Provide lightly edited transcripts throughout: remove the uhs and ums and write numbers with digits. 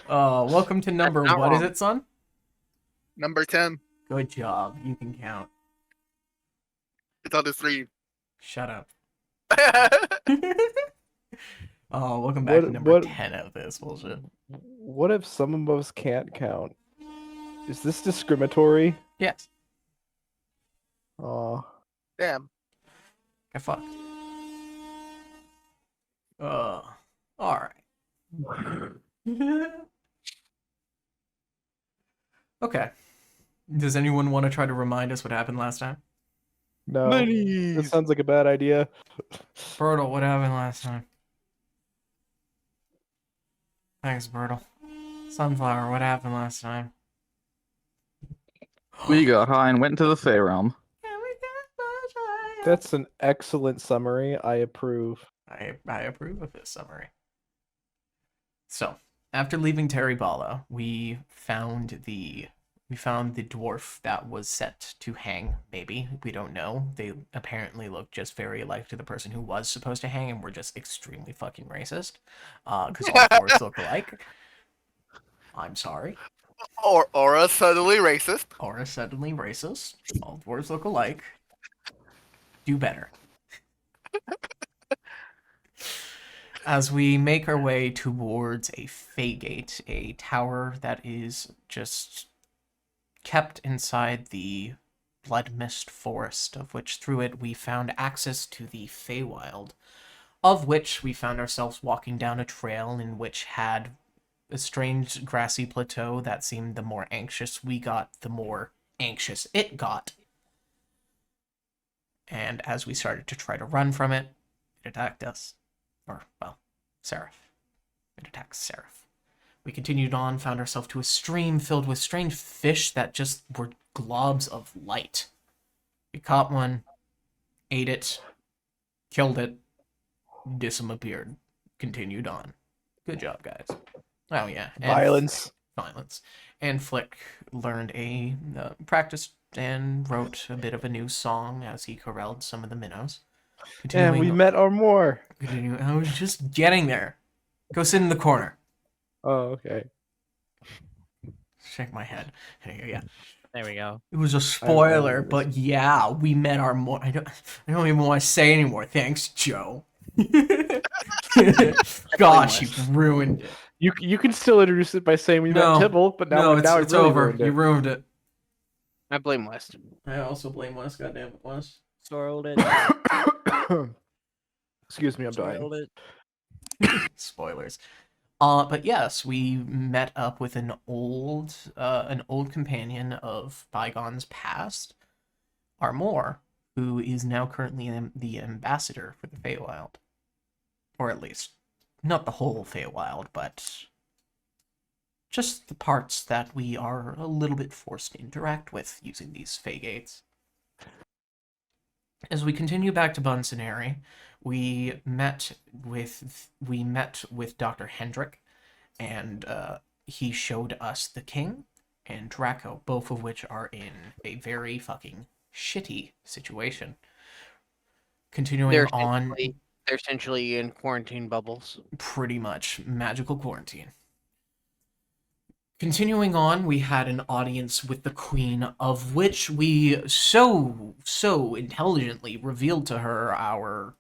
Welcome to number, Not what is wrong. it, son? Number 10. Good job. You can count. It's on the three. Shut up. Welcome back to What number what 10 of this bullshit. what if some of us can't count? Is this discriminatory? Yes. Oh, Damn. Get fucked. Alright. Okay. Does anyone want to try to remind us what happened last time? no. This Minis. sounds like a bad idea. Bertle, what happened last time? Thanks, Bertle. Sunflower, what happened last time? We got high and went to the Fae Realm. That's an excellent summary. I approve. I approve of this summary. So, after leaving Terry Bala, we found the dwarf that was set to hang, maybe. We don't know. They apparently look just very alike to the person who was supposed to hang, and we're just extremely fucking racist. Because all dwarves look alike. I'm sorry. Aura suddenly racist. Aura suddenly racist. All dwarves look alike. Do better. As we make our way towards a Fae Gate, a tower that is just kept inside the blood mist forest, of which through it we found access to the Feywild, of which we found ourselves walking down a trail in which had a strange grassy plateau that seemed the more anxious we got, the more anxious it got. And as we started to try to run from it, it attacked us. Or, well, Seraph. It attacked Seraph. We continued on, found ourselves to a stream filled with strange fish that just were globs of light. We caught one, ate it, killed it, disappeared. Continued on. Good job, guys. Oh, yeah. And Violence. Violence. And Flick learned practiced and wrote a bit of a new song as he corralled some of the minnows. And we met our more. I was just getting there. Go sit in the corner. Oh, okay. Shake my head. Yeah. There we go. It was a spoiler, but yeah, we met our more. I don't even want to say anymore. Thanks, Joe. Gosh, you ruined it. You can still introduce it by saying we met Tibble, but now it's really over. You ruined it. I blame West. I also blame Wes. Goddamn it, Wes. Soiled it. Excuse me, I'm dying. Spoilers. But yes, we met up with an old companion of bygones past, Armor, who is now currently the ambassador for the Feywild. Or at least, not the whole Feywild, but just the parts that we are a little bit forced to interact with using these Fey Gates. As we continue back to Bunsenary, we met with Dr. Hendrick, and he showed us the King and Draco, both of which are in a very fucking shitty situation. Continuing on, they're essentially in quarantine bubbles. Pretty much magical quarantine. Continuing on, we had an audience with the Queen, of which we so intelligently revealed to her our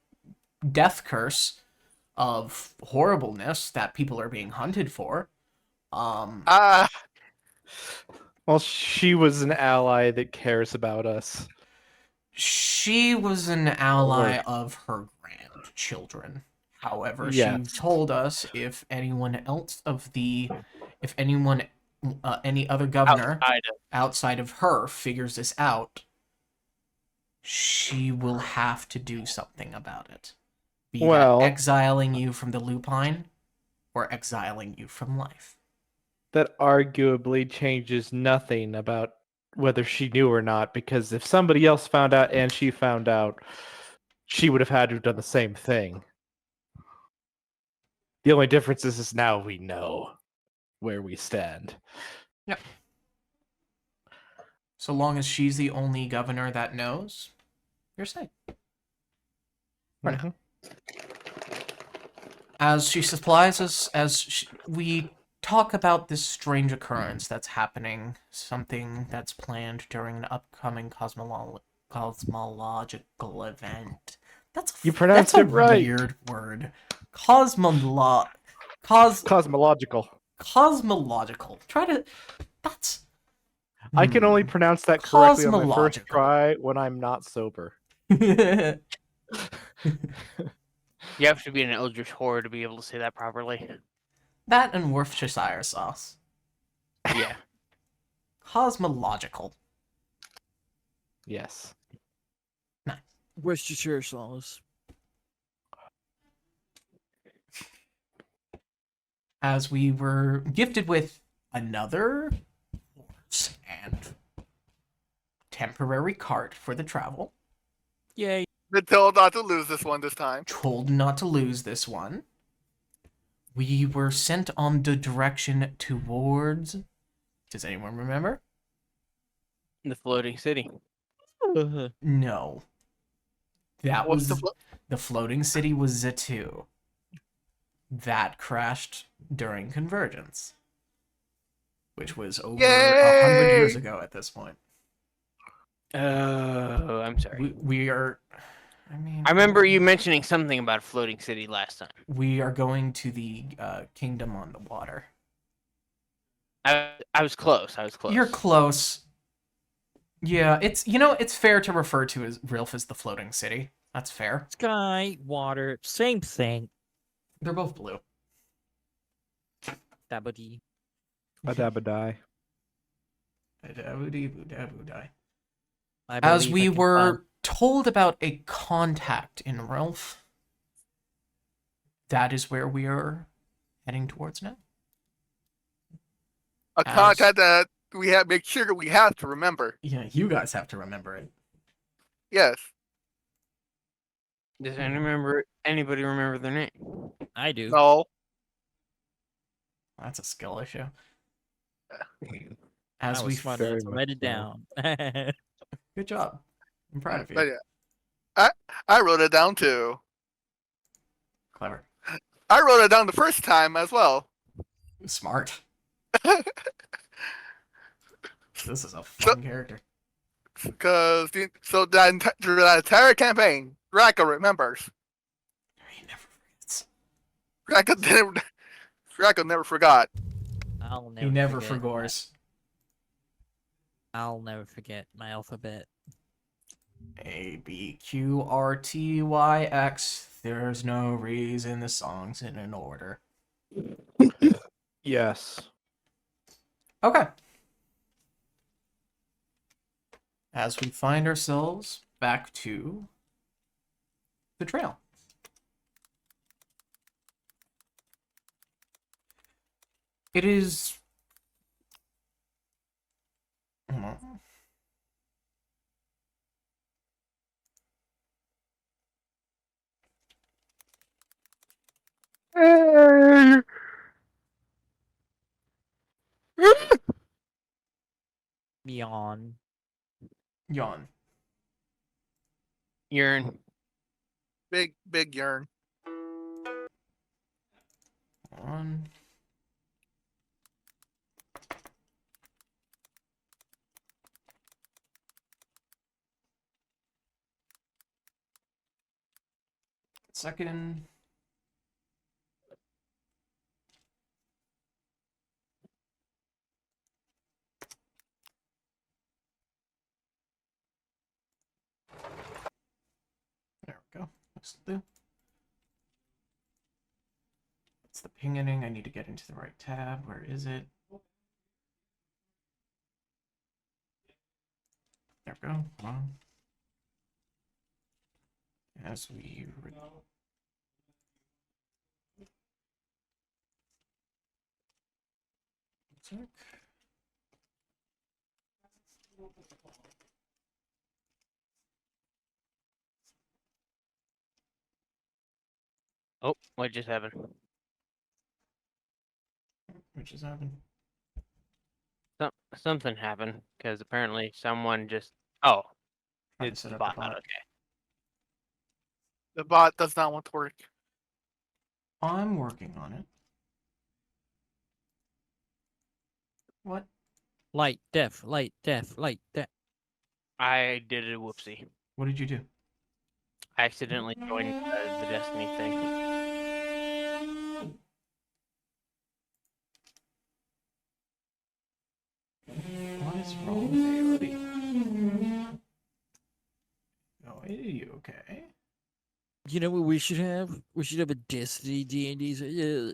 death curse of horribleness that people are being hunted for. Well, she was an ally that cares about us. She was an ally of her grandchildren. However, yes. She told us if anyone else any other governor outside of her figures this out, she will have to do something about it. Be that exiling you from the lupine or exiling you from life. That arguably changes nothing about whether she knew or not, because if somebody else found out and she found out, she would have had to have done the same thing. The only difference is now we know where we stand. Yep. So long as she's the only governor that knows, you're safe. For now. As she supplies us, we talk about this strange occurrence that's happening, something that's planned during an upcoming cosmological event. You pronounced that's it a right. weird word. Cosmolo cos Cosmological. cosmological. Try to that's I can only hmm. pronounce that correctly on my first Cosmological. try when I'm not sober. That You have to be an eldritch horror to be able to say that properly. and Worcestershire sauce. Yeah. Cosmological. Yes. Worcestershire sauce. As we were gifted with another horse and temporary cart for the travel, Yay. Been told not to lose this one this time. told not to lose this one, we were sent on the direction towards. Does anyone remember? The floating city. No. That What's the was the floating city was Zatu. That crashed during Convergence, which was over 100 years Yay! ago at this point. Oh, I'm sorry. We are. I mean, I remember you mentioning something about a floating city last time. we are going to the kingdom on the water. I was close. I was close. You're close. Yeah, it's fair to refer to as Rilf as the floating city. That's fair. Sky, water, same thing. They're both blue. Dabadi. Adabadai. I As believe we I can were told about a contact in Rilf, that is where we are heading towards now. A As- contact that we have make sure we have to remember. Yeah, you guys have to remember it. Yes. Does anybody remember their name? I do. No. That's a skill issue. I As was we smart very enough to much write it so. down. Good job. I'm proud of you. But yeah. I wrote it down too. Clever. I wrote it down the first time as well. Smart. This is a fun character. Because that entire campaign, Raka remembers. He never forgets. Raka never forgot. I'll never He never forget. forgores. I'll never forget my alphabet. A, B, Q, R, T, Y, X. There's no reason the song's in an order. Yes. Okay. As we find ourselves back to the trail. It is. Hold on. Yawn. Yawn. Urine. Big yearn. On. Second. There we go. Let's do. It's the pinging. I need to get into the right tab. Where is it? There we go. Hold on. As we. Sec. Oh, what just happened? Which is happening. Something happened because apparently someone just. Oh, Trying to it's set the up the bot. bot. Okay. The bot does not want to work. I'm working on it. What? Light, def, light, def, light, def. I did a whoopsie. What did you do? I accidentally joined the Destiny thing. What is wrong with AOD? Oh, are you okay? You know what we should have? We should have a Destiny D&D. No.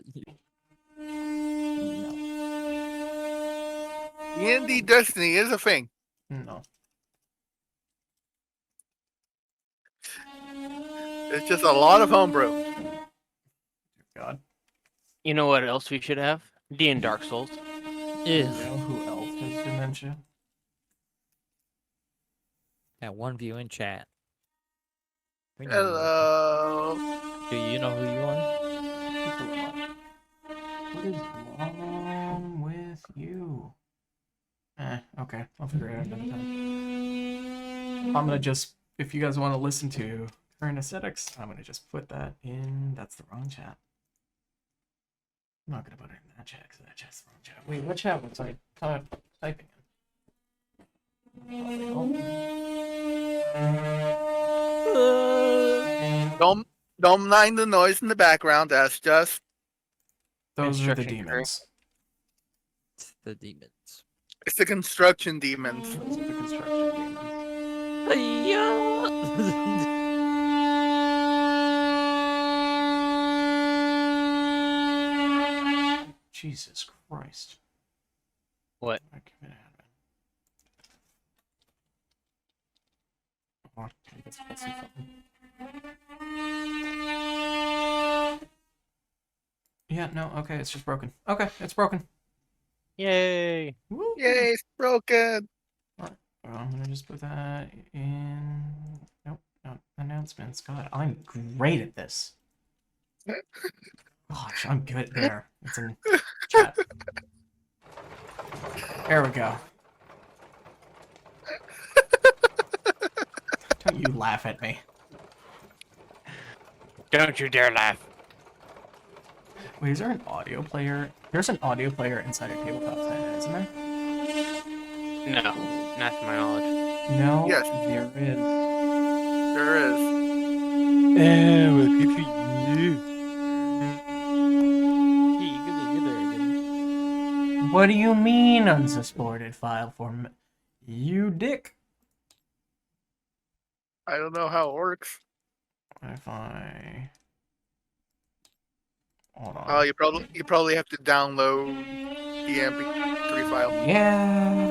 D&D Destiny is a thing. No. It's just a lot of homebrew. God. You know what else we should have? D and Dark Souls. You Ugh. know who else has dementia? That one view in chat. We know Hello. you. Do you know who you are? What is wrong with you? Okay. I'll figure it out another time. I'm gonna just, if you guys want to listen to current aesthetics, I'm gonna just put that in. That's the wrong chat. I'm not gonna put it in that chat because that chat's the wrong chat. Wait, what chat was I typing in? Don't mind the noise in the background. That's just Those are the Instruction tree. demons. It's the demons. it's the construction demons. Those are the construction demons. Yeah. Jesus Christ. What? I commit admin. Hold on, let's see something. Yeah, no, okay, it's just broken. Okay, it's broken. Yay! Woo. Yay, it's broken. Well, I'm gonna just put that in. Nope, no announcements. God, I'm great at this. Gosh, I'm good there. It's in chat. There we go. Don't you laugh at me. Don't you dare laugh. Wait, is there an audio player? There's an audio player inside a tabletop set, isn't there? No, not to my knowledge. No, Yes. there is. There is. Oh, well, good for you. Hey, you good there, dude. What do you mean unsupported file format? You dick. I don't know how it works. If I hold on. You probably have to download the MP3 file. Yeah.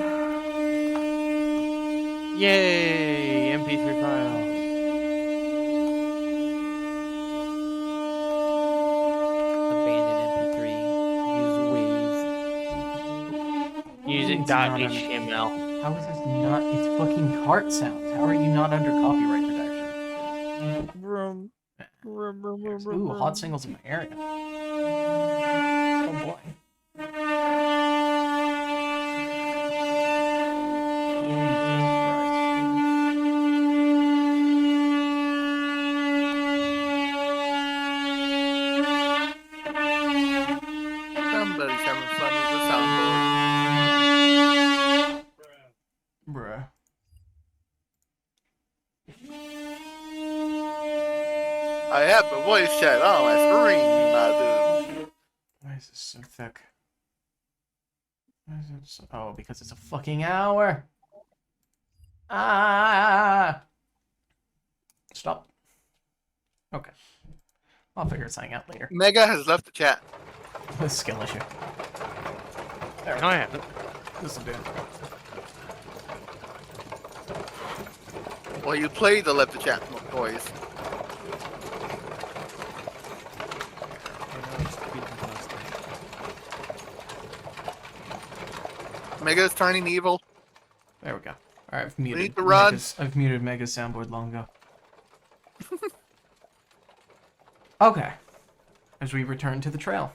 Yay! MP3 file. Abandoned MP3. Use Wave. Using It's not .html. How is this not? It's fucking cart sounds. How are you not under copyright protection? Brum. Brum, brum, brum, brum, Ooh, brum. hot singles in my area. Oh boy. Somebody's having fun with the soundboard. Bruh. I have a voice chat on my screen, my dude. Why is this so thick? Why is it so... Oh, because it's a fucking hour. Ah! Stop. Okay. I'll figure something out later. Mega has left the chat. A skill issue. There we No, go. I haven't. This will do. Well, you played the left the chat, boys. Mega's turning evil. There we go. Alright, I've muted. need to run. I've muted Mega's soundboard long ago. Okay. As we return to the trail.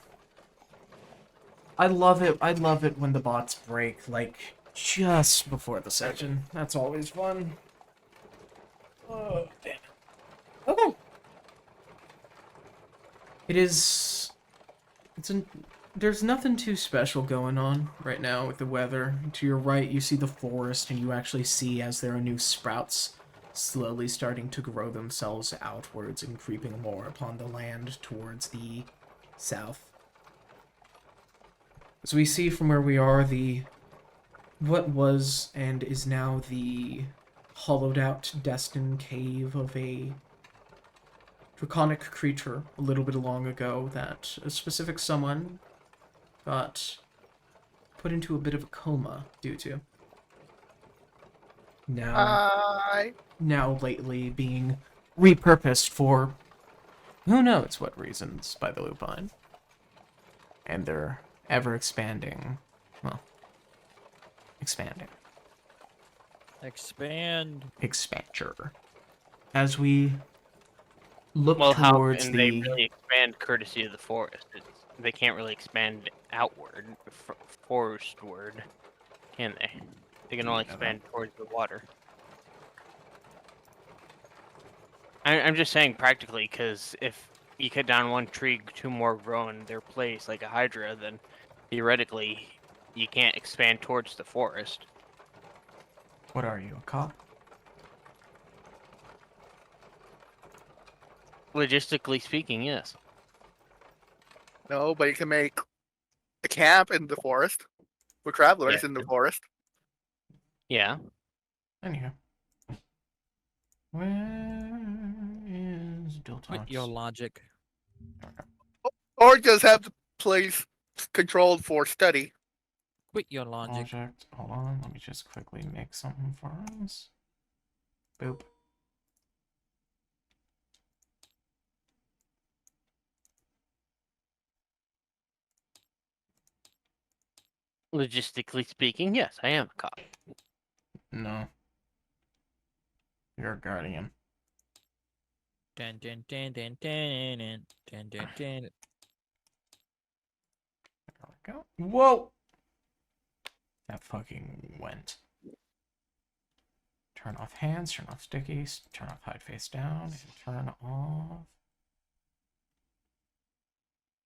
I love it. I love it when the bots break, like, just before the session. That's always fun. Oh, damn it. Okay. It is... It's an... There's nothing too special going on right now with the weather. To your right, you see the forest, and you actually see as there are new sprouts slowly starting to grow themselves outwards and creeping more upon the land towards the south. As we see from where we are, what was and is now the hollowed out, destined cave of a draconic creature a little bit long ago that a specific someone got put into a bit of a coma due to. Now lately being repurposed for who knows what reasons by the Lupine. And they're ever expanding. Well, expanding. Expand. Expanture. As we look Well, how towards can the they really expand courtesy of the forest? They can't really expand outward, forestward, can they? They can only expand towards the water. I'm just saying practically, because if you cut down one tree, two more grow in their place, like a hydra, then theoretically you can't expand towards the forest. What are you, a cop? Logistically speaking, yes. No, but you can make a camp in the forest for travelers Yeah. in the forest. Yeah. Anyhow. Where is Quit your Diltox? logic. Or just have the place controlled for study. Quit your logic. Project. Hold on, let me just quickly make something for us. Boop. Logistically speaking, yes, I am a cop. No. You're a guardian. Dun, dun, dun, dun, dun, dun, dun, dun, dun. There we go. Whoa! That fucking went. Turn off hands, turn off stickies, turn off hide face down, and turn off.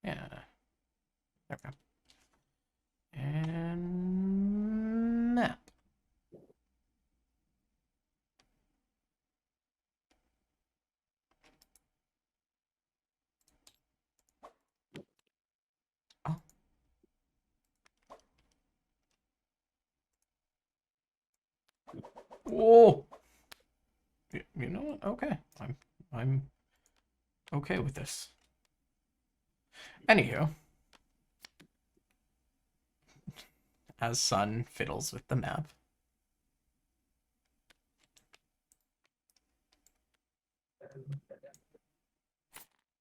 Yeah. There we go. And map. Oh. Whoa! You know what? Okay. I'm okay with this. Anywho. As Sun fiddles with the map.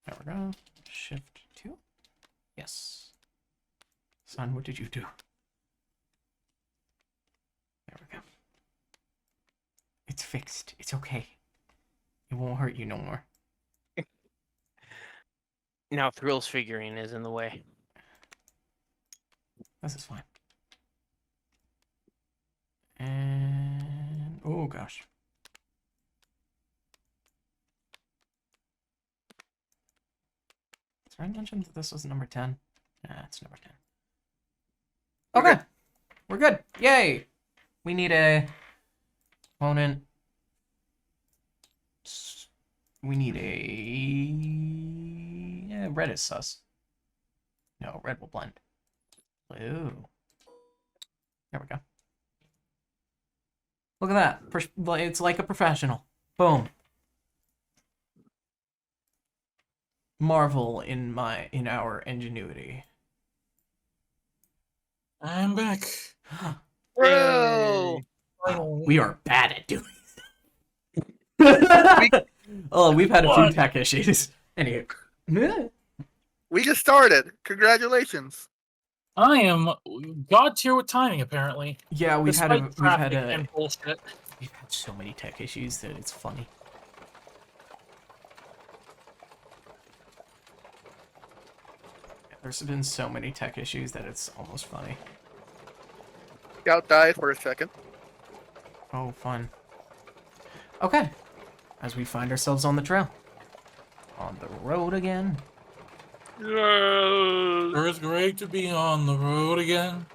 There we go. Shift 2. Yes. Sun, what did you do? There we go. It's fixed. It's okay. It won't hurt you no more. Now Thrill's figurine is in the way. This is fine. And oh gosh. Did I mention that this was number 10? Yeah, it's number 10. Okay. We're good. Yay! We need a opponent. We need a... Yeah, red is sus. No, red will blend. Blue. There we go. Look at that. It's like a professional. Boom. Marvel in our ingenuity. I'm back. Bro! Finally. We are bad at doing it. Oh, we've had a few What? tech issues. Anyway. We just started. Congratulations. I am god tier with timing, apparently. Yeah, we've had Despite traffic a and bullshit. we've had so many tech issues that it's funny. There's been so many tech issues that it's almost funny. Scout died for a second. Oh, fun. Okay. As we find ourselves on the trail. On the road again. Sure, it's great to be on the road again.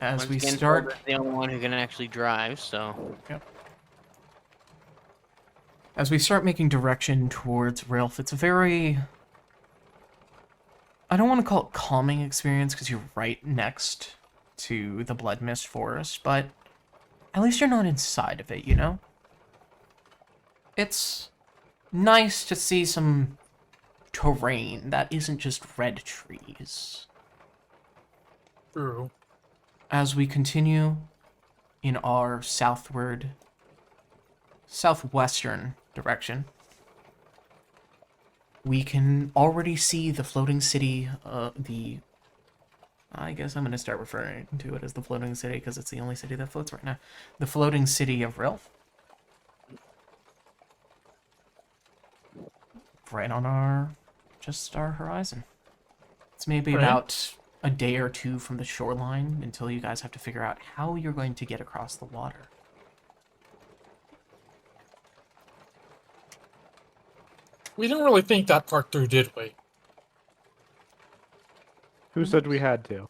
As Once we again, start, Zelda's the only one who can actually drive, so making direction towards Ralph, it's a very, I don't want to call it calming experience because you're right next to the Blood Mist Forest, but at least you're not inside of it, you know? It's nice to see some terrain that isn't just red trees. True. As we continue in our southwestern direction, we can already see the floating city, I guess I'm going to start referring to it as the floating city because it's the only city that floats right now. The floating city of Rilf. Right on our horizon. It's maybe Right. about a day or two from the shoreline until you guys have to figure out how you're going to get across the water. We didn't really think that part through, did we? Who said we had to?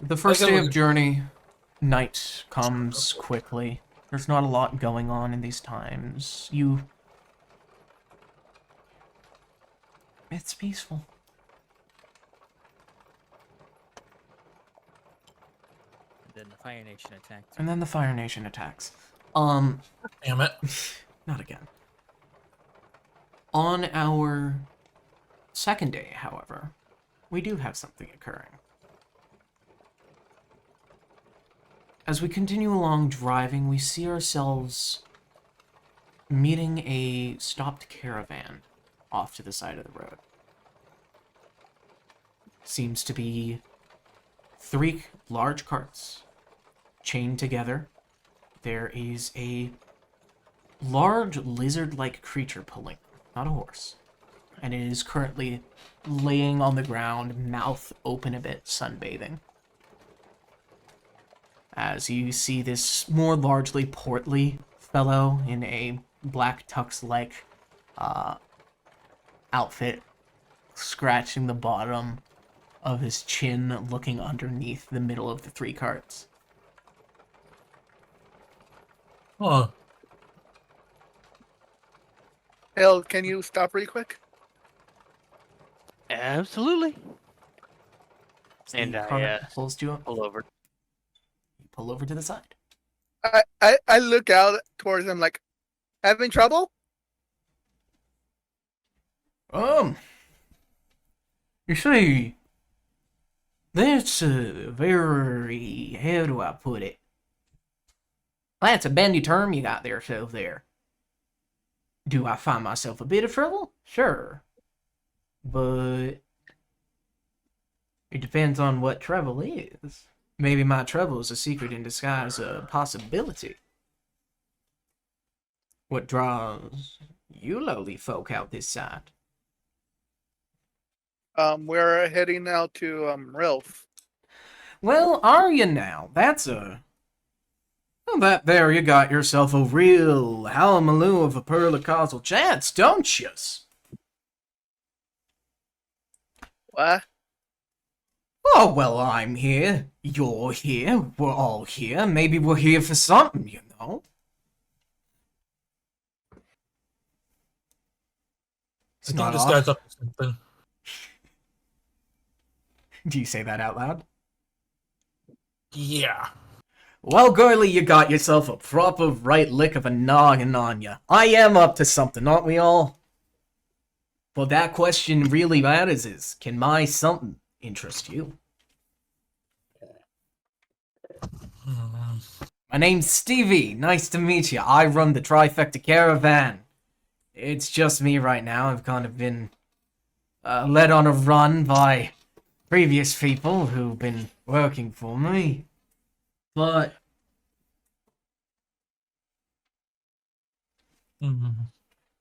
The first guess day we- of journey, night comes quickly. There's not a lot going on in these times. It's peaceful. And then the Fire Nation attacked. And then the Fire Nation attacks. Damn it. Not again. On our second day, however, we do have something occurring. As we continue along driving, we see ourselves meeting a stopped caravan off to the side of the road. Seems to be 3 large carts chained together. There is a large lizard-like creature pulling, not a horse. And it is currently laying on the ground, mouth open a bit, sunbathing. As you see this more largely portly fellow in a black tux-like outfit, scratching the bottom of his chin, looking underneath the middle of the 3 carts. Huh. Hell, can you stop really quick? absolutely. The And cart I pulls you up. pull over. You pull over to the side. I look out towards him like, having trouble? You see, that's a very, how do I put it? That's a bendy term you got there, so there. Do I find myself a bit of trouble? Sure. But it depends on what trouble is. Maybe my trouble is a secret in disguise, a possibility. What draws you lowly folk out this side? We're heading out to Rilf. Well, are you now? That's a... Well, that there you got yourself a real halamaloo of a pearl of causal chance, don't yous? What? Oh, well, I'm here. You're here. We're all here. Maybe we're here for something, you know? I thought this guy's up to something. Do you say that out loud? Yeah. Well, girlie, you got yourself a proper right lick of a noggin on ya. I am up to something, aren't we all? Well, that question really matters is, can my something interest you? Hmm. My name's Stevie. Nice to meet you. I run the Trifecta Caravan. It's just me right now. I've kind of been led on a run by previous people who've been working for me. But Hmm.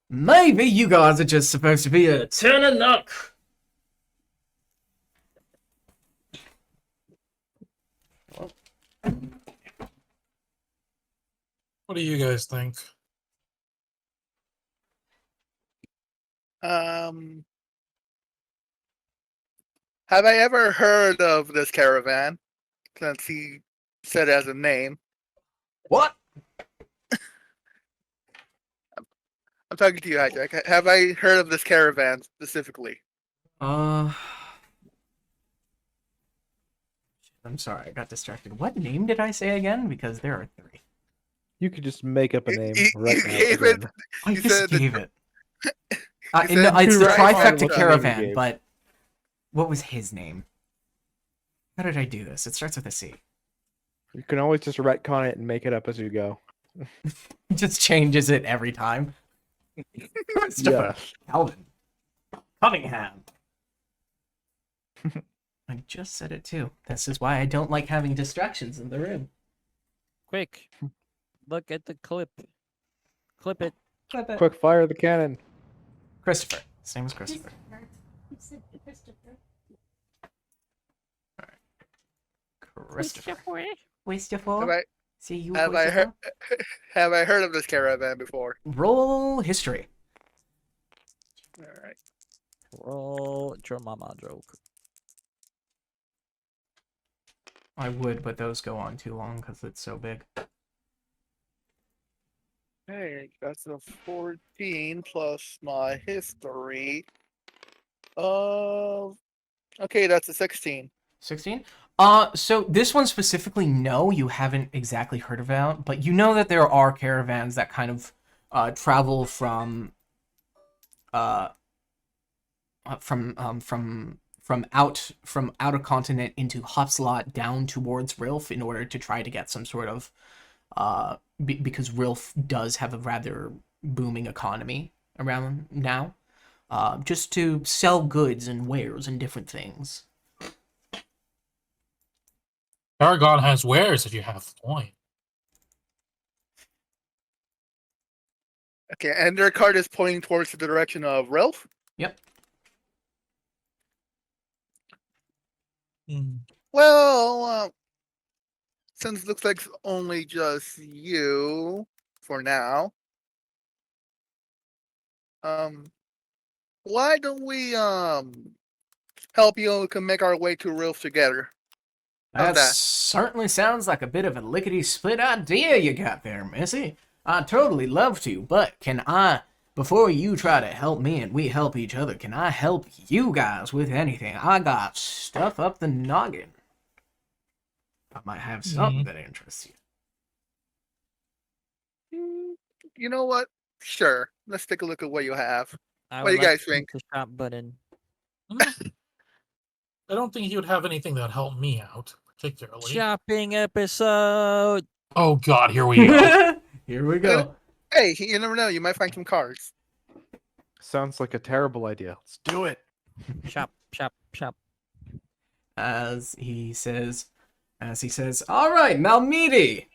maybe you guys are just supposed to be a turn of luck. What do you guys think? Um, Have I ever heard of this caravan? Since he said it as a name. What? I'm talking to you, Hijack. Have I heard of this caravan specifically? I'm sorry, I got distracted. What name did I say again? Because there are 3. You could just make up a name You right now. gave it. again. I You just said the- gave it. you No, said it's the Right, fine, trifecta what's the name you caravan, gave? but what was his name? How did I do this? It starts with a C. You can always just retcon it and make it up as you go. He just changes it every time. Christopher Yes. Calvin Cunningham. I just said it too. This is why I don't like having distractions in the room. Quick, look at the clip. Clip it. Quick, fire the cannon. Christopher. His name is Christopher. Christopher. Christopher. Have I See you, have I heard have I heard of this caravan before? Roll history. All right. Roll your mama joke. I would, but those go on too long because it's so big. Hey, that's a 14 plus my history. Okay, that's a 16. 16? So this one specifically, no, you haven't exactly heard about, but you know that there are caravans that kind of travel from out of continent into Hopslot down towards Rilf in order to try to get some sort of because Rilf does have a rather booming economy around now, just to sell goods and wares and different things. Paragon has wares if you have the coin. Okay, and their card is pointing towards the direction of Ralph. Yep. Well, since it looks like it's only just you for now, why don't we help you can make our way to Ralph together? How's That that? certainly sounds like a bit of a lickety-split idea you got there, Missy. I'd totally love to, but can I, before you try to help me and we help each other, can I help you guys with anything? I got stuff up the noggin. I might have something that interests you. You know what? Sure. Let's take a look at what you have. I What do would you like guys to think? hit the shop button. I don't think he would have anything that would help me out, particularly. Shopping episode. Oh god, here we go. Here we go. Hey, you never know. You might find some cards. Sounds like a terrible idea. Let's do it. Shop, shop, shop. As he says, all right, Malmidi,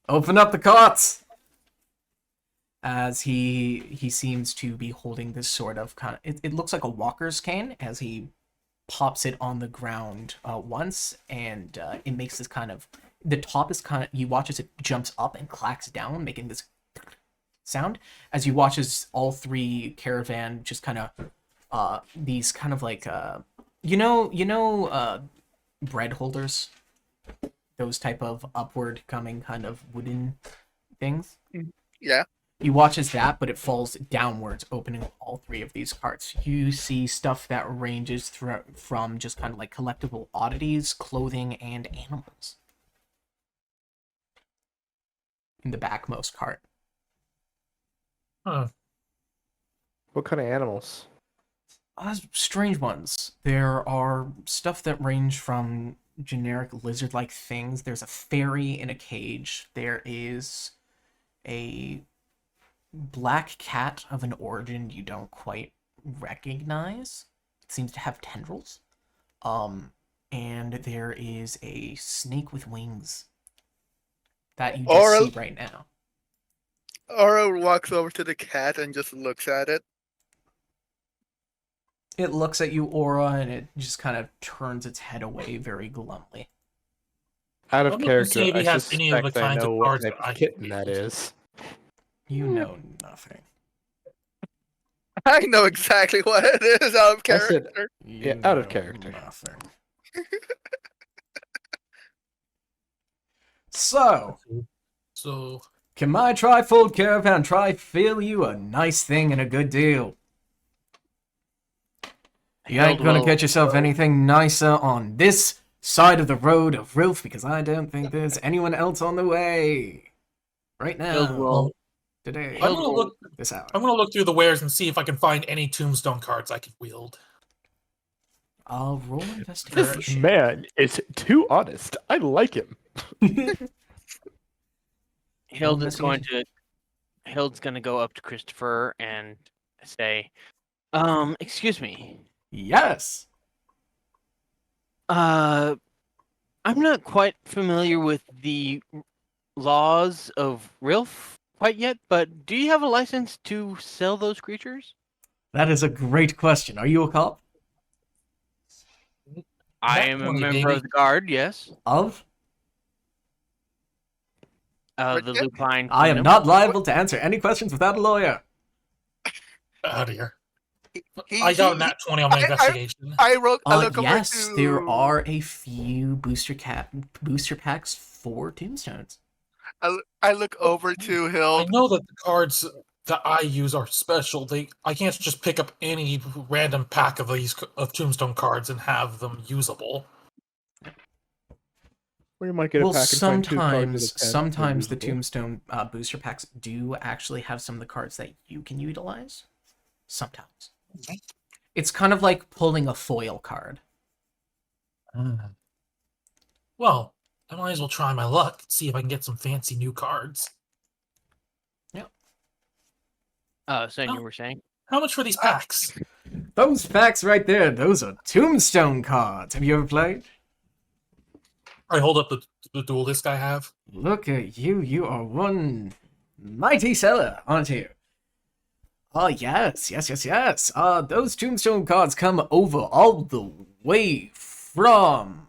open up the carts. As he seems to be holding this sort of kind of, it looks like a walker's cane as he pops it on the ground once, and it makes this kind of, the top is kind of, you watch as it jumps up and clacks down, making this sound, as you watch as all 3 caravan just kind of, these kind of like, bread holders, those type of upward coming kind of wooden things. Yeah. You watch as that, but it falls downwards, opening all 3 of these carts. You see stuff that ranges from just kind of like collectible oddities, clothing, and animals in the backmost cart. Huh. What kind of animals? Strange ones. There are stuff that range from generic lizard-like things. There's a fairy in a cage. There is a black cat of an origin you don't quite recognize. It seems to have tendrils. And there is a snake with wings that you just see right now. Aura walks over to the cat and just looks at it. It looks at you, Aura, and it just kind of turns its head away very glumly. Out I'll of look and see character, if he I has any of the suspect I kinds of know what cards type that I of can kitten use. that is. You know nothing. I know exactly what it is out of I said- character. Yeah, out of know character. nothing. So, So can my trifold caravan fill you a nice thing and a good deal? You ain't gonna get yourself anything nicer on this side of the road of Rilf because I don't think there's anyone else on the way. Right Hild now. will. Today. I'm gonna look. This hour. I'm gonna look through the wares and see if I can find any tombstone cards I can wield. I'll roll This investigation. man is too honest. I like him. Hild's gonna go up to Christopher and say, excuse me. Yes. I'm not quite familiar with the laws of Rilf quite yet, but do you have a license to sell those creatures? That is a great question. Are you a cop? I Nat am a 20, member baby. of the guard, yes. Of? The But yeah, Lupine I am Kingdom. not liable to answer any questions without a lawyer. Out of here. he- I got a he- nat 20 on my investigation. I look Yes, over to. there are a few booster packs for tombstones. I look over to I Hild. know that the cards that I use are special. I can't just pick up any random pack of these of tombstone cards and have them usable. Or you might get a Well, pack and find 2 cards at a 10. sometimes the Unusable. tombstone booster packs do actually have some of the cards that you can utilize. Sometimes. Okay. It's kind of like pulling a foil card. Well, I might as well try my luck, see if I can get some fancy new cards. Sen, you Oh. were saying? How much for these packs? Those packs right there, those are tombstone cards. Have you ever played? I hold up the dual disc I have. Look at you. You are one mighty seller, aren't you? Oh, yes. Those tombstone cards come over all the way from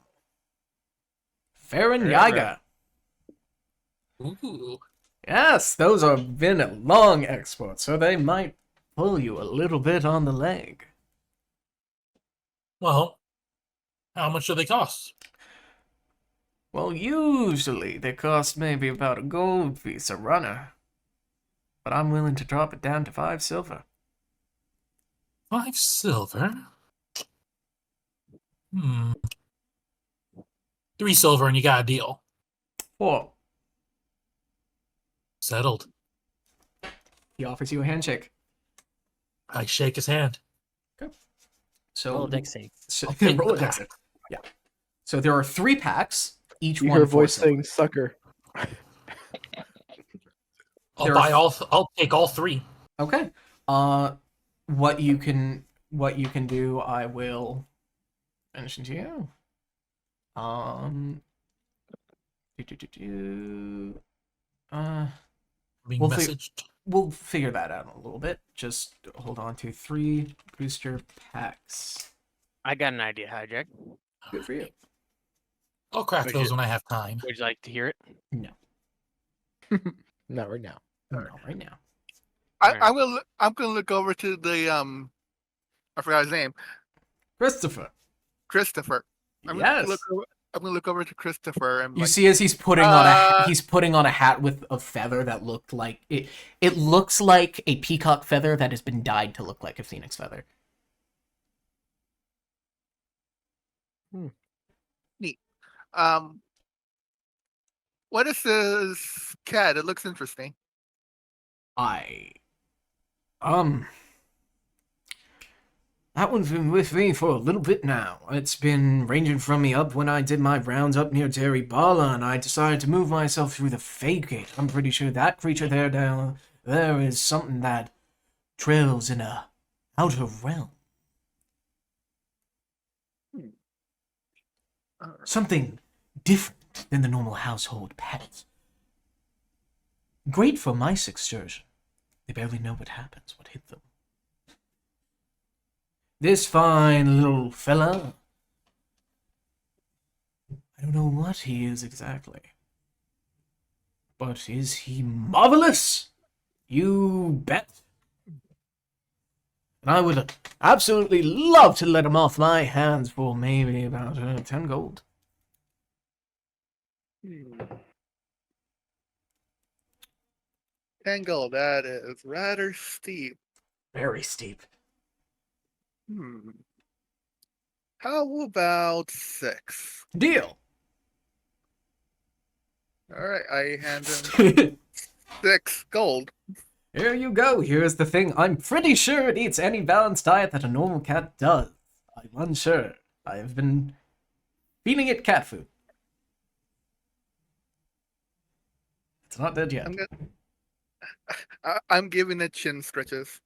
Farron Yaga. Ooh. Yes, those have been long exports, so they might pull you a little bit on the leg. Well, how much do they cost? Well, usually they cost maybe about a gold piece a runner. But I'm willing to drop it down to 5 silver. 5 silver? 3 silver and you got a deal. 4. Settled. He offers you a handshake. I shake his hand. So Roll a deck save. So, I'll take roll a the dex pack. save. Yeah. So there are 3 packs, each You one hear a 4 voice silver. saying "sucker." There are I'll take all 3. Okay. What you can do, I will mention to you. Being We'll messaged. We'll figure that out in a little bit. Just hold on to 3 booster packs. I got an idea, Hijack. Good for you. I'll crack Would those you- when I have time. Would you like to hear it? No, Not right now. not right now. I'm gonna look over to the I forgot his name, Christopher. Christopher. I'm Yes. gonna look over to Christopher and You see, as he's putting on a hat with a feather that looked like it. It looks like a peacock feather that has been dyed to look like a phoenix feather. what is this cat? It looks interesting. That one's been with me for a little bit now. It's been ranging from me up when I did my rounds up near Derry Bala, and I decided to move myself through the Fade Gate. I'm pretty sure that creature down there is something that trails in a outer realm. Something different than the normal household pets. Great for mice excursion. They barely know what happens, what hit them. This fine little fella, I don't know what he is exactly. But is he marvelous? You bet. And I would absolutely love to let him off my hands for maybe about 10 gold. Hmm. 10 gold, that is rather steep. Very steep. Hmm. How about 6? Deal. Alright, I hand him 6 gold. Here you go. Here's the thing. I'm pretty sure it eats any balanced diet that a normal cat does. I'm unsure. I've been feeding it cat food. It's not dead yet. I'm giving it chin stretches.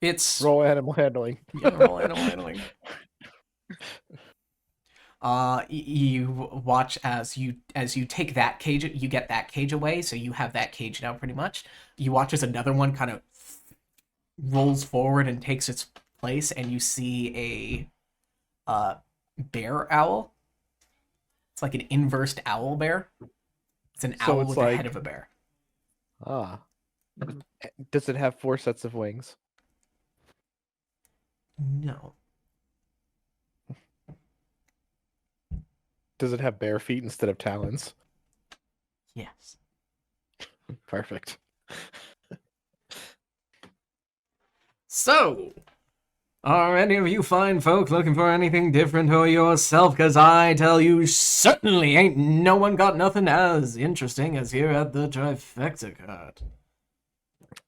It's Roll animal handling. yeah, roll animal handling. You watch as you take that cage, you get that cage away, so you have that cage now pretty much. You watch as another one kind of rolls forward and takes its place, and you see a bear owl. It's like an inversed owl bear. It's an So owl it's with the like- head of a bear. Ah. Does it have 4 sets of wings? No. Does it have bare feet instead of talons? Yes. Perfect. So, are any of you fine folk looking for anything different for yourself? Because I tell you, certainly ain't no one got nothing as interesting as here at the Trifecta Card.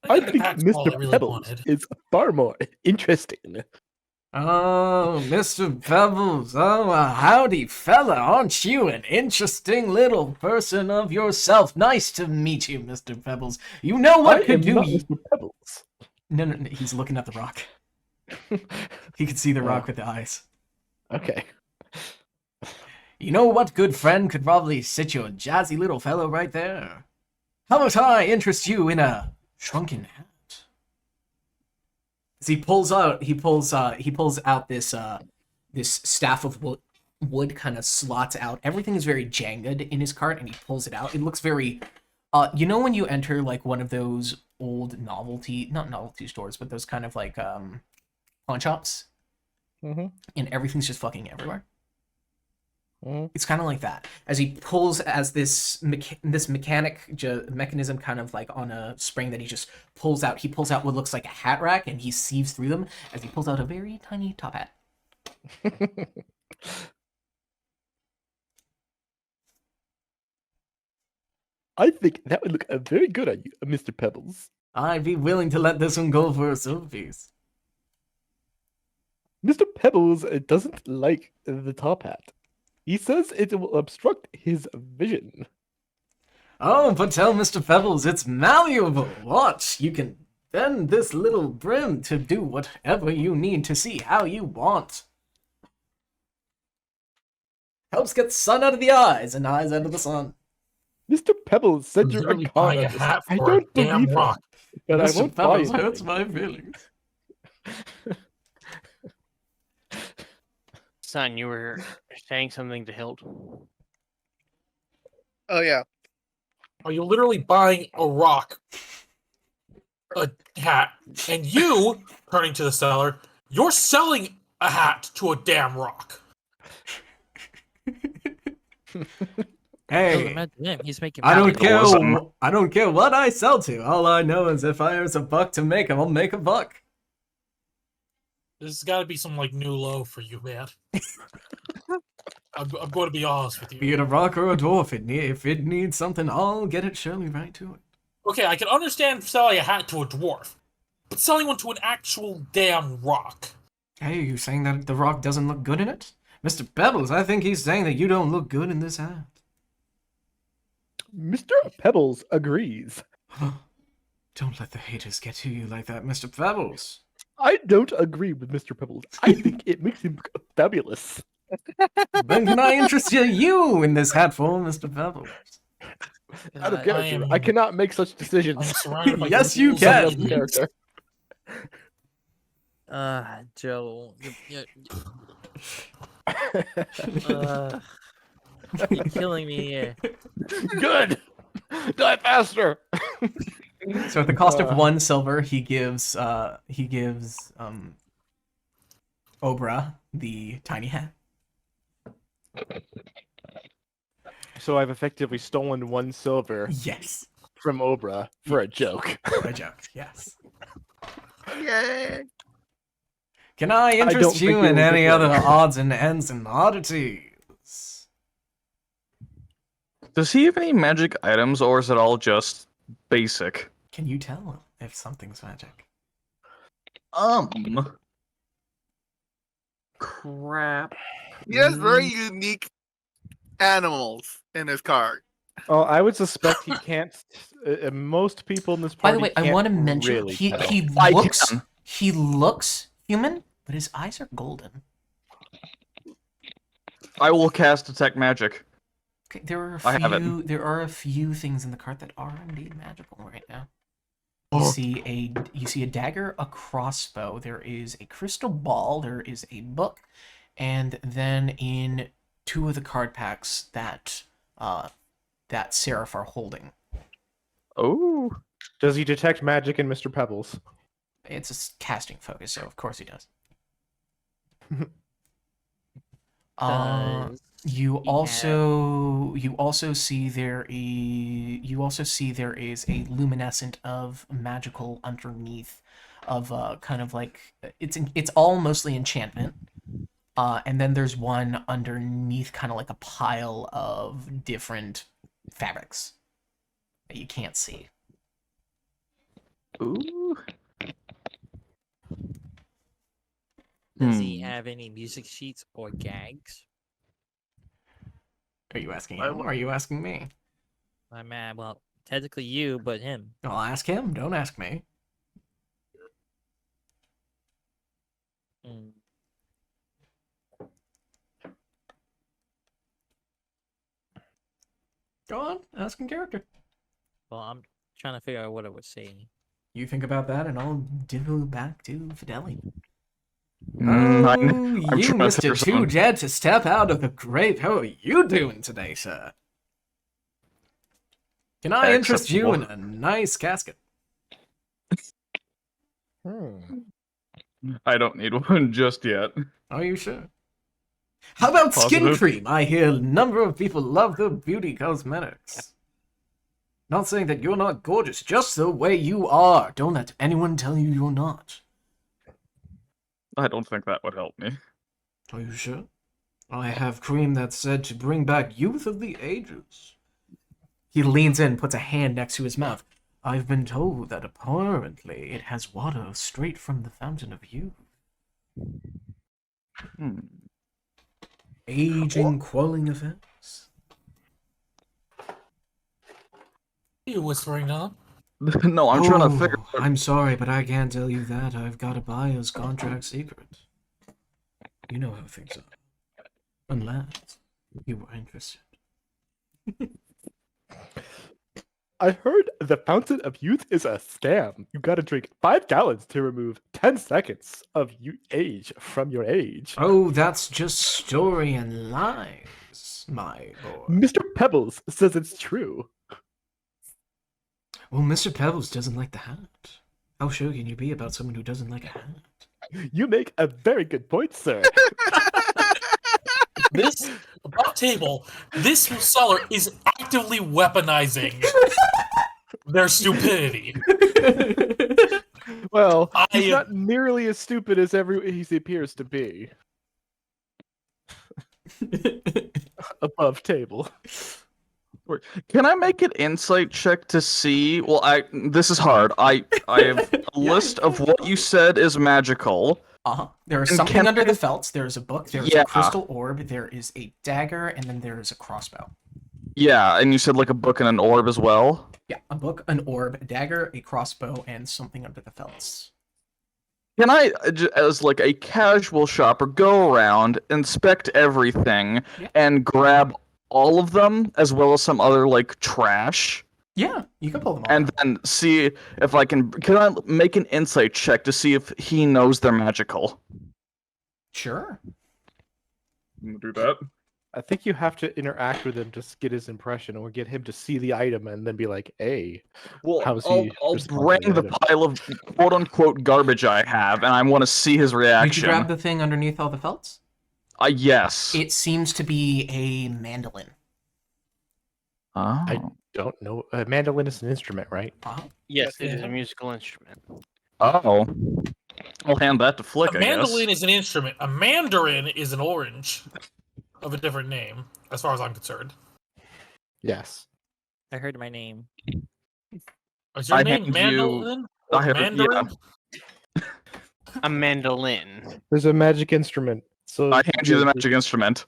I the think pack's all I Mr. really Pebbles wanted. is far more interesting. Oh, Mr. Pebbles. Oh, howdy, fella. Aren't you an interesting little person of yourself? Nice to meet you, Mr. Pebbles. You know what I could am do not you... Mr. Pebbles. No, he's looking at the rock. He can see the rock with the eyes. Okay. You know what good friend could probably sit your jazzy little fellow right there? How about I interest you in a shrunken hat? As he pulls out this this staff of wood kind of slots out. Everything is very Janga'd in his cart, and he pulls it out. It looks very you know when you enter like one of those old not novelty stores, but those kind of like pawn shops, Mm-hmm. and everything's just fucking everywhere. Mm-hmm. It's kind of like that. As he pulls, as this mechanism kind of like on a spring that he just pulls out. He pulls out what looks like a hat rack, and he sieves through them as he pulls out a very tiny top hat. I think that would look very good on you, Mr. Pebbles. I'd be willing to let this one go for a silver piece. Mr. Pebbles doesn't like the top hat. He says it will obstruct his vision. Oh, but tell Mr. Pebbles it's malleable. Watch, you can bend this little brim to do whatever you need to see how you want. Helps get sun out of the eyes and eyes out of the sun. Mr. Pebbles said you're Literally a con buying a artist. hat I for a don't damn believe rock. it, but I Mr. won't buy Pebbles anything. hurts my feelings. Son, you were saying something to Hild. Oh yeah. Are you literally buying a rock, a hat, and you, turning to the seller, you're selling a hat to a damn rock? Hey, Imagine him. He's making. I don't millions. care. Awesome. I don't care what I sell to. All I know is if there's a buck to make, I'll make a buck. This has got to be some like new low for you, man. I'm going to be honest with Be you. it a rock or a dwarf, if it needs something, I'll get it surely right to it. Okay, I can understand selling a hat to a dwarf, but selling one to an actual damn rock. Hey, are you saying that the rock doesn't look good in it? Mr. Pebbles, I think he's saying that you don't look good in this hat. Mr. Pebbles agrees. Don't let the haters get to you like that, Mr. Pebbles. I don't agree with Mr. Pebbles. I think it makes him fabulous. Then can I interest you in this hat for, Mr. Pebbles? Out of I character, am- I cannot make such I'm decisions. surrounded by Yes, you ghouls can. and Out of character. Joe. You're killing me here. Good. Die faster. So at the cost of 1 silver, he gives Obra the tiny hat. So I've effectively stolen 1 silver Yes, from Obra for a joke. for a joke. Yes. Yay! Can I don't interest think you it in will any get other there. odds and ends and oddities? Does he have any magic items, or is it all just basic? Can you tell if something's magic? Crap. He has very unique animals in his card. Well, I would suspect he can't. Most people in this By party the way, I can't want to mention really he tell. he I looks can. he looks human, but his eyes are golden. I will cast detect magic. Okay, there are I have it. there are a few things in the card that are indeed magical right now. You Oh. see a dagger, a crossbow. There is a crystal ball. There is a book, and then in 2 of the card packs that Seraph are holding. Oh. Does he detect magic in Mr. Pebbles? It's a casting focus, so of course he does. Does You he also see there is a luminescent of magical underneath of kind of like it's all mostly enchantment. And then there's one underneath kind of like a pile of different fabrics that you can't see. Ooh. Does he Hmm. have any music sheets or gags? Are you asking I him or are you asking me? My man, well, technically you, but him. I'll ask him, don't ask me. Mm. Go on, ask in character. Well, I'm trying to figure out what I would say. You think about that and I'll divvy back to Fidelity. I'm You, trying to Mr. figure Too something. Dead to step out of the grave. How are you doing today, sir? Can I interest you in a nice casket? I don't need one just yet. Are you sure? How about skin Positive. cream? I hear a number of people love the beauty cosmetics. Not saying that you're not gorgeous, just the way you are. Don't let anyone tell you you're not. I don't think that would help me. Are you sure? I have cream that's said to bring back youth of the ages. He leans in, puts a hand next to his mouth. I've been told that apparently it has water straight from the fountain of youth. Hmm. Aging, quelling effects. You whispering to them? No, I'm trying to figure. I'm sorry, but I can't tell you that. I've got a buyer's contract secret. You know how things are. Unless you were interested. I heard the Fountain of Youth is a scam. You gotta drink 5 gallons to remove 10 seconds of age from your age. Oh, that's just story and lies, my boy. Mr. Pebbles says it's true. Well, Mr. Pebbles doesn't like the hat. How sure can you be about someone who doesn't like a hat? You make a very good point, sir. This above table, this seller is actively weaponizing their stupidity. Well, he's I- not nearly as stupid as he appears to be. Above table. Can I make an insight check to see? Well, this is hard. I have a list of what you said is magical. There is And something can under I- the felts. There is a book. There is Yeah. a crystal orb. There is a dagger, and then there is a crossbow. Yeah, and you said like a book and an orb as well. Yeah, a book, an orb, a dagger, a crossbow, and something under the felts. Can I, as like a casual shopper, go around, inspect everything, Yeah. and grab all of them as well as some other like trash, Yeah, you can pull them all and out. then see if I can I make an insight check to see if he knows they're magical? Sure. I'm gonna do that. I think you have to interact with him to get his impression, or get him to see the item and then be like, "Hey, Well, how's I'll, he I'll respond bring to the the item?" pile of quote unquote garbage I have, and I want to see his Did reaction. you grab the thing underneath all the felts? Yes. It seems to be a mandolin. I Oh. don't know. Mandolin is an instrument, right? Uh-huh. Yes, Yes, it is yeah. a musical instrument. Oh. I'll hand that to A Flick, I guess. mandolin is an instrument. A mandarin is an orange of a different name, as far as I'm concerned. Yes. I heard my name. Is your I name hand you- mandolin or I have- mandarin? A mandolin. There's a magic instrument. So I hand you the magic instrument.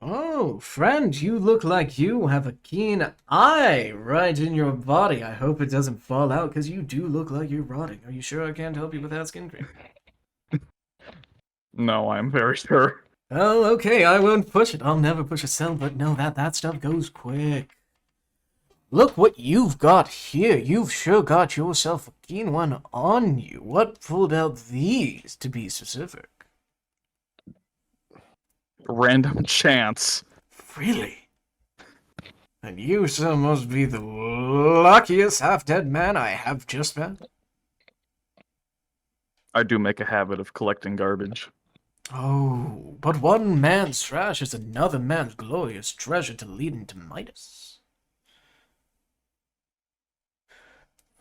Oh, friend, you look like you have a keen eye right in your body. I hope it doesn't fall out, because you do look like you're rotting. Are you sure I can't help you with that skin cream? No, I'm very sure. Oh, okay, I won't push it. I'll never push a cell, but no, that stuff goes quick. Look what you've got here. You've sure got yourself a keen one on you. What pulled out these, to be specific? Random chance. Really? And you, sir, must be the luckiest half-dead man I have just met. I do make a habit of collecting garbage. Oh, but one man's trash is another man's glorious treasure to lead into Midas.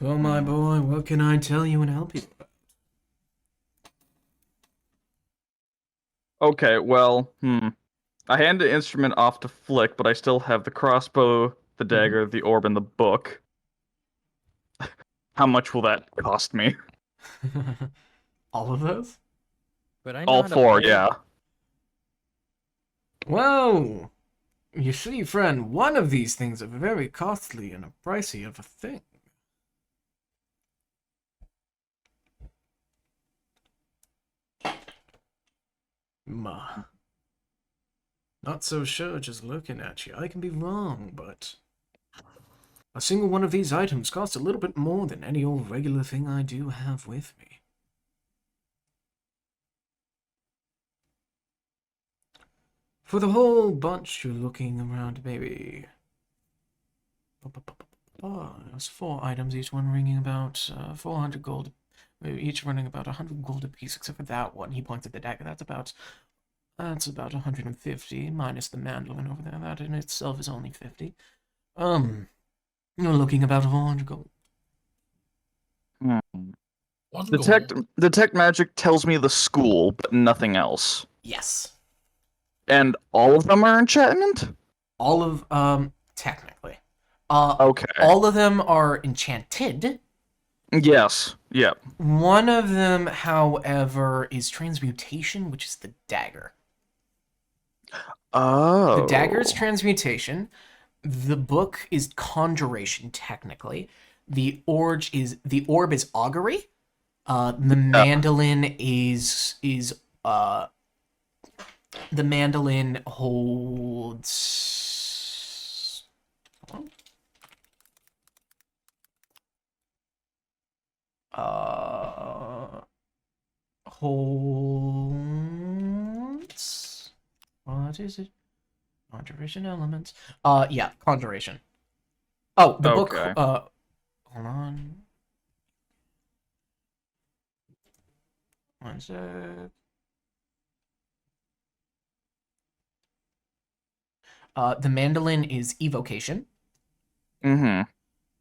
Well, my boy, what can I tell you and help you about? Okay, well, I hand the instrument off to Flick, but I still have the crossbow, the dagger, the orb, and the book. How much will that cost me? All of those? But I know All how to four, play. yeah. Well, you see, friend, one of these things are very costly and a pricey of a thing. Ma. Not so sure just looking at you. I can be wrong, but a single one of these items costs a little bit more than any old regular thing I do have with me. For the whole bunch, you're looking around maybe... There's 4 items, each one ringing about 400 gold. Each running about 100 gold apiece, except for that one. He points at the dagger. That's about 150, minus the mandolin over there. That in itself is only 50. You're looking about 400 gold. Hmm. One Detect gold. detect magic tells me the school, but nothing else. Yes. And all of them are enchantment? All of, technically. Okay. All of them are enchanted. Yes. Yep. One of them, however, is transmutation, which is the dagger. Oh. The dagger is transmutation. The book is conjuration, technically. The orb is augury. The mandolin the mandolin holds. Holds. What is it? Conjuration elements. Yeah, conjuration. Oh, the book. Okay. Hold on. One sec. The mandolin is evocation. Mm-hmm.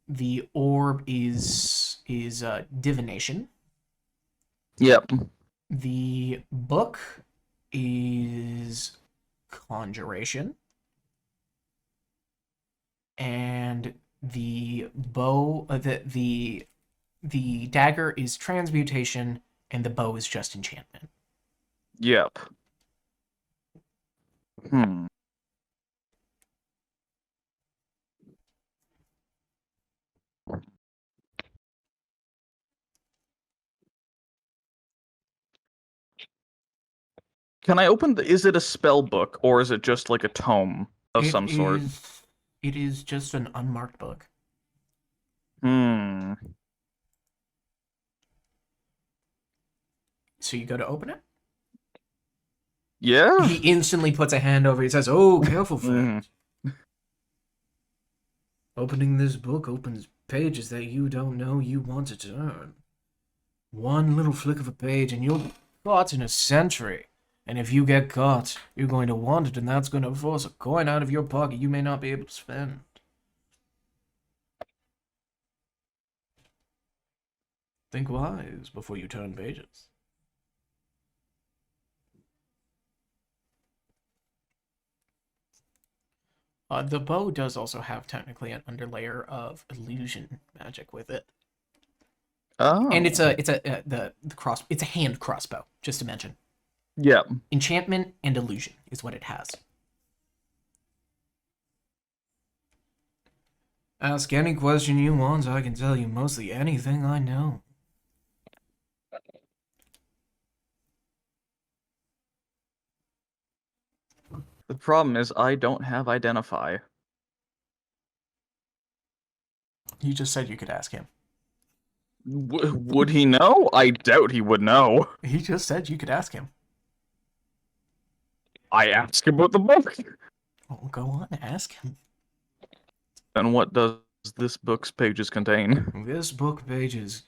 The orb is divination. Yep. The book is conjuration. And the bow, the dagger is transmutation, and the bow is just enchantment. Yep. Hmm. Can I open is it a spell book or is it just like a tome of some sort? It is just an unmarked book. Hmm. So you go to open it? Yeah. He instantly puts a hand over. He says, "Oh, careful, friend. Opening this book opens pages that you don't know you want to turn. One little flick of a page, and you'll be caught in a century. And if you get caught, you're going to want it, and that's going to force a coin out of your pocket you may not be able to spend. Think wise before you turn pages." The bow does also have technically an underlayer of illusion magic with it, Oh. and it's a hand crossbow. Just to mention, Yeah. enchantment and illusion is what it has. Ask any question you want, I can tell you mostly anything I know. The problem is I don't have identify. You just said you could ask him. Would he know? I doubt he would know. He just said you could ask him. I asked about the book. Well, go on, ask him. And what does this book's pages contain? This book pages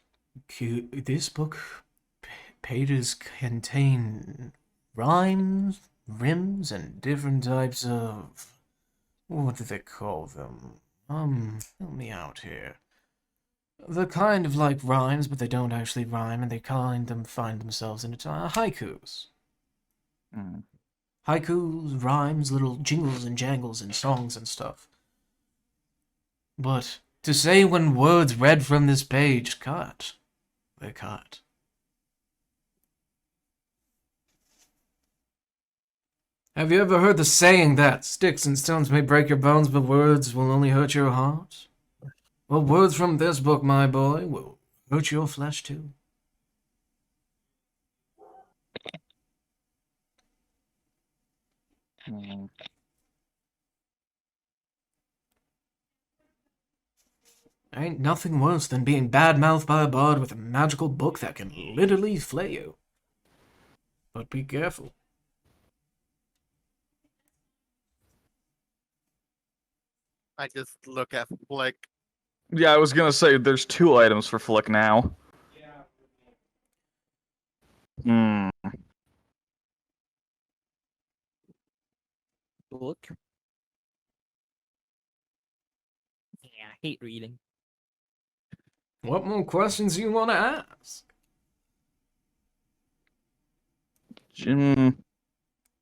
contain rhymes, rims, and different types of, what do they call them? Help me out here. They're kind of like rhymes, but they don't actually rhyme, and they find themselves in haikus. Mm. Haikus, rhymes, little jingles and jangles and songs and stuff. But to say when words read from this page cut, they're cut. Have you ever heard the saying that sticks and stones may break your bones, but words will only hurt your heart? Well, words from this book, my boy, will hurt your flesh too. Mm. Ain't nothing worse than being bad-mouthed by a bard with a magical book that can literally flay you. But be careful. I just look at Flick. Yeah, I was gonna say there's 2 items for Flick now. Hmm. Book. Yeah, I hate reading. What more questions do you want to ask?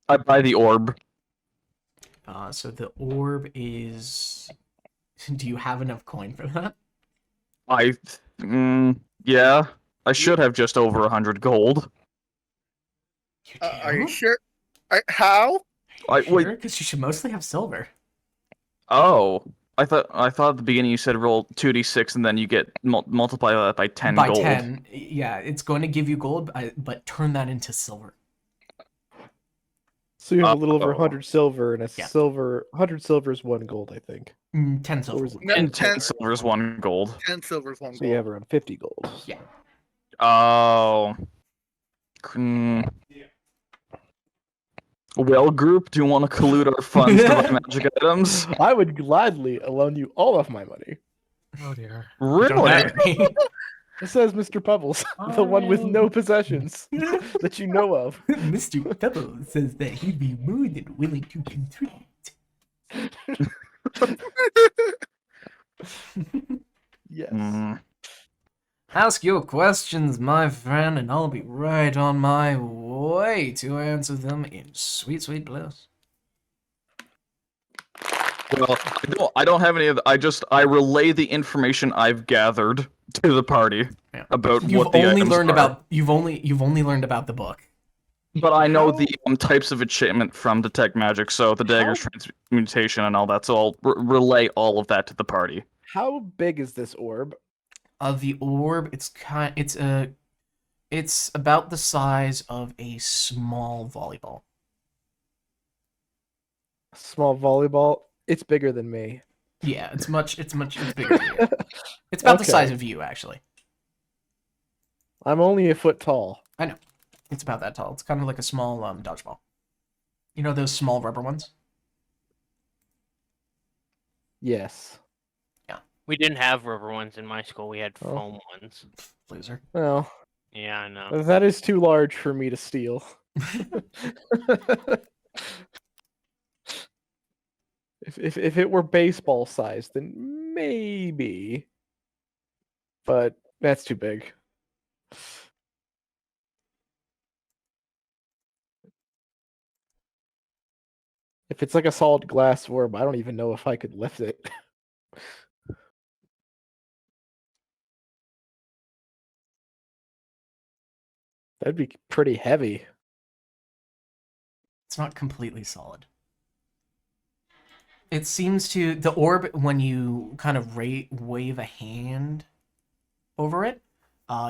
I buy the orb. So the orb is... Do you have enough coin for that? Yeah. I should have just over 100 gold. You do? Are you sure? How? Wait. Because you should mostly have silver. Oh. I thought at the beginning you said roll 2d6 and then you get multiply that by 10 By gold. 10, yeah, it's going to give you gold, but turn that into silver. So you have a little over Uh-oh. 100 silver and a Yeah. 100 silver is 1 gold, I think. 10 silver. Or is it No, 10 10 silver is 1 gold. 10 silver's one So gold. you have around 50 gold. Yeah. Oh. Well, group, do you want to collude our funds to buy magic items? I would gladly loan you all of my money. Oh dear. Don't Really? have any. It says Mr. Pebbles, the one with no possessions that you know of. Mr. Pebble says that he'd be more than willing to contribute. Yes. Mm. Ask your questions, my friend, and I'll be right on my way to answer them in sweet, sweet bliss. Well, I don't have any of the, I relay the information I've gathered to the party Yeah. about You've what the only items learned are. about you've only learned about the book. But I know the types of enchantment from detect magic, so the dagger's transmutation and all that. So I'll relay all of that to the party. How big is this orb? The orb, it's about the size of a small volleyball. Small volleyball. It's bigger than me. Yeah, it's bigger than you. It's about the Okay. size of you, actually. I'm only a foot tall. It's about that tall. It's kind of like a small dodgeball. You know those small rubber ones? Yes. We didn't have rubber ones in my school. We had Oh. foam ones. Loser. Well, Yeah, I know. that is too large for me to steal. If it were baseball size, then maybe. But that's too big. If it's like a solid glass orb, I don't even know if I could lift it. That'd be pretty heavy. It's not completely solid. It seems to the orb when you kind of wave a hand over it,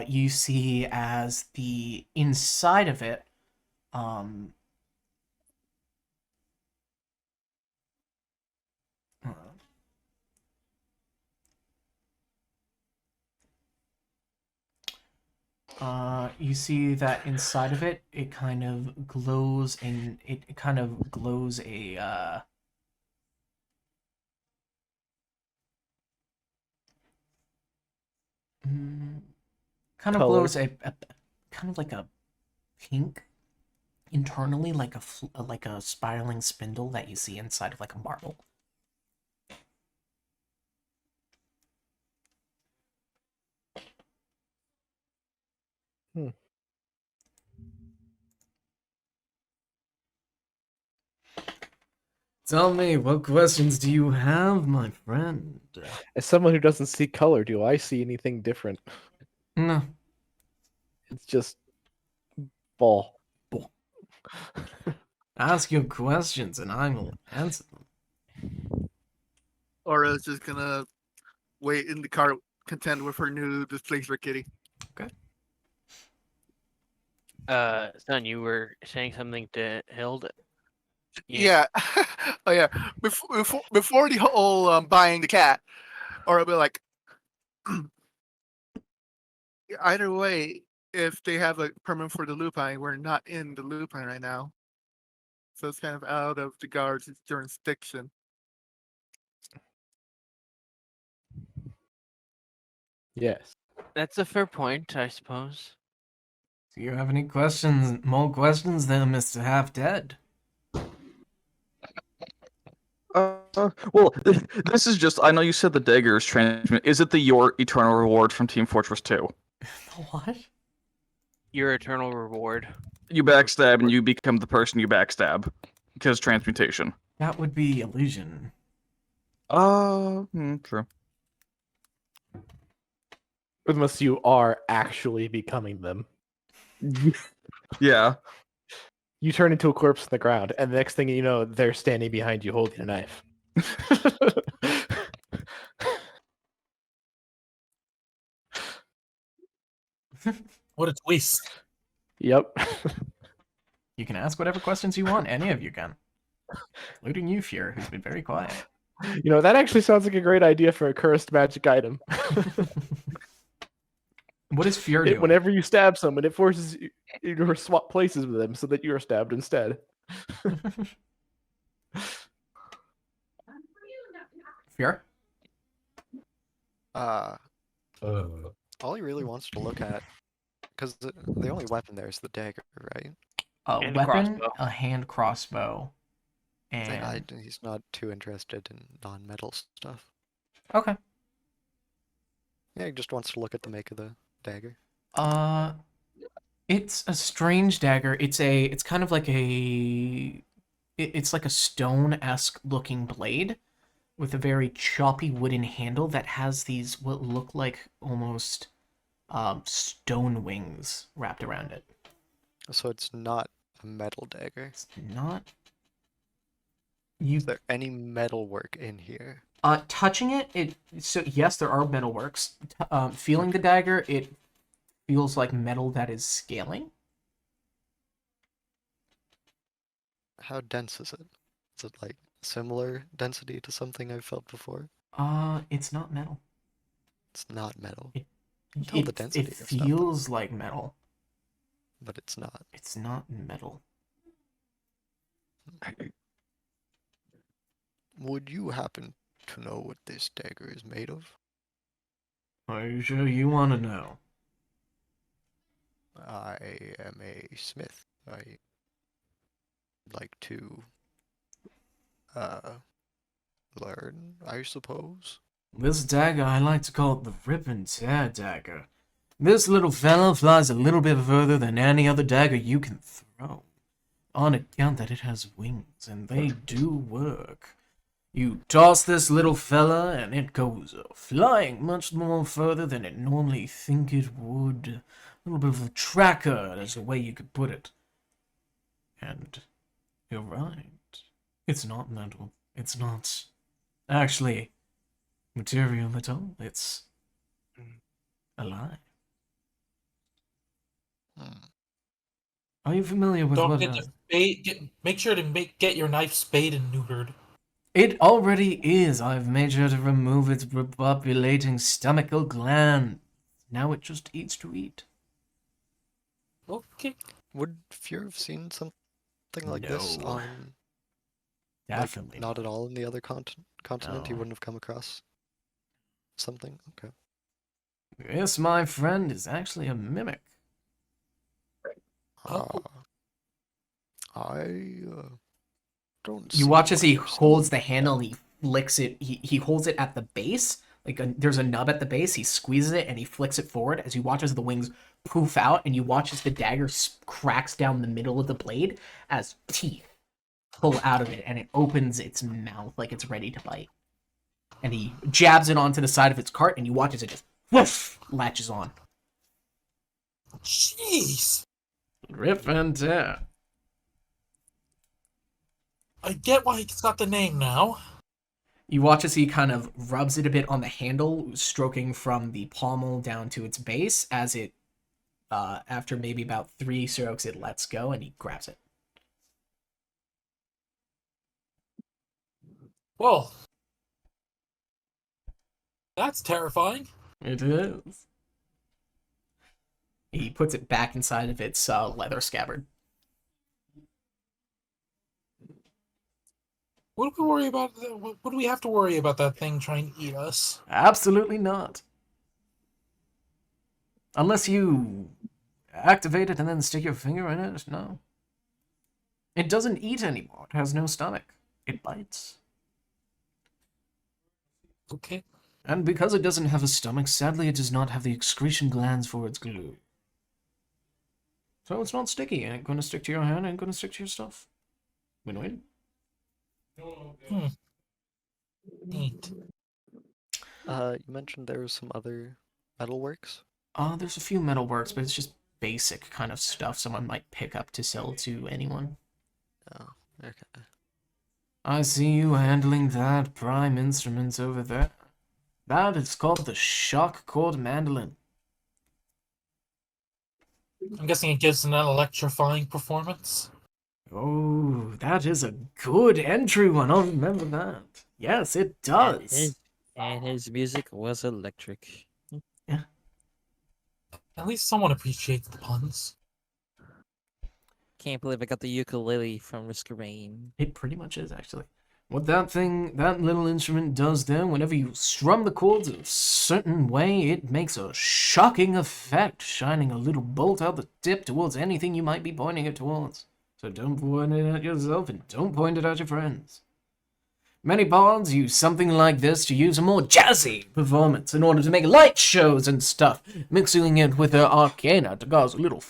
you see as the inside of it, um, you see that inside of it, it kind of glows and it kind of glows a kind of Color. glows a kind of like a pink internally, like like a spiraling spindle that you see inside of like a marble. Hmm. Tell me, what questions do you have, my friend? As someone who doesn't see color, do I see anything different? No. It's just ball. Ask your questions and I will answer them. Aura's just gonna wait in the car, content with her new displacer kitty. Son, you were saying something to Hild? Yeah. Oh yeah. Before the whole buying the cat, Aura will be like, either way, if they have a permit for the lupine, we're not in the lupine right now. So it's kind of out of the guard's jurisdiction. Yes. That's a fair point, I suppose. Do you have any questions? More questions than Mr. Half Dead? Well, this is just. I know you said the dagger is transmit. Is it your eternal reward from Team Fortress 2? What? Your eternal reward. You backstab and you become the person you backstab because transmutation. That would be illusion. True. Unless you are actually becoming them. Yeah. You turn into a corpse in the ground, and the next thing you know, they're standing behind you holding a knife. What a twist. Yep. You can ask whatever questions you want. Any of you can. Including you, Fear, who's been very quiet. You know, that actually sounds like a great idea for a cursed magic item. What does Fear do? Whenever you stab someone, it forces you to swap places with them so that you are stabbed instead. Fear? All he really wants to look at, because the only weapon there is the dagger, right? A And a weapon, crossbow. a hand crossbow, And and... he's not too interested in non-metal stuff. Okay. Yeah, he just wants to look at the make of the dagger. It's a strange dagger. It's kind of like it's like a stone-esque looking blade with a very choppy wooden handle that has these what look like almost stone wings wrapped around it. So it's not a metal dagger. It's not. You Is there any metal work in here? touching it. So yes, there are metalworks. Feeling the dagger, it feels like metal that is scaling. How dense is it? Is it like similar density to something I've felt before? It's not metal. It's not metal. It You can tell the It density of stuff, feels like metal. but it's not. It's not metal. Would you happen to know what this dagger is made of? Are you sure you want to know? I am a smith. I like to learn, I suppose. This dagger, I like to call it the rip and tear dagger. This little fellow flies a little bit further than any other dagger you can throw, on account that it has wings, and they do work. You toss this little fella, and it goes flying much more further than it normally think it would. A little bit of a tracker, is the way you could put it. And you're right. It's not metal. It's not actually material at all. It's alive. Hmm. Are you familiar with Don't what? get the spade. Make sure to get your knife spayed and neutered. It already is. I've made sure to remove its repopulating stomachal gland. Now it just eats to eat. Okay. Would Fear have seen something like this No. on, Definitely not at all in the other continent? He No. wouldn't have come across something? Okay. This, my friend, is actually a mimic. Oh. I don't You see watch as why he you're holds the selling handle and he flicks it. He holds it at the base. There's a nub at the base. He squeezes it and he flicks it forward as you watch as the wings poof out and you watch as the dagger cracks down the middle of the blade as teeth pull out of it and it opens its mouth like it's ready to bite. And he jabs it onto the side of its cart and you watch as it just whoosh, latches on. Jeez. Rip and tear. I get why it's got the name now. You watch as he kind of rubs it a bit on the handle, stroking from the pommel down to its base. As it, after maybe about 3 strokes, it lets go and he grabs it. Well, that's terrifying. It is. He puts it back inside of its leather scabbard. What do we worry about? What do we have to worry about that thing trying to eat us? Absolutely not. Unless you activate it and then stick your finger in it, no. It doesn't eat anymore. It has no stomach. It bites. Okay. And because it doesn't have a stomach, sadly it does not have the excretion glands for its glue. So it's not sticky. It ain't gonna stick to your hand, ain't gonna stick to your stuff. Win-win. Neat. You mentioned there was some other metalworks. There's a few metalworks, but it's just basic kind of stuff someone might pick up to sell to anyone. Oh, okay. I see you handling that prime instrument over there. That is called the shock chord mandolin. I'm guessing it gives an electrifying performance. Oh, that is a good entry one. I'll remember that. Yes, it does. And his music was electric. At least someone appreciates the puns. Can't believe I got the ukulele from Risk of Rain. It pretty much is, actually. What that little instrument does there, whenever you strum the chords a certain way, it makes a shocking effect, shining a little bolt out the tip towards anything you might be pointing it towards. So don't point it at yourself and don't point it at your friends. Many bards use something like this to use a more jazzy performance in order to make light shows and stuff, mixing it with their arcana to cause a little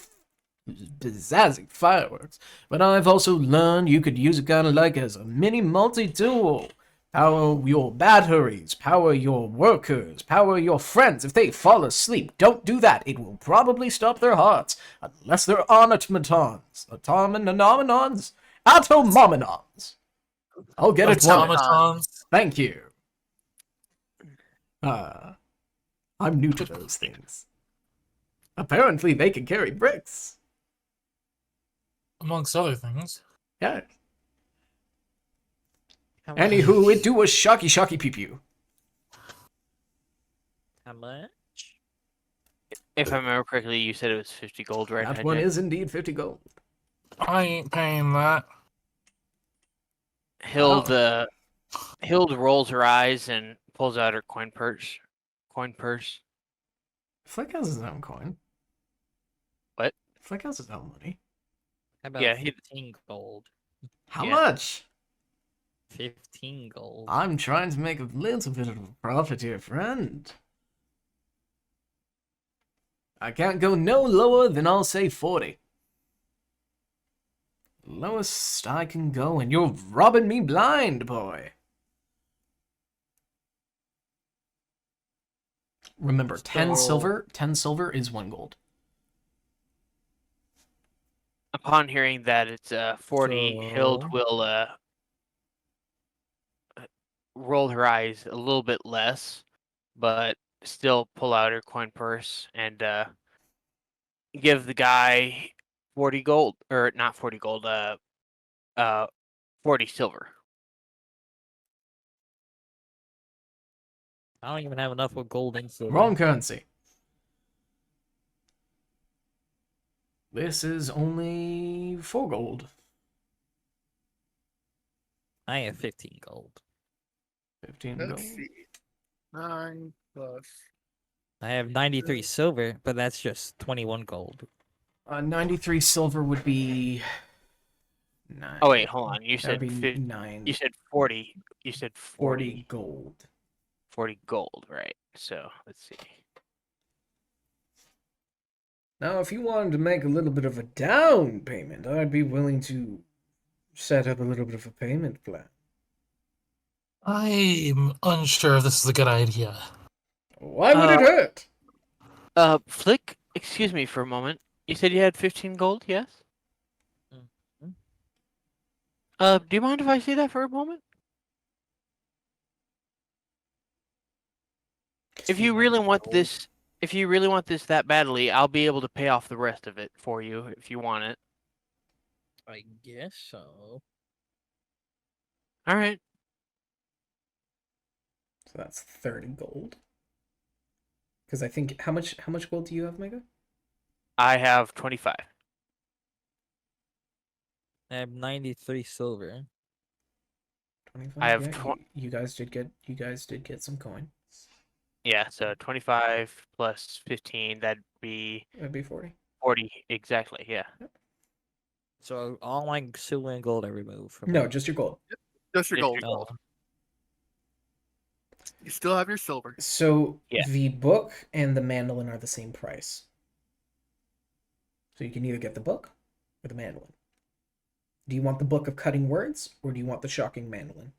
pizzazzy fireworks. But I've also learned you could use it kind of like as a mini multi-tool. Power your batteries, power your workers, power your friends. If they fall asleep, don't do that. It will probably stop their hearts, unless they're automatons. Automanons? I'll get it one. Automatons. Thank you. I'm new to those things. Apparently they can carry bricks. Amongst other things. Yeah. How much? Anywho, it do a shocky pew pew. How much? If I remember correctly, you said it was 50 gold, right? That one is indeed 50 gold. I ain't paying that. Hild rolls her eyes and pulls out her coin purse. Flick has his own coin. What? Flick has his own money. How about Yeah, 15 gold? How Yeah. much? 15 gold. I'm trying to make a little bit of a profit here, friend. I can't go no lower than I'll say 40. Lowest I can go, and you're robbing me blind, boy. Remember, 10 So- silver. 10 silver is 1 gold. Upon hearing that it's 40, Hild So- will roll her eyes a little bit less, but still pull out her coin purse and give the guy 40 gold, or not 40 gold, 40 silver. I don't even have enough with gold and silver. Wrong currency. This is only 4 gold. I have 15 gold. 15 Let's gold. see. 9 plus. I have 93 silver, but that's just 21 gold. 93 silver would be 9. Oh wait, hold on. You That said would be 9. you said 40. You said 40 gold. 40 gold, right? So let's see. Now, if you wanted to make a little bit of a down payment, I'd be willing to set up a little bit of a payment plan. I'm unsure if this is a good idea. Why would it hurt? Flick, excuse me for a moment. You said you had 15 gold, yes? Mhm. Do you mind if I see that for a moment? If you really want this, that badly, I'll be able to pay off the rest of it for you if you want it. I guess so. All right. So that's 30 gold. Because I think how much gold do you have, Mega? I have 25. I have 93 silver. 25. I have yeah, you guys did get some coin. Yeah, so 25 plus 15, that'd be That'd be 40. 40 exactly. Yeah. So all my silver and gold I remove from No, it. just your gold. Just your Just gold. your gold. Oh, You still have your silver. So Yeah. the book and the mandolin are the same price. So you can either get the book or the mandolin. Do you want the book of cutting words or do you want the shocking mandolin?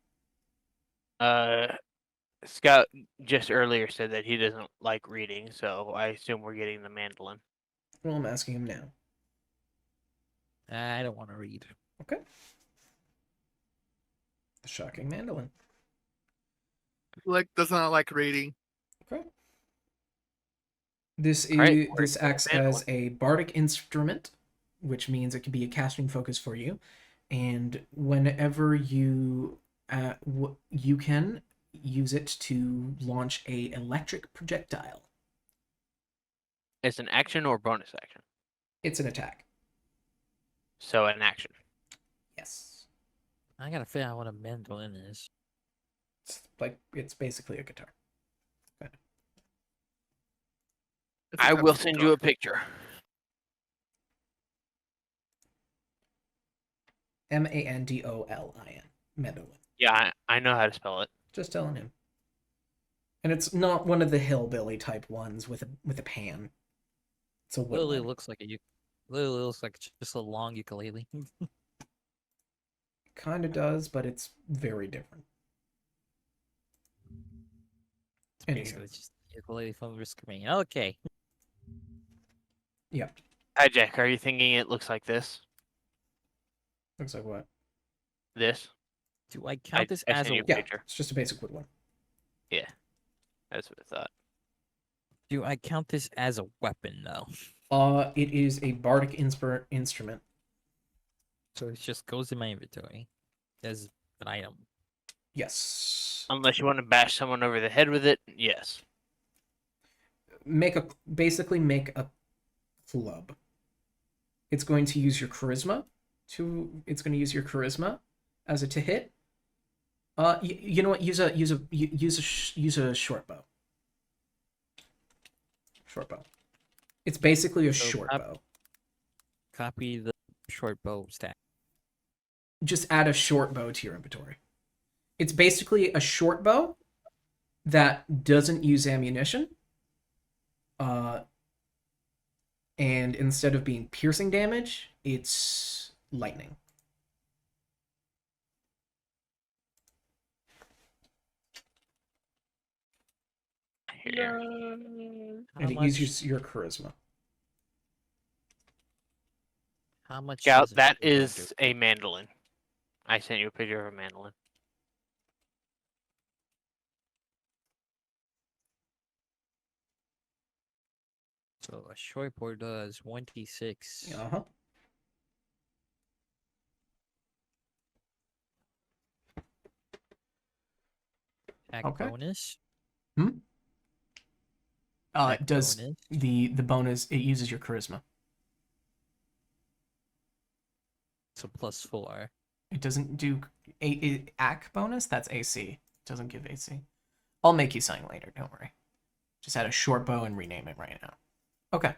Scout just earlier said that he doesn't like reading, so I assume we're getting the mandolin. Well, I'm asking him now. I don't want to read. Okay. The shocking mandolin. Like does not like reading. Okay. This is Alright, this we're acts mandolin. as a bardic instrument, which means it can be a casting focus for you, and whenever you you can use it to launch a electric projectile. It's an action or bonus action? It's an attack. So an action. Yes. I gotta figure out what a mandolin is. It's basically a guitar. It's a I type will of send guitar. you a picture. Mandolin. Mandolin. Yeah, I know how to spell it. Just telling him. And it's not one of the hillbilly type ones with a pan. It's a Literally woodwind. literally looks like just a long ukulele. Kind of does, but it's very different. Anyway. Basically just a ukulele from the screen. Okay. Yeah. Hi, Jack. Are you thinking it looks like this? Looks like what? This? Do I count this as sent a you Yeah, picture. it's just a basic woodwind. That's what I thought. do I count this as a weapon though? It is a bardic instrument. So it just goes in my inventory as an item. Yes. Unless you want to bash someone over the head with it, yes. Basically make a club. It's going to use your charisma as to hit, You know what? Use a short bow. Short bow. It's basically a So short bow. Copy the short bow stack. Just add a short bow to your inventory. It's basically a short bow that doesn't use ammunition. And instead of being piercing damage, it's lightning. Here. How And it much? uses your charisma. How much? Yeah, does it that do to is a mandolin. I sent you a picture of a mandolin. So a short bow does 1d6. Uh-huh. Attack Okay. bonus. It Attack does bonus. the bonus, it uses your charisma. So +4. It doesn't do AC bonus, that's AC. It doesn't give AC. I'll make you sign later, don't worry. Just add a short bow and rename it right now. Okay.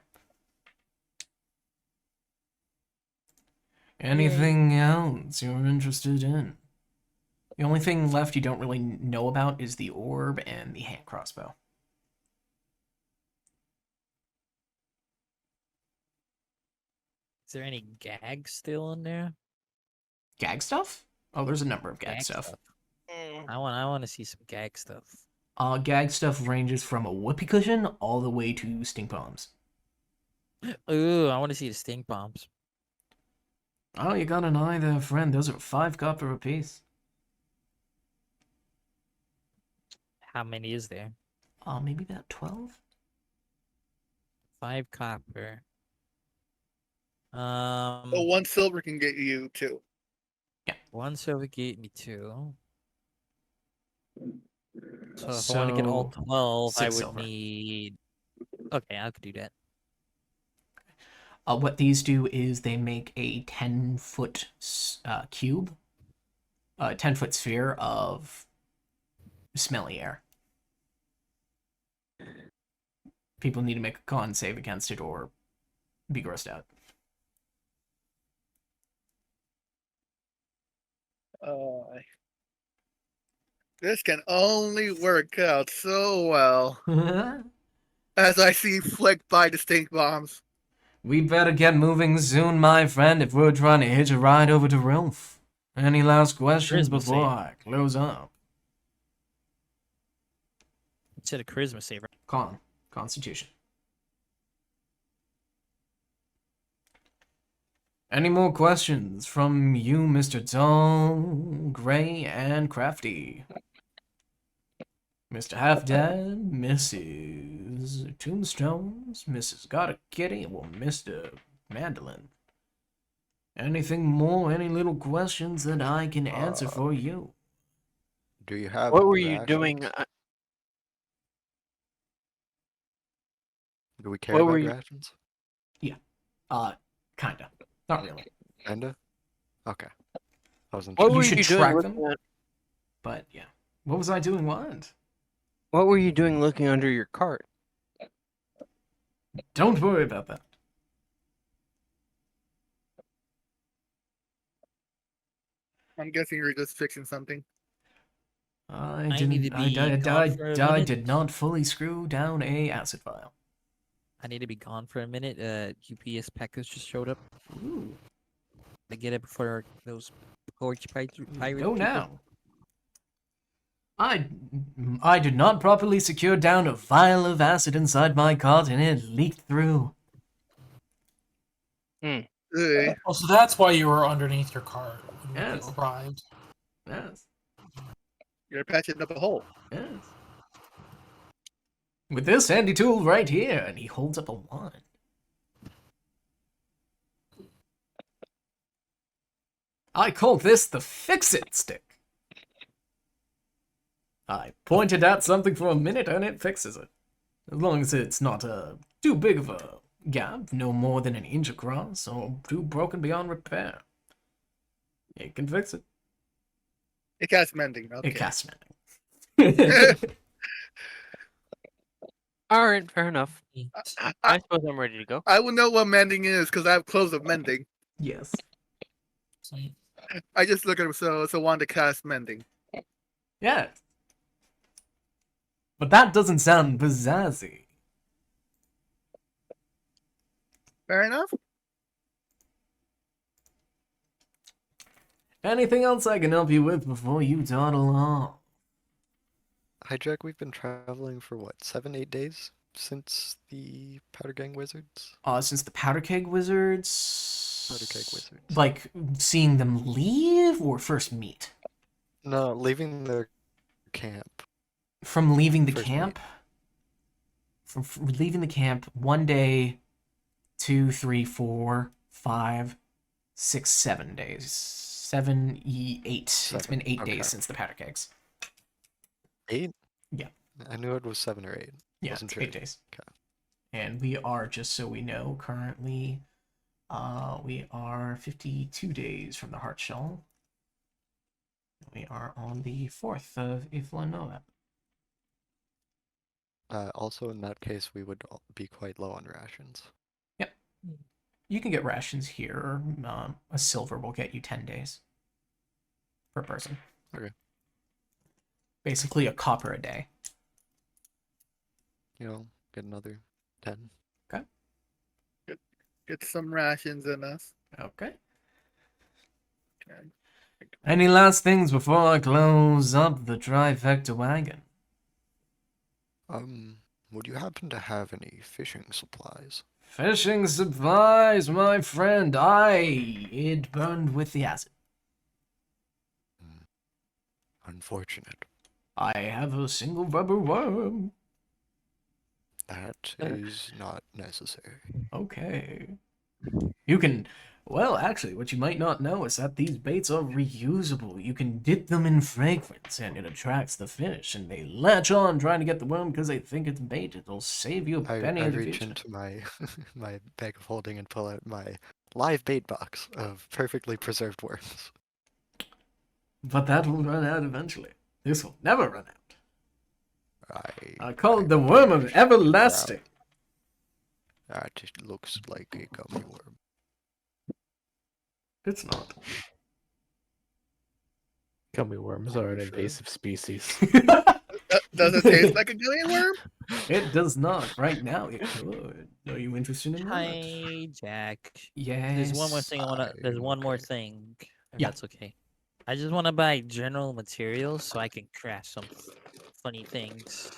Anything else you're interested in? The only thing left you don't really know about is the orb and the hand crossbow. Is there any gag still in there? Gag stuff? Oh, there's a number of gag stuff. I want to see some gag stuff. Gag stuff ranges from a whoopee cushion all the way to stink bombs. Ooh, I want to see the stink bombs. Oh, you got an eye there, friend. Those are 5 copper apiece. How many is there? Maybe about 12? 5 copper. So 1 silver can get you 2. 1 silver gave me 2. So if I want to get all 12, I 6 would silver. need. Okay, I could do that. What these do is they make a 10-foot cube, a 10-foot sphere of smelly air. People need to make a con save against it or be grossed out. This can only work out so well as I see Flick buy the stink bombs. We better get moving soon, my friend, if we're trying to hitch a ride over to Rilf. Any last questions Charisma before save. I close up? It said a charisma save. Constitution. Any more questions from you, Mr. Tall, Gray, and Crafty? Mr. Half-Dead, Mrs. Tombstones, Mrs. Got a Kitty, well, Mr. Mandolin. Anything more, any little questions that I can answer for you? Do you have What were you rations? doing? Do we care What about were you- rations? Kinda. Not really. Kinda? Okay. I wasn't What sure. were should you doing track looking them. at- But, yeah. What was I doing? What? What were you doing looking under your cart? Don't worry about that. I'm guessing you're just fixing something. I need to didn't. be I gone for a minute. did not fully screw down a acid vial. I need to be gone for a minute. UPS package just showed up. Ooh. I get it before those porch pirate Go people. now. I did not properly secure down a vial of acid inside my cart, and it leaked through. Ugh. Oh, so that's why you were underneath your cart when Yes. you arrived. Yes. You're patching up a hole. Yes. With this handy tool right here, and he holds up a wand. I call this the fix-it stick. I pointed at something for a minute and it fixes it. As long as it's not too big of a gap, no more than an inch across, or too broken beyond repair. It can fix it. It casts mending. Okay. It casts mending. All right, fair enough. I, I suppose I'm ready to go. I will know what mending is because I have clothes of mending. Yes. I just look at it, so it's a wand to cast mending. Yeah. But that doesn't sound pizzazzy. Fair enough. Anything else I can help you with before you dawdle off? Hijack, we've been traveling for what, 7-8 days since the Powder Gang Wizards? Since the Powder Keg Wizards... Powder Keg Wizards. Like, seeing them leave or first meet? No, leaving the camp. From leaving the First camp? From leaving the camp, 1 day, 2, 3, 4, 5, 6, 7 days. 7, 8. It's been 8 okay. days since the Powder Kegs. 8? Yeah. I knew it was 7 or 8. Yeah, Wasn't it's sure. 8 days. Okay. And we are, just so we know, currently, we are 52 days from the Heart Shell. We are on the 4th of Iflanova. Also, in that case, we would be quite low on rations. Yep. You can get rations here. A silver will get you 10 days per person. Okay. Basically a copper a day. You know, get another 10. Get some rations in us. Okay. Okay. Any last things before I close up the trifecta wagon? Would you happen to have any fishing supplies? Fishing supplies, my friend. It burned with the acid. Unfortunate. I have a single rubber worm. That is not necessary. Okay. You can... Well, actually, what you might not know is that these baits are reusable. You can dip them in fragrance, and it attracts the fish, and they latch on trying to get the worm because they think it's bait. It'll save you a penny I in the reach future. into my my bag of holding and pull out my live bait box of perfectly preserved worms. But that will run out eventually. This will never run out. I call I it the worm of wish- everlasting. That just looks like a gummy worm. It's not. Gummy worms are an Sure. invasive species. Does it taste like a gillian worm? It does not. Right now, it could. Are you interested in that? Hi, Jack. Yes. There's one more thing I wanna. There's one more okay. thing. If Yeah. that's okay. I just want to buy general materials so I can craft some funny things.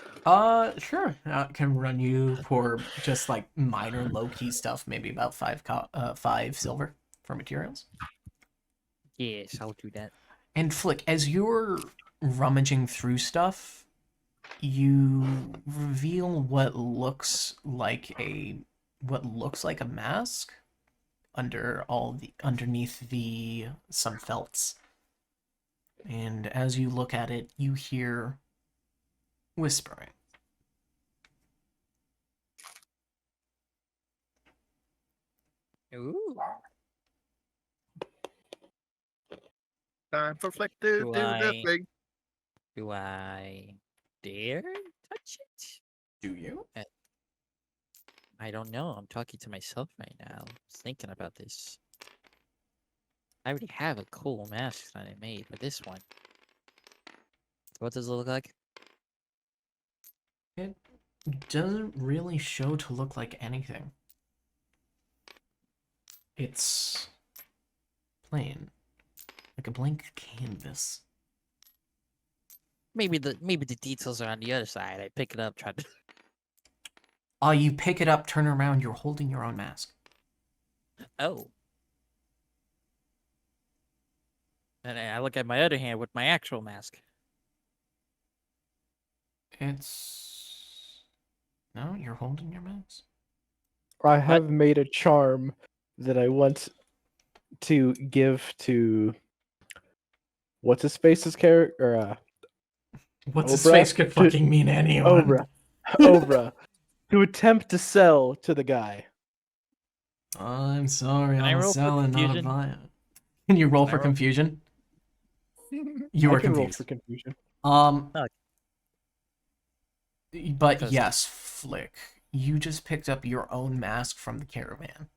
Sure. Can run you for just like minor low-key stuff, maybe about 5 silver for materials. Yes, I'll do that. And Flick, as you're rummaging through stuff, you reveal what looks like a mask underneath some felts. And as you look at it, you hear whispering. Ooh. Time for Flick to do this I- thing. Do I dare touch it? Do you? I don't know. I'm talking to myself right now. Thinking about this. I already have a cool mask that I made, but this one. What does it look like? It doesn't really show to look like anything. It's plain, like a blank canvas. Maybe the details are on the other side. I pick it up, try to. You pick it up, turn around, you're holding your own mask. Oh. And I look at my other hand with my actual mask. No, you're holding your mask. I have made a charm that I want to give to what's his face's character, or What's his Obra? face could fucking mean anyone. Obra, to attempt to sell to the guy. I'm sorry, Can I I'm a roll for seller, not a confusion? buyer. Can you roll Can I for roll? confusion? You I were can roll confused. for confusion. But Because- yes, Flick, you just picked up your own mask from the caravan.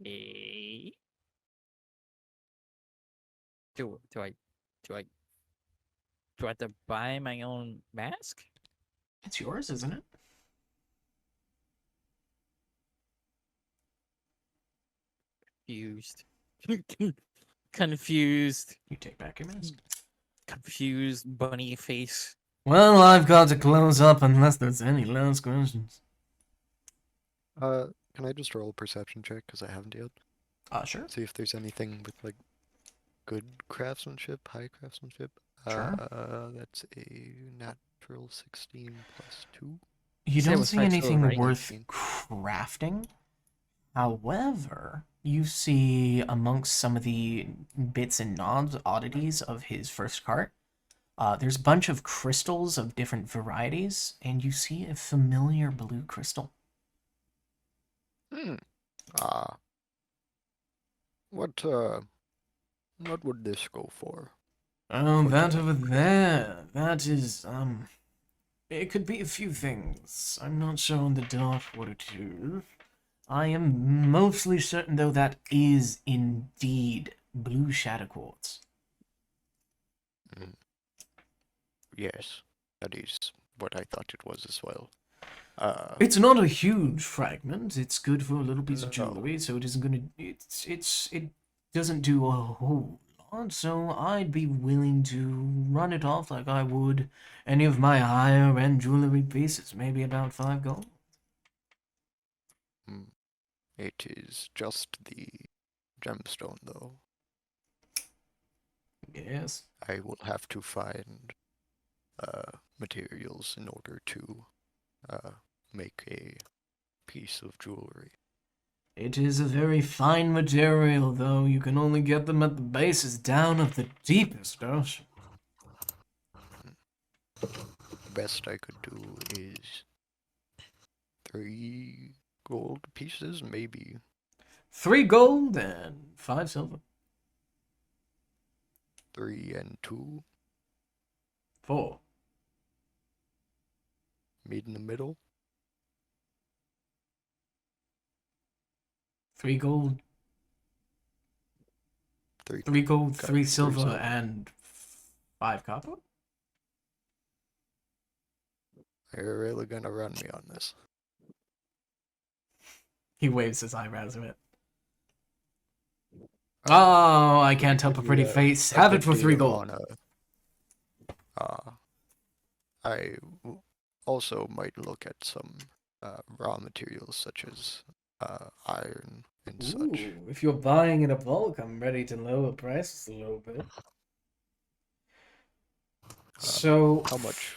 Okay. Do I do I have to buy my own mask? It's yours, isn't it? Confused. Confused. You take back your mask. Confused bunny face. Well, I've got to close up unless there's any last questions. Can I just roll a perception check because I haven't yet? Sure. See if there's anything with like good craftsmanship, high craftsmanship. Sure. That's a natural 16 plus 2. You Say it don't was see factual, anything right? worth 19. crafting. However, you see amongst some of the bits and knobs, oddities of his first cart, there's a bunch of crystals of different varieties, and you see a familiar blue crystal. Ah. What would this go for? Oh, For that the over crystal. there. That is, it could be a few things. I'm not sure in the dark what it is. I am mostly certain, though, that is indeed blue shadow quartz. Yes, that is what I thought it was as well. It's not a huge fragment. It's good for a little piece of No. jewelry, so it isn't gonna. It doesn't do a whole lot. So I'd be willing to run it off like I would any of my higher end jewelry pieces. Maybe about 5 gold. It is just the gemstone, though. Yes. I will have to find materials in order to make a piece of jewelry. It is a very fine material, though. You can only get them at the bases down of the deepest ocean. The best I could do is 3 gold pieces, maybe. 3 gold and 5 silver. 3 and 2, 4. meet in the middle. 3 gold. 3. 3 gold, Got 3 3 silver, silver. and 5 copper. You're really gonna run me on this. He waves his eyebrows a bit. Oh, I can't help a pretty face. Have it for 3 gold. I also might look at some raw materials such as iron and such. Ooh, if you're buying in a bulk, I'm ready to lower prices a little bit. So, How much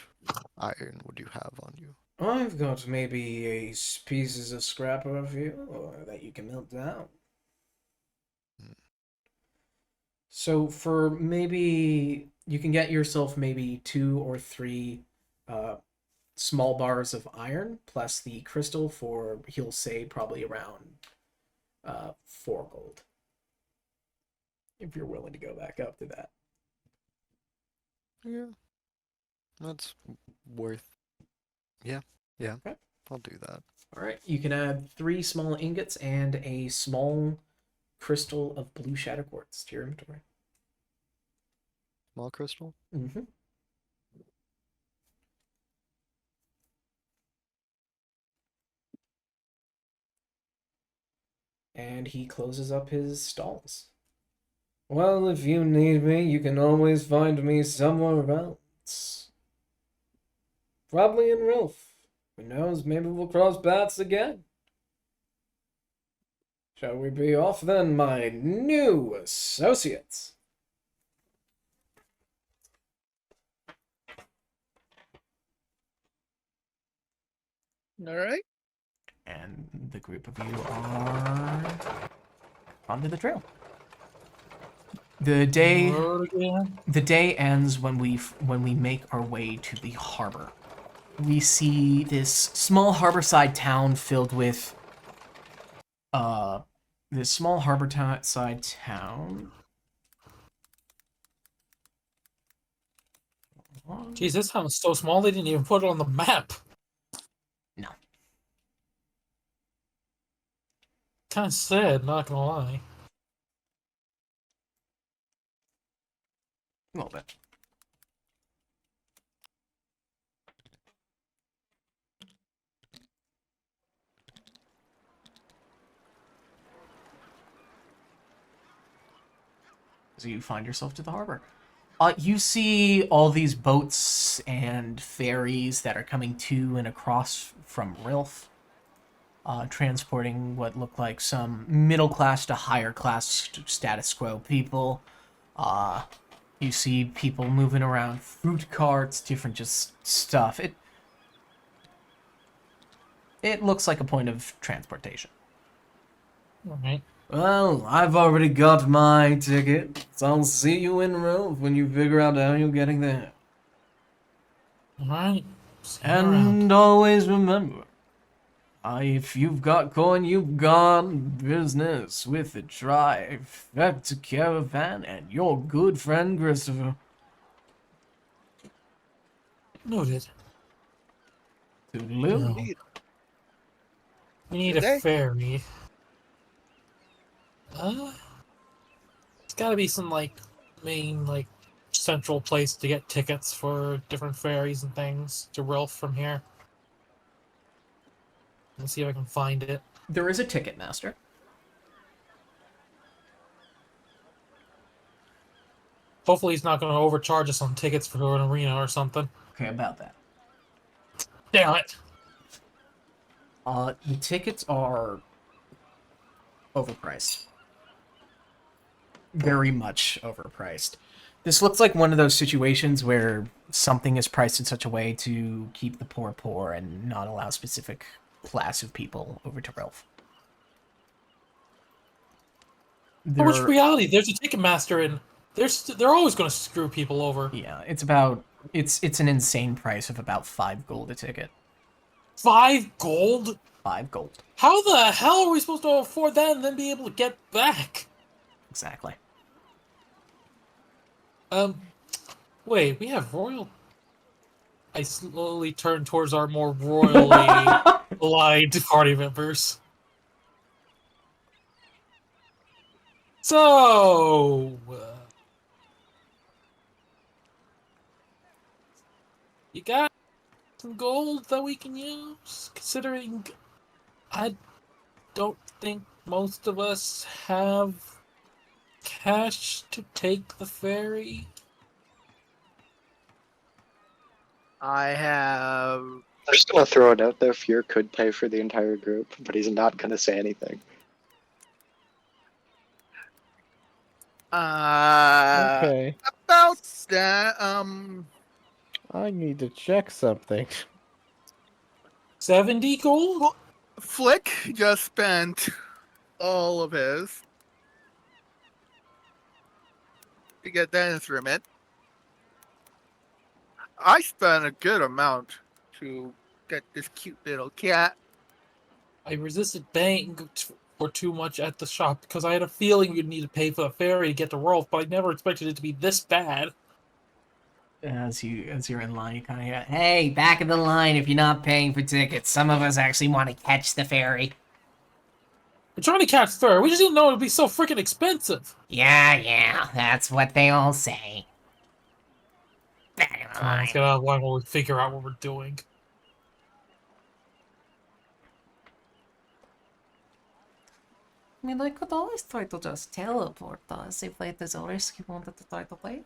iron would you have on you? I've got maybe pieces of scrap of you, or that you can melt down. So for maybe you can get yourself maybe 2 or 3 small bars of iron plus the crystal for, he'll say, probably around 4 gold. If you're willing to go back up to that. Yeah, that's worth. Yeah, Okay. I'll do that. All right, you can add 3 small ingots and a small crystal of blue shadow quartz to your inventory. Small crystal. Mm-hmm. And he closes up his stalls. Well, if you need me, you can always find me somewhere else. Probably in Rolf. Who knows, maybe we'll cross paths again. Shall we be off then, my new associates? All right. And the group of you are onto the trail. The day ends when we make our way to the harbor. we see this small harborside town filled with this small harborside town. Jeez, this town is so small they didn't even put it on the map. No. Kind of sad, not gonna lie. A little bit. So you find yourself to the harbor. You see all these boats and ferries that are coming to and across from Rilf, transporting what look like some middle class to higher class status quo people. You see people moving around fruit carts, different just stuff. It looks like a point of transportation. Alright. Well, I've already got my ticket, so I'll see you in Rove when you figure out how you're getting there. Alright. See you around. And always remember, if you've got coin, you've got business with the Trifecta Caravan and your good friend Christopher. Noted. Toodaloo. No. We need a Today? ferry. It's gotta be some, like, main, like, central place to get tickets for different ferries and things to Rilf from here. Let's see if I can find it. There is a ticket master. Hopefully he's not going to overcharge us on tickets for an arena or something. Okay, about that. Damn it! The tickets are overpriced. Very much overpriced. This looks like one of those situations where something is priced in such a way to keep the poor poor and not allow specific class of people over to Relf. Which reality? There's a ticket master, and they're always going to screw people over. Yeah, it's an insane price of about 5 gold a ticket. 5 gold? 5 gold. How the hell are we supposed to afford that and then be able to get back? Exactly. Wait, we have royal... I slowly turn towards our more royally aligned party members. So... you got some gold that we can use? Considering I don't think most of us have cash to take the ferry. I have. I'm just gonna throw it out there. Fear could pay for the entire group, but he's not gonna say anything. Okay. About that. I need to check something. 70 gold? Flick just spent all of his to get that instrument. I spent a good amount to get this cute little cat. I resisted paying for too much at the shop because I had a feeling you'd need to pay for the ferry to get to Rolf, but I never expected it to be this bad. As you're in line, you kind of hear, "Hey, back of the line! If you're not paying for tickets, some of us actually want to catch the ferry." We're trying to catch ferry. We just didn't know it'd be so freaking expensive. Yeah, that's what they all say. Back of the Come on, let's get out of line while we figure out what we're doing. I mean, I could always try to just teleport us if it is a risk you wanted to try to play.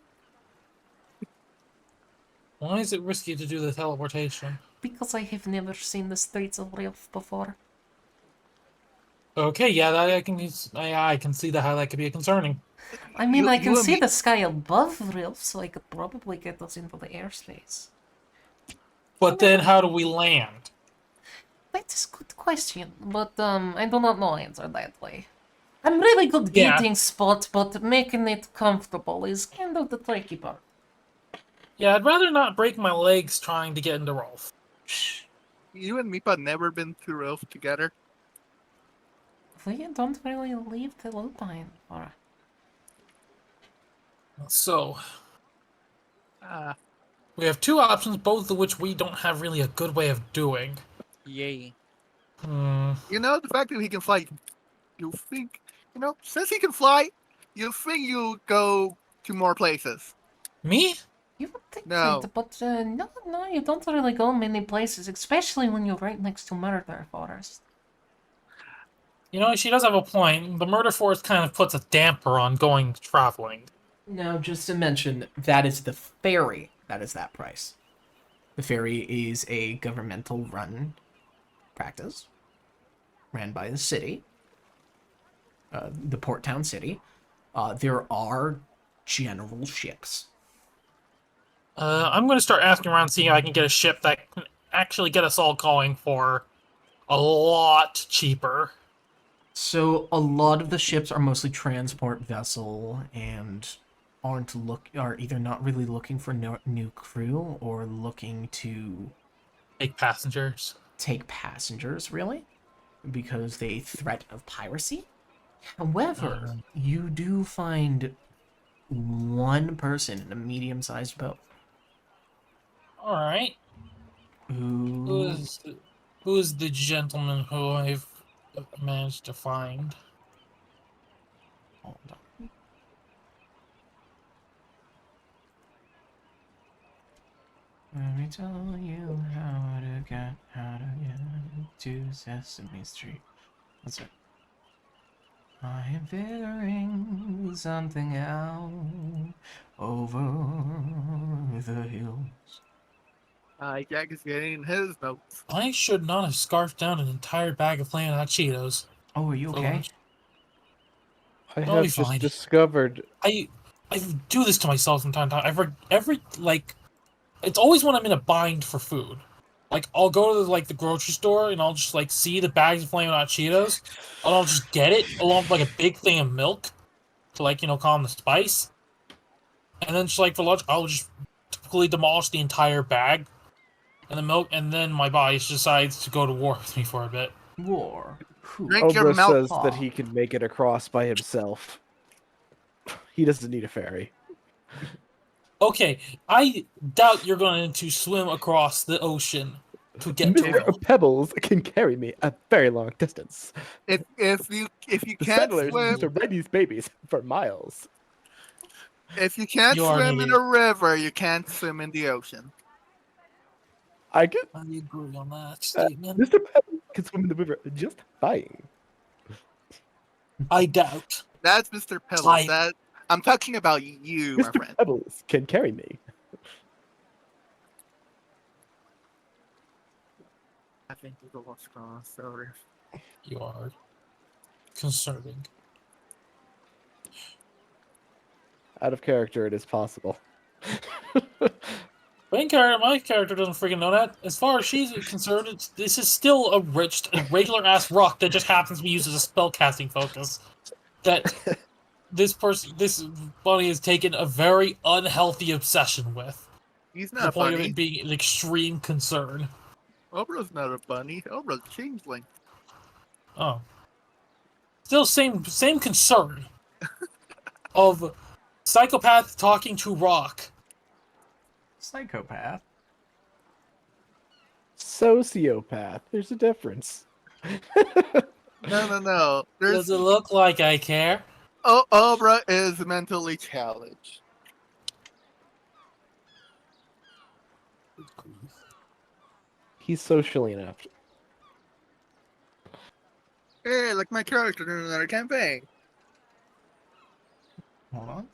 Why is it risky to do the teleportation? Because I have never seen the streets of Realf before. Okay, yeah, I can see how that could be concerning. I mean, I can and see me- the sky above Realf, so I could probably get us into the airspace. But then how do we land? That is a good question, but I do not know answer that way. I'm really good Yeah. getting spots, but making it comfortable is kind of the tricky part. Yeah, I'd rather not break my legs trying to get into Rolf. You and Meepa never been through Elf together. We don't really leave the lupine. Or... So, Ah, we have two options, both of which we don't have really a good way of doing. Yay. you know, the fact that he can fly, you think, since he can fly, you think you'll go to more places. Me? You would think No. that, but no, you don't really go many places, especially when you're right next to Murder Forest. You know, she does have a point. The murder force kind of puts a damper on going traveling. Now, just to mention, that is the ferry. That is that price. The ferry is a governmental run practice ran by the city, the port town city. There are general ships. I'm going to start asking around, seeing if I can get a ship that can actually get us all going for a lot cheaper. So a lot of the ships are mostly transport vessel and are either not really looking for new crew or looking to Take passengers. take passengers, really, because they threat of piracy. However, you do find one person in a medium-sized boat All right. who Who is the gentleman who I've managed to find? hold on. Let me tell you how to get to Sesame Street. What's it? I am figuring something out over the hills. Jack is getting his notes. I should not have scarfed down an entire bag of plain hot Cheetos. Oh, are you for okay? lunch. I I'll be have just fine. discovered. I do this to myself from time to time. It's always when I'm in a bind for food. Like, I'll go to the grocery store and I'll just see the bags of Flamin' Hot Cheetos, and I'll just get it along with a big thing of milk to calm the spice. And then just for lunch, I'll just typically demolish the entire bag and the milk, and then my body decides to go to war with me for a bit. War. Who? Drink your Obra milk. says that he can make it across by himself. He doesn't need a ferry. Okay, I doubt you're going to swim across the ocean to get to Mr. Will. Pebbles can carry me a very long distance. If you The can't settlers swim, used to ride these babies for miles. if you can't You are an swim in idiot. a river, you can't swim in the ocean. I get I agree on that statement. Mr. Pebbles can swim in the river just fine. I doubt. That's Mr. Pebbles. I- I'm talking about you, my Mr. friend. Pebbles can carry me. I think we go watch sorry. You are concerning. Out of character, it is possible. My character doesn't freaking know that. As far as she's concerned, this is still a regular ass rock that just happens to be used as a spellcasting focus. That this bunny has taken a very unhealthy obsession with. He's To the not point of funny. it being an extreme concern. Obra's not a bunny. Obra's a changeling. Oh. Still same concern of psychopath talking to rock. Psychopath. Sociopath. There's a difference. No. Does it look like I care? Obra is mentally challenged. He's socially inept. Hey, like my character in another campaign. Hold on.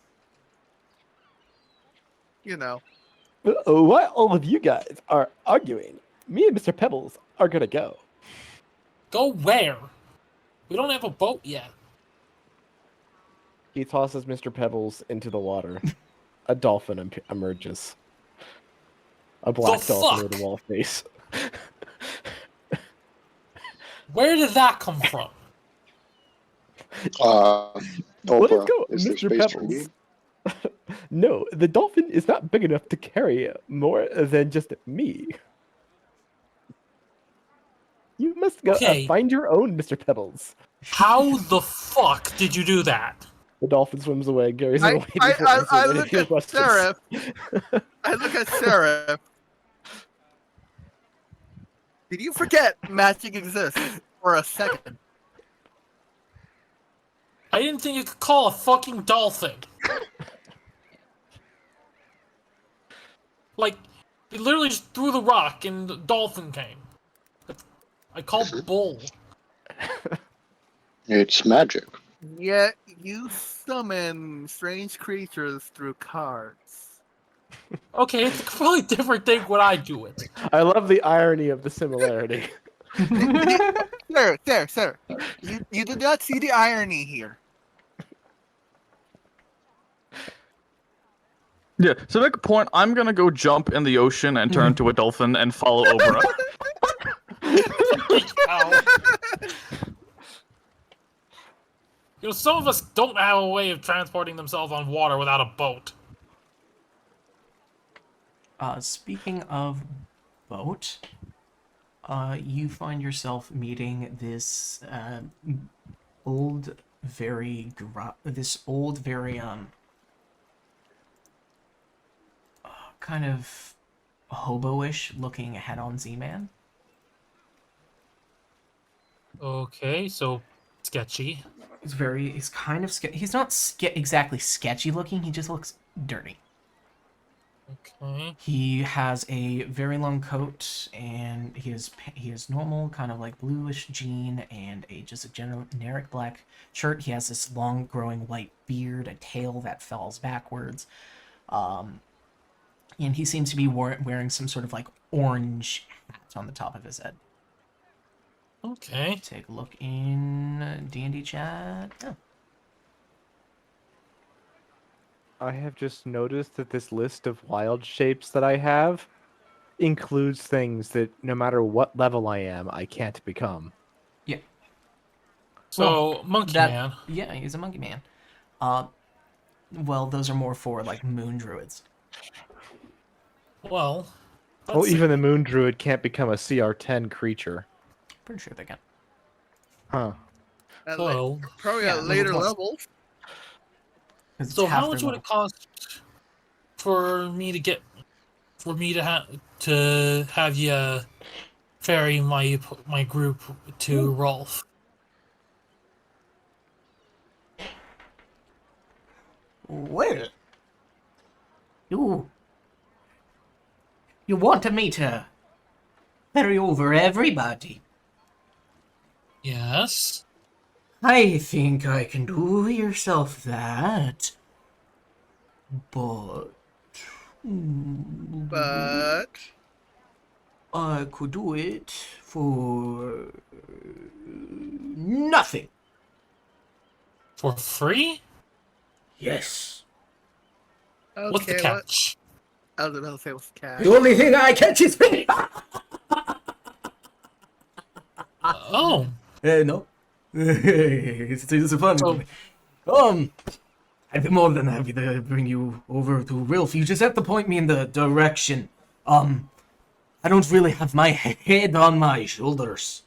You know. While all of you guys are arguing, me and Mr. Pebbles are gonna go. Go where? We don't have a boat yet. He tosses Mr. Pebbles into the water. A dolphin emerges. A black dolphin with a wall face. Where did that come from? Let us Oprah, go, is there Mr. space for Pebbles. me? No, the dolphin is not big enough to carry more than just me. must go Okay. find your own, Mr. Pebbles. How the fuck did you do that? The dolphin swims away. Gary's I, away I, before I, answering I any look of your at questions. Seraph. I look at Seraph. Did you forget magic exists for a second? I didn't think you could call a fucking dolphin. Like, he literally just threw the rock and the dolphin came. I called bull. It's magic. Yet you summon strange creatures through cards. Okay, it's a completely different thing when I do it. I love the irony of the similarity. Sir. You did not see the irony here. Yeah, so make a point, I'm gonna go jump in the ocean and turn to a dolphin and follow Obra. Ow. You know, some of us don't have a way of transporting themselves on water without a boat. Speaking of boat, you find yourself meeting this old, very kind of hobo-ish looking head-on Z-Man. Okay, so sketchy. He's kind of he's not exactly sketchy looking, he just looks dirty. Okay. He has a very long coat, and he has normal kind of like bluish jean and just a generic black shirt. He has this long growing white beard, a tail that falls backwards, and he seems to be wearing some sort of like orange hat on the top of his head. Okay. Take a look in D&D chat. Oh. I have just noticed that this list of wild shapes that I have includes things that no matter what level I am, I can't become. Yeah. So, Monkey Man. Yeah, he's a monkey man. Well, those are more for like moon druids. Well, Well, even the moon druid can't become a CR10 creature. Pretty sure they can. Huh. So, Probably yeah, at later level levels. so how much would it cost for me to have you ferry my group to Rolf? Well, you wanted me to ferry over everybody. Yes. I think I can do yourself that. But I could do it for nothing. For free? Yes. Okay, What's the catch? I was about to say what's the catch. The only thing I catch is fish. Oh. No. it's fun. So, I'd be more than happy to bring you over to Rilf. You just have to point me in the direction. I don't really have my head on my shoulders.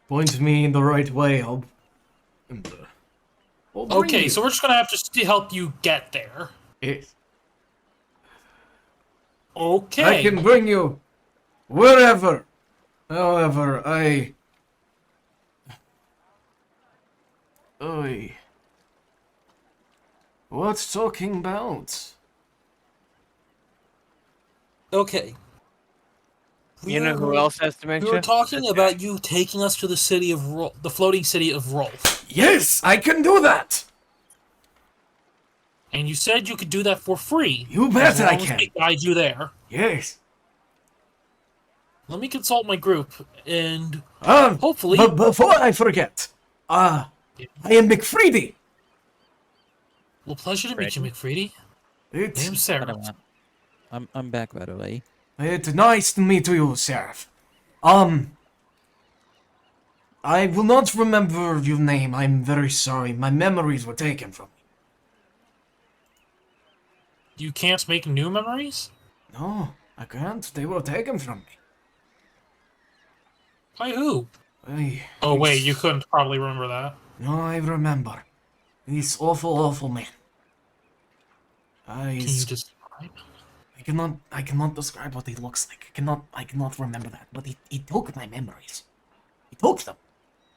Point me in the right way. I'll bring okay, you. so we're just gonna have to help you get there. Yes. Okay. I can bring you wherever. However, what's talking about? Okay. You know who else has dementia? We were talking about you taking us to the city of the floating city of Rolf. Yes, I can do that. And you said you could do that for free. You bet I can. We guide you there. Yes. Let me consult my group, and hopefully. But before I forget, I am McFreedy. Well, pleasure to meet you, McFreedy. Name's Sarah. I'm back, by the way. It's nice to meet you, Seraph. I will not remember your name. I'm very sorry. My memories were taken from me. You can't make new memories? No, I can't. They were taken from me. By who? I, Oh wait, you couldn't probably remember that. No, I remember. This awful, awful man. Can you describe? I cannot describe what he looks like. I cannot remember that. But he took my memories. He took them.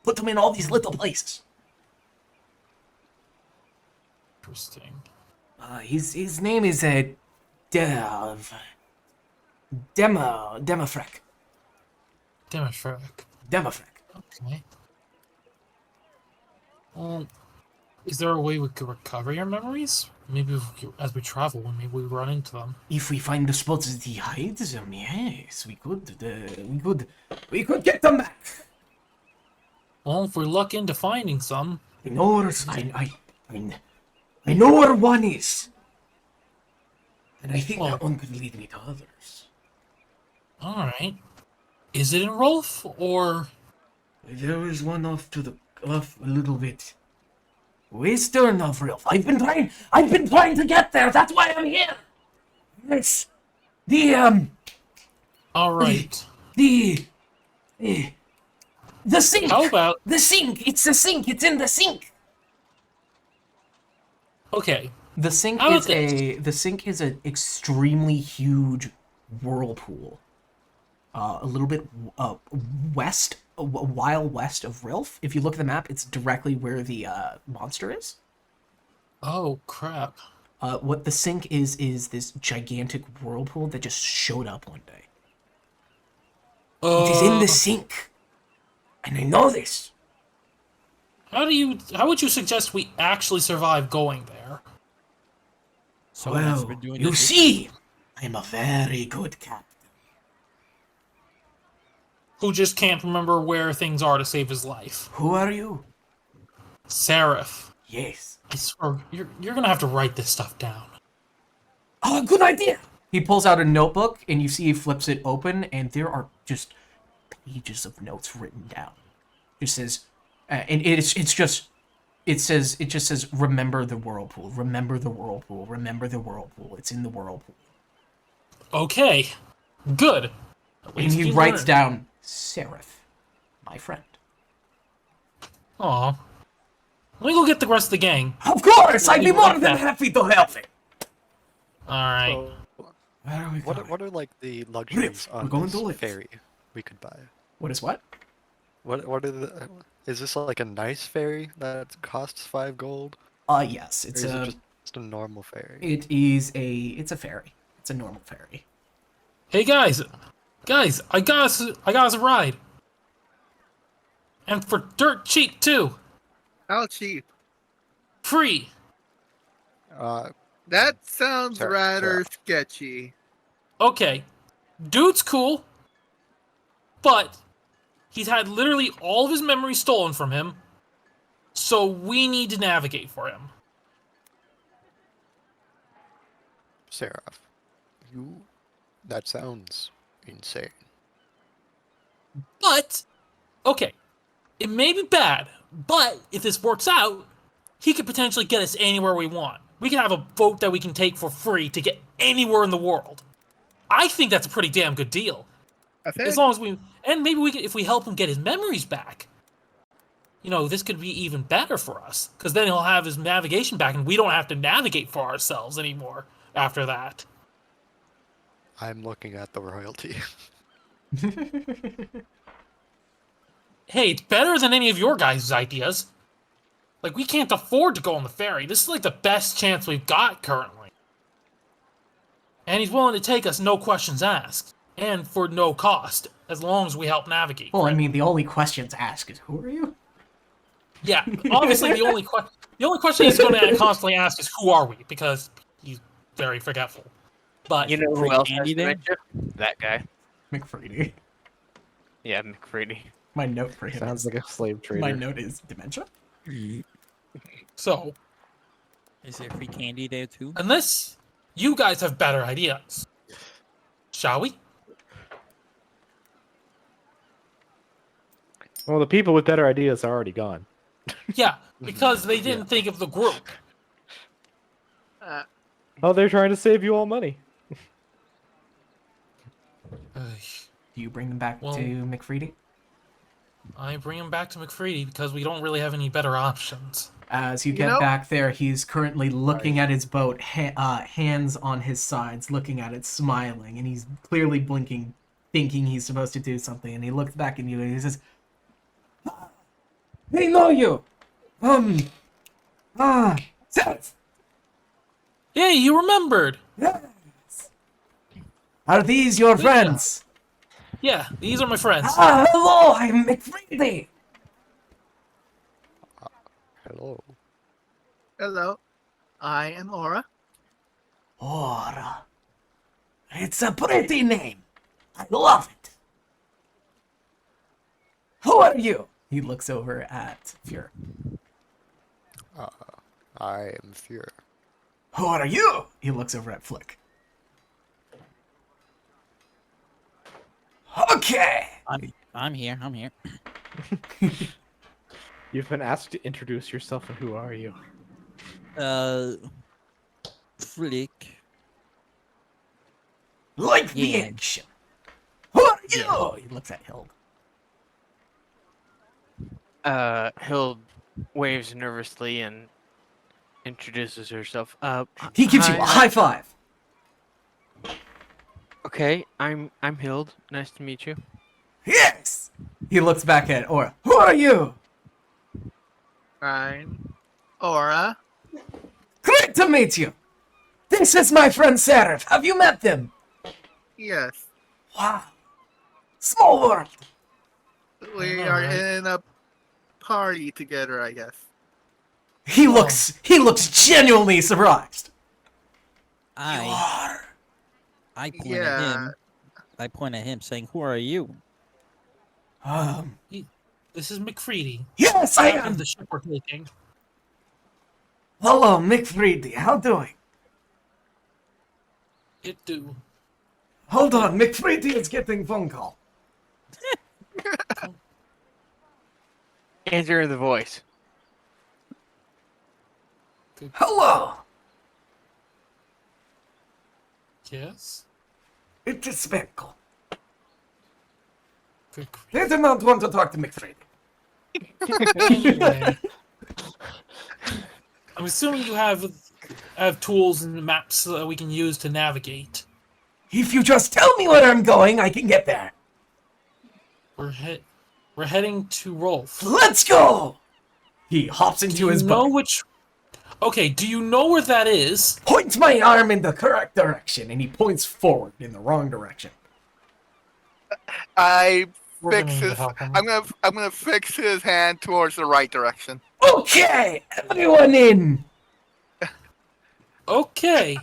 Put them in all these little places. Interesting. His name is Demofrek. Demofrek. Demofrek. Okay. Is there a way we could recover your memories? Maybe as we travel, maybe we run into them. If we find the spots that he hides them, yes, we could get them back. Well, if we luck into finding some, I know where I know where one is, and I think Well- that one could lead me to others. all right. Is it in Rolf or? There is one off a little bit western of Rilf. I've been trying to get there. That's why I'm here. Yes, All right. the sink. How about? The sink. It's the sink. It's in the sink. Okay. The sink How is about the sink is an extremely huge whirlpool. A little bit west, a while west of Rilf. If you look at the map, it's directly where the monster is. Oh crap. What the sink is this gigantic whirlpool that just showed up one day. It is in the sink, and I know this. How would you suggest we actually survive going there? Someone has Well, been doing you this. see, I'm a very good captain. Who just can't remember where things are to save his life? Who are you? Seraph. Yes. I swear, you're gonna have to write this stuff down. Oh, good idea. He pulls out a notebook, and you see he flips it open, and there are just pages of notes written down. It says, and it just says, remember the whirlpool, remember the whirlpool, remember the whirlpool. It's in the whirlpool. Okay. Good. At And least he you writes learned. down, Seraph, my friend. Aw. Let me go get the rest of the gang. Of course, I'd be You more like than that. happy to help him. Alright. So, Where are we going? what are like the luxuries We're on going this to live. ferry we could buy? What is what? What are the? Is this like a nice ferry that costs 5 gold, Yes, or it's is it a, just a normal ferry? it's a ferry. It's a normal ferry. Hey guys! Guys, I got us a ride. And for dirt cheap too. How cheap? Free. That sounds Sure, rather sure. sketchy. Okay. Dude's cool. But he's had literally all of his memories stolen from him. So we need to navigate for him. Seraph, that sounds insane. But, okay, it may be bad, but if this works out, he could potentially get us anywhere we want. We can have a boat that we can take for free to get anywhere in the world. I think that's a pretty damn good deal. I think As long as we, and maybe we can, if we help him get his memories back, you know, this could be even better for us. Because then he'll have his navigation back and we don't have to navigate for ourselves anymore after that. I'm looking at the royalty. Hey, it's better than any of your guys' ideas. Like, we can't afford to go on the ferry. This is like the best chance we've got currently. And he's willing to take us, no questions asked. And for no cost, as long as we help navigate. Well, I mean, the only question to ask is, who are you? Yeah, obviously the only question he's going to constantly ask is, who are we? Because he's very forgetful. But You know who Free else candy has then? dementia? That guy. McFreedy. Yeah, McFreedy. My note for him. Sounds like a slave trader. My note is dementia. so, Is there free candy there too? unless you guys have better ideas, shall we? Well, the people with better ideas are already gone. Yeah, because they didn't think of the group. Oh, they're trying to save you all money. Do you bring them back Well- to McFreedy? I bring him back to McFreedy because we don't really have any better options. As you You get know- back there, he's currently looking at his boat, hands on his sides, looking at it, smiling, and he's clearly blinking, thinking he's supposed to do something. And he looks back at you and he says, "They know you. Seth. Hey, you remembered! Yes. Are these your Good friends?" Yeah, these are my friends. Hello, I'm McFreedy. Hello. Hello, I am Aura. Aura. It's a pretty name. I love it. Who are you? He looks over at Fuhr. I am Fuhr. Who are you? He looks over at Flick. Okay. I'm here. I'm here. You've been asked to introduce yourself, and who are you? Flick. Like the Yeah. action. Who are you? Yeah. He looks at Hild. Hild waves nervously and introduces herself. He gives you a high five. Okay, I'm Hild. Nice to meet you. Yes. He looks back at Aura. Who are you? I'm Aura. Great to meet you. This is my friend Seraph. Have you met them? Yes, Wow. Small world. we know, are right? in a party together, I guess. He looks genuinely surprised. I point at Yeah. him. I point at him, saying, "Who are you?" This is McFreedy. Yes, I Captain am. of the ship we're taking. Hello, McFreedy. How doing? It do. Hold on, McFreedy is getting phone call. Answer the voice. Hello. Yes? It is Spenko. Good They do not want to talk to McFreedy. Anyway. I'm assuming you have tools and maps that we can use to navigate. If you just tell me where I'm going, I can get there. We're heading to Rolf. Let's go. He hops Do into you his know boat. which? Okay, do you know where that is? Point my arm in the correct direction, and he points forward in the wrong direction. I We're fix gonna need to his. help him. I'm gonna fix his hand towards the right direction. Okay, everyone in. Okay.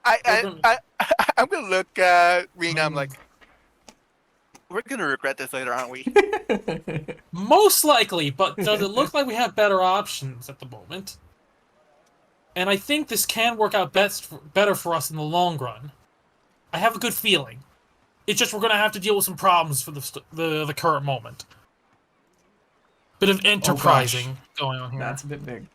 I'm gonna look at Rena. I'm like, we're gonna regret this later, aren't we? Most likely, but does it look like we have better options at the moment? And I think this can work out better for us in the long run. I have a good feeling. It's just we're gonna have to deal with some problems for the current moment. Bit of enterprising going on here. That's a bit big.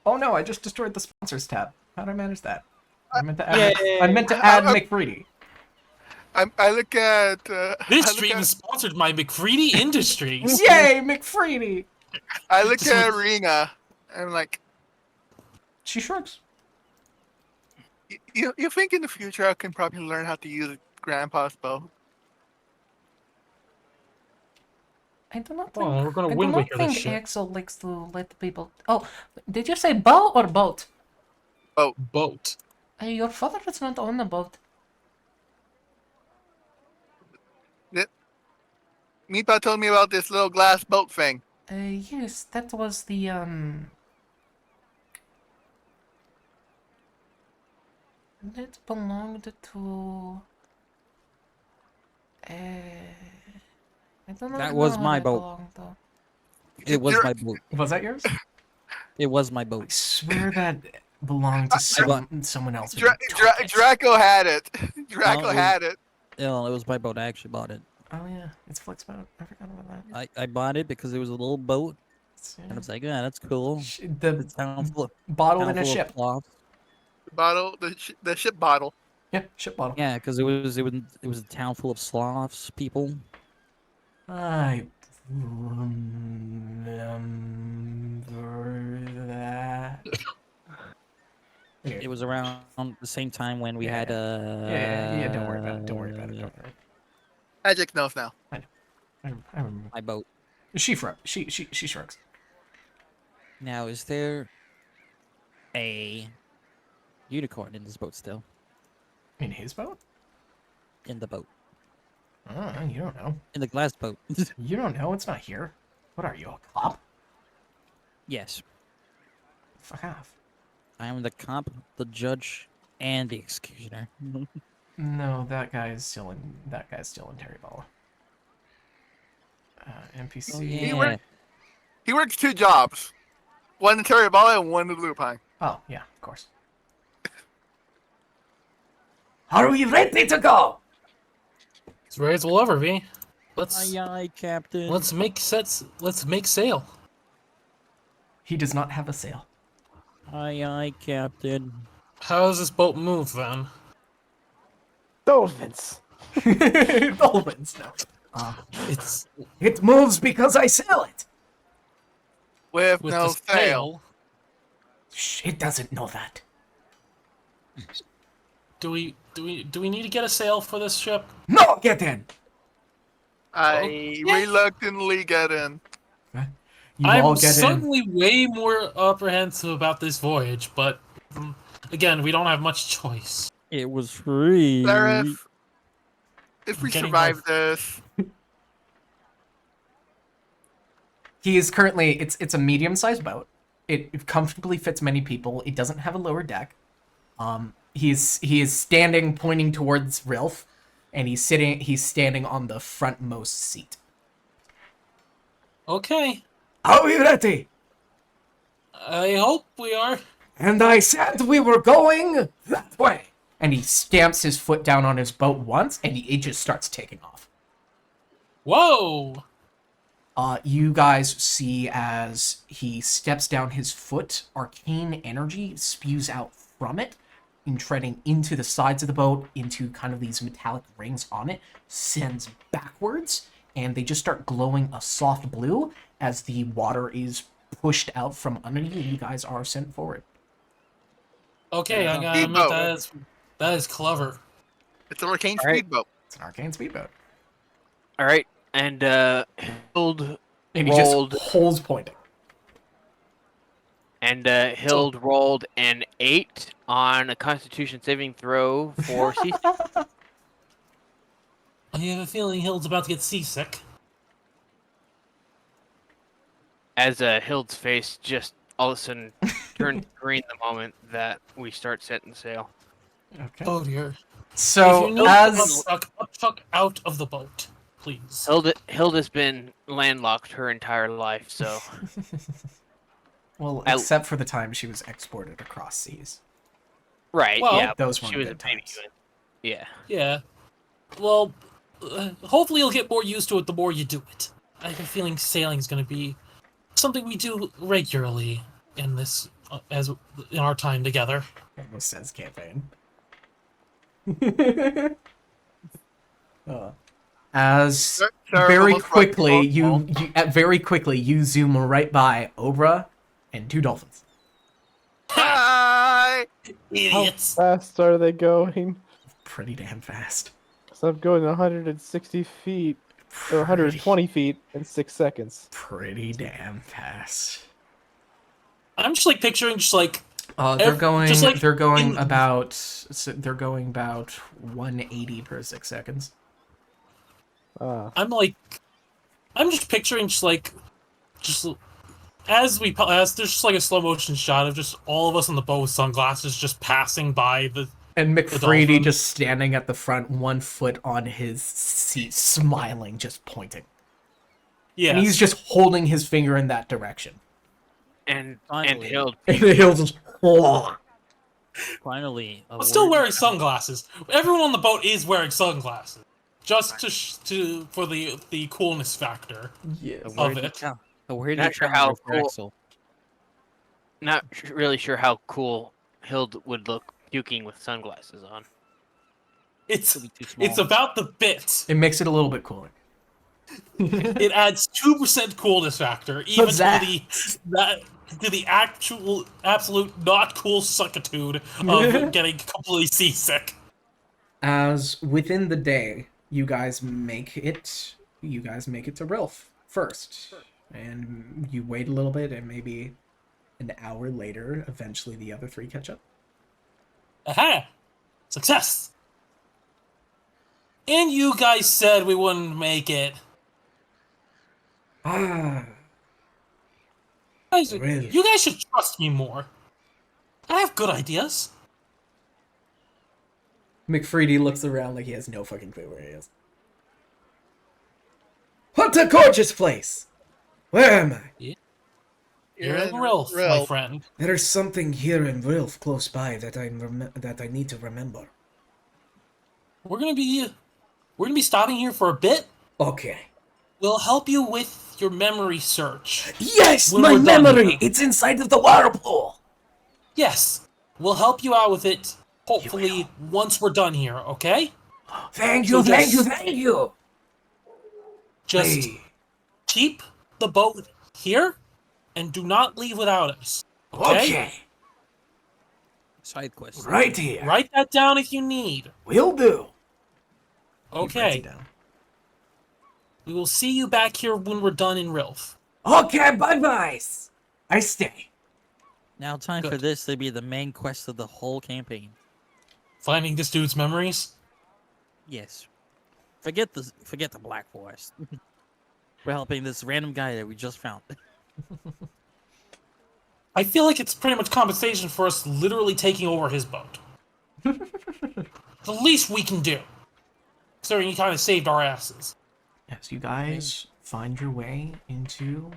Oh no, I just destroyed the sponsors tab. How did I manage that? I meant to add. I meant to add McFreedy. I look at. This I stream look is sponsored by McFreedy Industries. Yay, McFreedy! I look at Rena. I'm like, She shrugs. you think in the future I can probably learn how to use Grandpa's bow? I do not Oh, think. we're gonna I do Wind not Waker this think shit. Axel likes to let people. Oh, did you say bow or boat? Boat. Your father does not own a boat. Meatball told me about this little glass boat thing. Yes, that was the That belonged to. I don't know. That was how my that boat. belonged, though. It was You're- my boat. Was that yours? It was my I boat. swear that belonged to someone else. who took it. Draco had it. Draco No, it was- had it. No, it was my boat. I actually bought it. Oh yeah, it's Flex boat. I forgot about that. I bought it because it was a little boat, and I was like, yeah, that's cool. The The town full, bottle town in a full of ship. cloths. The bottle, the ship bottle. Yeah, ship bottle. Yeah, because it was a town full of sloths, people. I remember that. It was around the same time when we had Yeah, don't worry about it. Don't worry about it. Don't worry. Magic knows now. I remember. my boat. She shrugs. Now, is there a unicorn in this boat still? In his boat? In the boat. You don't know. In the glass boat. You don't know. It's not here. What are you, a cop? Yes. Fuck off. I am the cop, the judge, and the executioner. No, that guy's still in Terry Balla. NPC. Oh, He yeah. He works 2 jobs. One in Terabala and one in Lupine. Oh, yeah, of course. Are we ready to go? As ready as we'll ever be. Let's Aye, aye, Captain. let's make sets. Let's make sail. He does not have a sail. Aye, aye, Captain. How does this boat move then? Dolphins. Dolphins, no. It's It moves because I sail it. With with no the sail. sail. Shh, it doesn't know that. Do we need to get a sail for this ship? No, get in. I yeah. reluctantly get in. You all I'm get in. suddenly way more apprehensive about this voyage, but again, we don't have much choice. It was free. Larif, if we Getting survive this, He is currently. It's a medium-sized boat. It comfortably fits many people. It doesn't have a lower deck. He is standing, pointing towards Rilf, and he's standing on the frontmost seat. Okay, Are we ready? I hope we are. And I said we were going that way. And he stamps his foot down on his boat once, and it just starts taking off. Whoa! You guys see as he steps down his foot, arcane energy spews out from it, and treading into the sides of the boat, into kind of these metallic rings on it, sends backwards, and they just start glowing a soft blue as the water is pushed out from underneath you. You guys are sent forward. Okay, I gotta admit Speedboat. that is clever. it's an arcane All right. speedboat. It's an arcane speedboat. All right, and Hild And he rolled, just holds pointing. and Hild rolled an 8 on a Constitution saving throw for sea. I have a feeling Hild's about to get seasick. As Hild's face just all of a sudden turned green the moment that we start setting sail. Okay. Oh dear. So if you know as chuck out of the boat, please. Hild has been landlocked her entire life, so well, I- except for the time she was exported across seas. right, Well, yeah, those she weren't was a good baby times. unit. Yeah. Yeah. Well, hopefully you'll get more used to it the more you do it. I have a feeling sailing's going to be something we do regularly in this as in our time together. Almost says campaign. As Sarah very almost quickly, brought very quickly you zoom right by Obra and 2 dolphins. Hi! How Idiots. fast are they going? Pretty damn fast. So I'm going 160 feet or 120 feet in 6 seconds. Pretty damn fast. I'm just like picturing just like They're going. just like they're going in- about. They're going about 180 per 6 seconds. I'm just picturing just as there's just like a slow motion shot of just all of us on the boat with sunglasses just passing by the And McFreedy dolphin. just standing at the front, 1 foot on his seat, smiling, just pointing. yeah. And he's just holding his finger in that direction. And Finally. Hild And he'll just. Finally. I'm still wearing sunglasses. Everyone on the boat is wearing sunglasses, just for the coolness factor. Yes. Of it. Where did Not you sure find how this cool- Axel? not really sure how cool Hild would look puking with sunglasses on. It's Could be too small. it's about the bit. It makes it a little bit cooler. It adds 2% coolness factor, even What's to that? the actual absolute not cool suckitude of getting completely seasick. As within the day, you guys make it to Rilf first. And you wait a little bit, and maybe an hour later, eventually the other three catch up. Aha! Success! And you guys said we wouldn't make it. Ah, really? You guys should trust me more. I have good ideas. McFreedy looks around like he has no fucking clue where he is. What a gorgeous place! Where am I? You're in Rilf, my friend. There's something here in Rilf close by that I need to remember. We're gonna be stopping here for a bit. Okay. We'll help you with your memory search. Yes, When my we're done memory! here. It's inside of the whirlpool! Yes, we'll help you out with it. Hopefully, once we're done here. Okay? Thank So you, thank just- you, thank you! Just Hey. keep the boat here, and do not leave without us. Okay? Side quest. Right here. Write that down if you need. Will do. Okay. We will see you back here when we're done in Rilf. Okay, bye-bye. I stay. Now time for Good. this to be the main quest of the whole campaign. Finding this dude's memories. Yes. Forget the Black Forest. We're helping this random guy that we just found. I feel like it's pretty much compensation for us literally taking over his boat. The least we can do. Considering he kind of saved our asses. Yes, you guys find your way into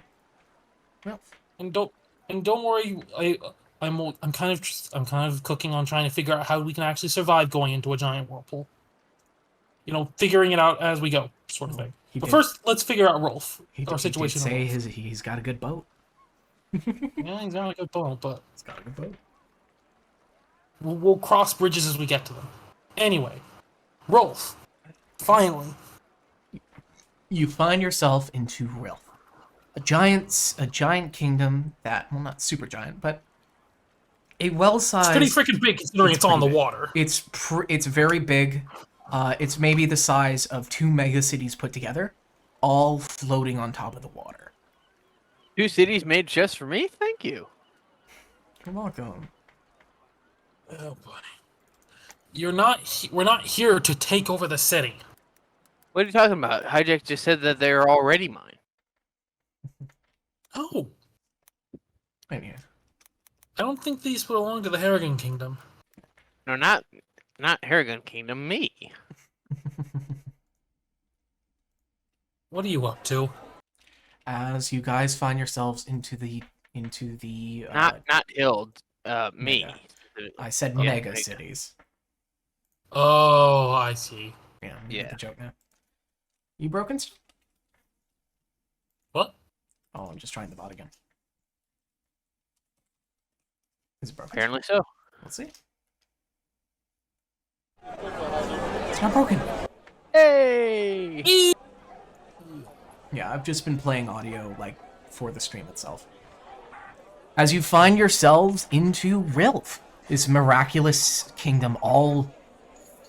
Rilf. And don't worry, I'm kind of cooking on trying to figure out how we can actually survive going into a giant whirlpool. You know, figuring it out as we go, sort of thing. He But did- first, let's figure out Rolf. He Our did situation. say with he's got a good boat. Rolf. Yeah, he's not a good boat, but He's got a good boat. we'll cross bridges as we get to them. Anyway, Rolf. Finally. You find yourself into Rilf, a giant kingdom that, well, not super giant, but a well-sized. It's pretty freaking big considering it's on the pretty big. water. It's very big. It's maybe the size of 2 mega cities put together, all floating on top of the water. 2 cities made just for me? Thank you. You're welcome. Oh boy. We're not here to take over the city. What are you talking about? Hijack just said that they're already mine. Oh, Maybe. I don't think these belong to the Harrigan Kingdom. No, not Harrigan Kingdom, me. What are you up to? As you guys find yourselves into the Not Hild, me. Mega. I said Yeah, mega mega. cities. Oh, I see. Yeah, you get Yeah. the joke now. You broken? What? Oh, I'm just trying the bot again. Is it broken? Apparently so. Let's see. It's not broken. Hey! Yeah, I've just been playing audio, like, for the stream itself. As you find yourselves into Rilf, this miraculous kingdom all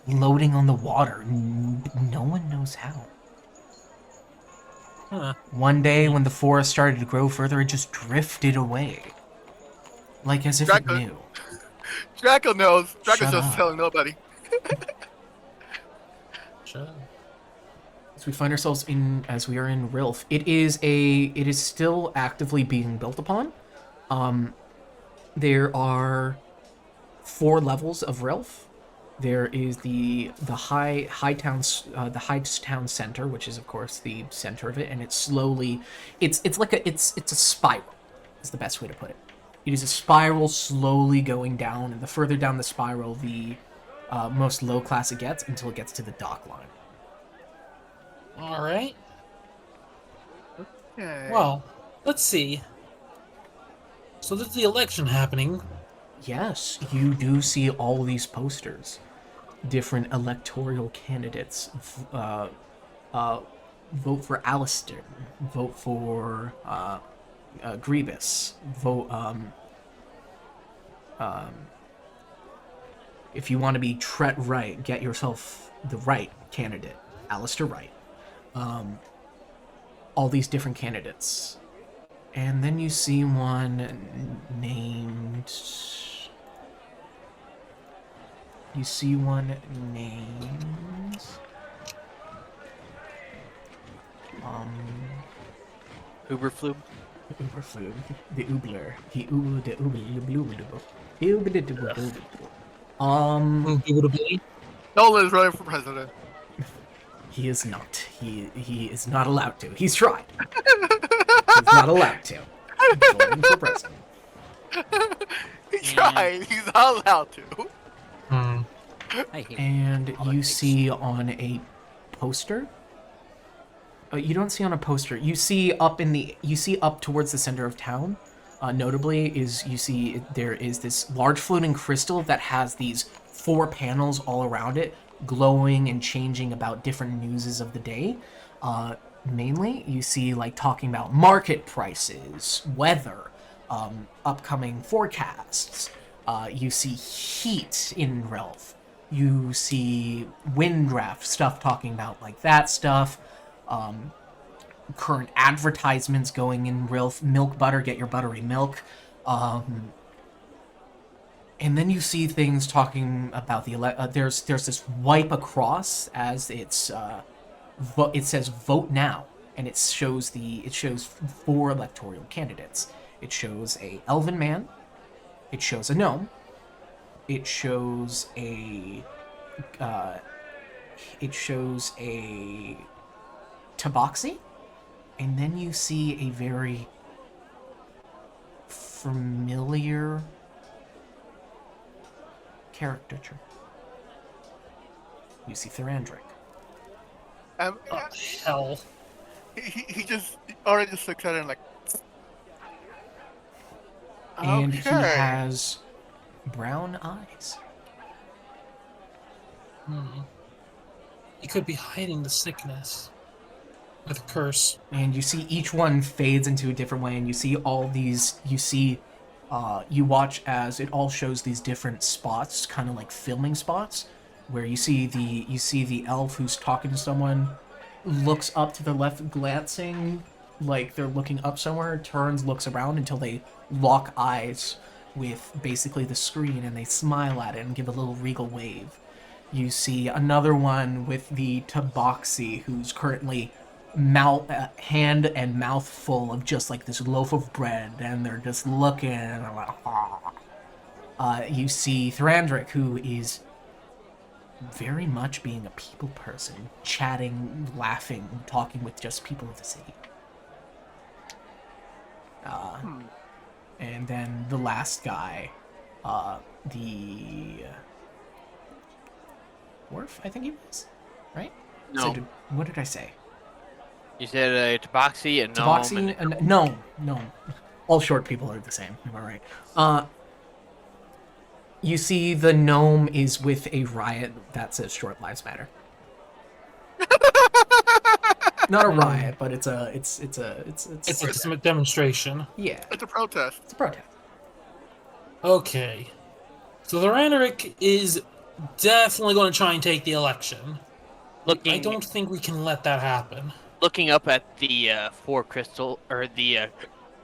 floating on the water. No one knows how. Huh. One day, when the forest started to grow further, it just drifted away. Like as if it Draco- knew. Draco knows. Draco's Shut just up. telling nobody. Sure. As we find ourselves in, as we are in Rilf, it is still actively being built upon. There are 4 levels of Rilf. There is the high town center, which is of course the center of it, and it's slowly, it's a spiral. Is the best way to put it. It is a spiral slowly going down, and the further down the spiral, the most low class it gets until it gets to the dock line. All right. Okay. Well, let's see. So there's the election happening. Yes, you do see all these posters. Different electoral candidates vote for Alistair, vote for Grievous, vote if you want to be Tret Wright, get yourself the right candidate, Alistair Wright. All these different candidates. And then you see one named... You see one named... Uberflube. Uberflug. The Ubler. The Ubler. The Ubler. The Ubler. Nolan is running for president. He is not. He is not allowed to. He's tried. He's not allowed to. Voting for president. He tried. He's not allowed to. I hate And you politics. see on a poster. You don't see on a poster. You see up towards the center of town. Notably, you see there is this large floating crystal that has these 4 panels all around it, glowing and changing about different newses of the day. Mainly, you see like talking about market prices, weather, upcoming forecasts. You see heat in Relf. You see wind draft stuff talking about like that stuff. Current advertisements going in Relf. Milk butter, get your buttery milk. And then you see things talking about the there's this wipe across as it says vote now, and it shows 4 electoral candidates. It shows a elven man, it shows a gnome, it shows a tabaxi, and then you see a very familiar caricature. You see Thorandric. Hell. He just already just looks at it and like. And he Okay. has brown eyes. He could be hiding the sickness with a curse. And you see each one fades into a different way, and you see all these. You watch as it all shows these different spots, kind of like filming spots, where you see the elf who's talking to someone, looks up to the left, glancing like they're looking up somewhere, turns, looks around until they lock eyes with basically the screen, and they smile at it and give a little regal wave. You see another one with the tabaxi, who's currently hand and mouth full of just like this loaf of bread, and they're just looking and they're like, you see Thorandric, who is very much being a people person, chatting, laughing, talking with just people of the city. And then the last guy, the dwarf, I think he was, right? No. So what did I say? You said a tabaxi, a gnome, Tabaxi? and No. All short people are the same. Am I right? You see the gnome is with a riot that says "Short Lives Matter." Not a riot, but it's a demonstration. yeah, It's a protest. it's a protest. Okay. So the Randerick is definitely going to try and take the election. I don't think we can let that happen. looking up at the 4 crystal, or the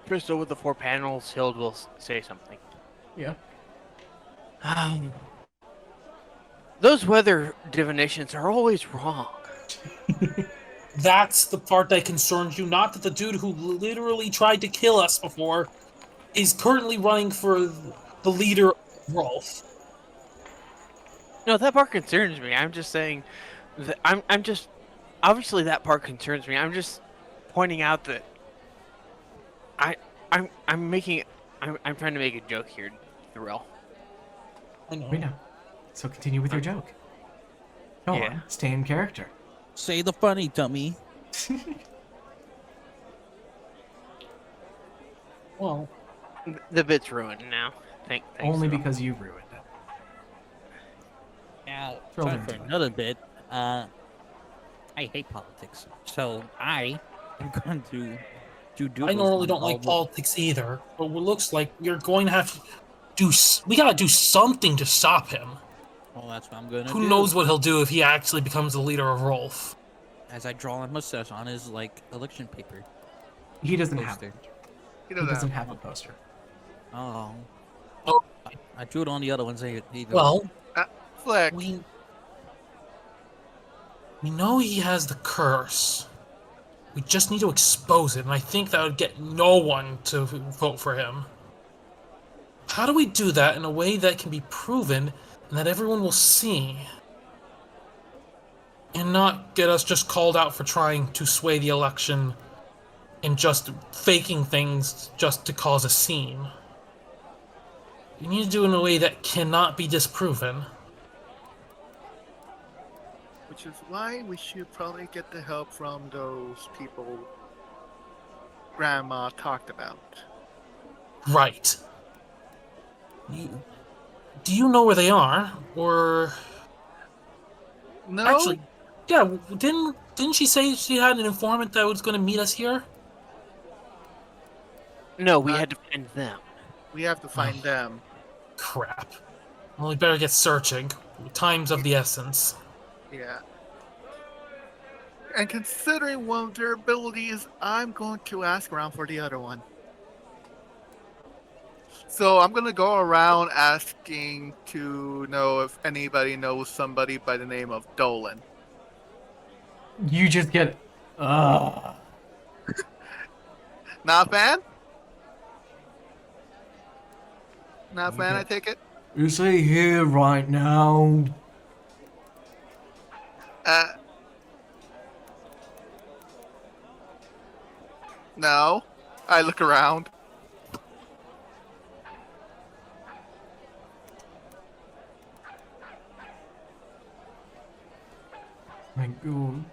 crystal with the 4 panels, Hild will say something. Yeah. Those weather divinations are always wrong. That's the part that concerns you, not that the dude who literally tried to kill us before is currently running for the leader of Rolf. No, that part concerns me. I'm just saying that I'm just obviously that part concerns me. I'm just pointing out that I'm trying to make a joke here, Thrill. I know. We know. So continue with your joke. Go on. Stay in character. Say the funny, dummy. Well, The bit's ruined now. Thanks, Only Thrill. because you ruined it. Now, Throw time it for into it. another bit. I I hate politics. So I am going to do I doodles normally on don't all like the. politics either, but it looks like you're going to have to do. We gotta do something to stop him. Well, that's what I'm gonna Who do. knows what he'll do if he actually becomes the leader of Rolf? As I draw a mustache on his election paper He doesn't have. poster. He He doesn't doesn't have. have a poster. Oh, Oh, I drew it on the other ones either. well, Flick. we know he has the curse. We just need to expose it, and I think that would get no one to vote for him. How do we do that in a way that can be proven and that everyone will see? And not get us just called out for trying to sway the election and just faking things just to cause a scene. We need to do it in a way that cannot be disproven. Which is why we should probably get the help from those people Grandma talked about. Right. Do you know where they are? Or No, actually, yeah, didn't she say she had an informant that was going to meet us here? No, we Not- had to find them. we have to find them. Crap. Well, we better get searching. Time's of the essence. Yeah. And considering one of their abilities, I'm going to ask around for the other one. So I'm gonna go around asking to know if anybody knows somebody by the name of Dolan. You just get. Not a fan? Not a fan, I take it? Is he here right now? No. I look around. Thank God.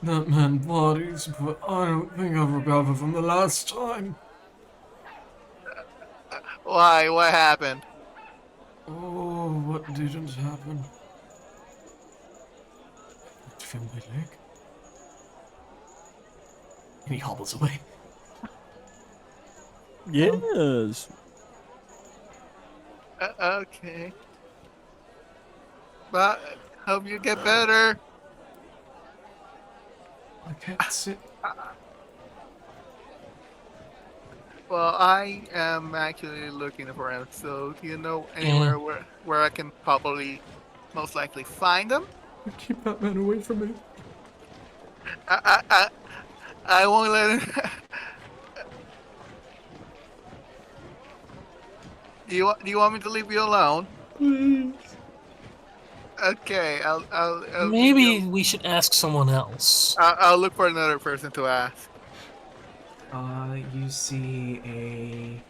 That man bodies, but I don't think I've recovered from the last time. Why? What happened? Oh, what didn't happen? I feel my leg. And he hobbles away. Yes. Okay. But hope you get better. I can't sit. Well, I am actually looking for him. So do you know anywhere where I can probably most likely find him? Keep that man away from me. I won't let him. Do you want me to leave you alone? Please. Okay, I'll Maybe we should ask someone else. I'll look for another person to ask. You see a.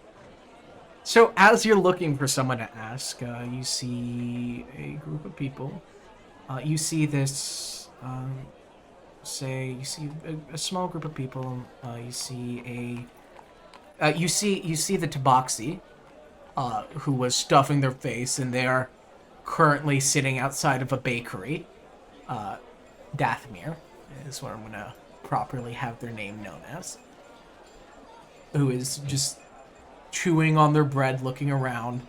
So as you're looking for someone to ask, you see a group of people. You see this. You see a small group of people. You see a. You see the Tabaxi, who was stuffing their face, and they're currently sitting outside of a bakery. Dathomir is what I'm gonna properly have their name known as. Who is just chewing on their bread, looking around.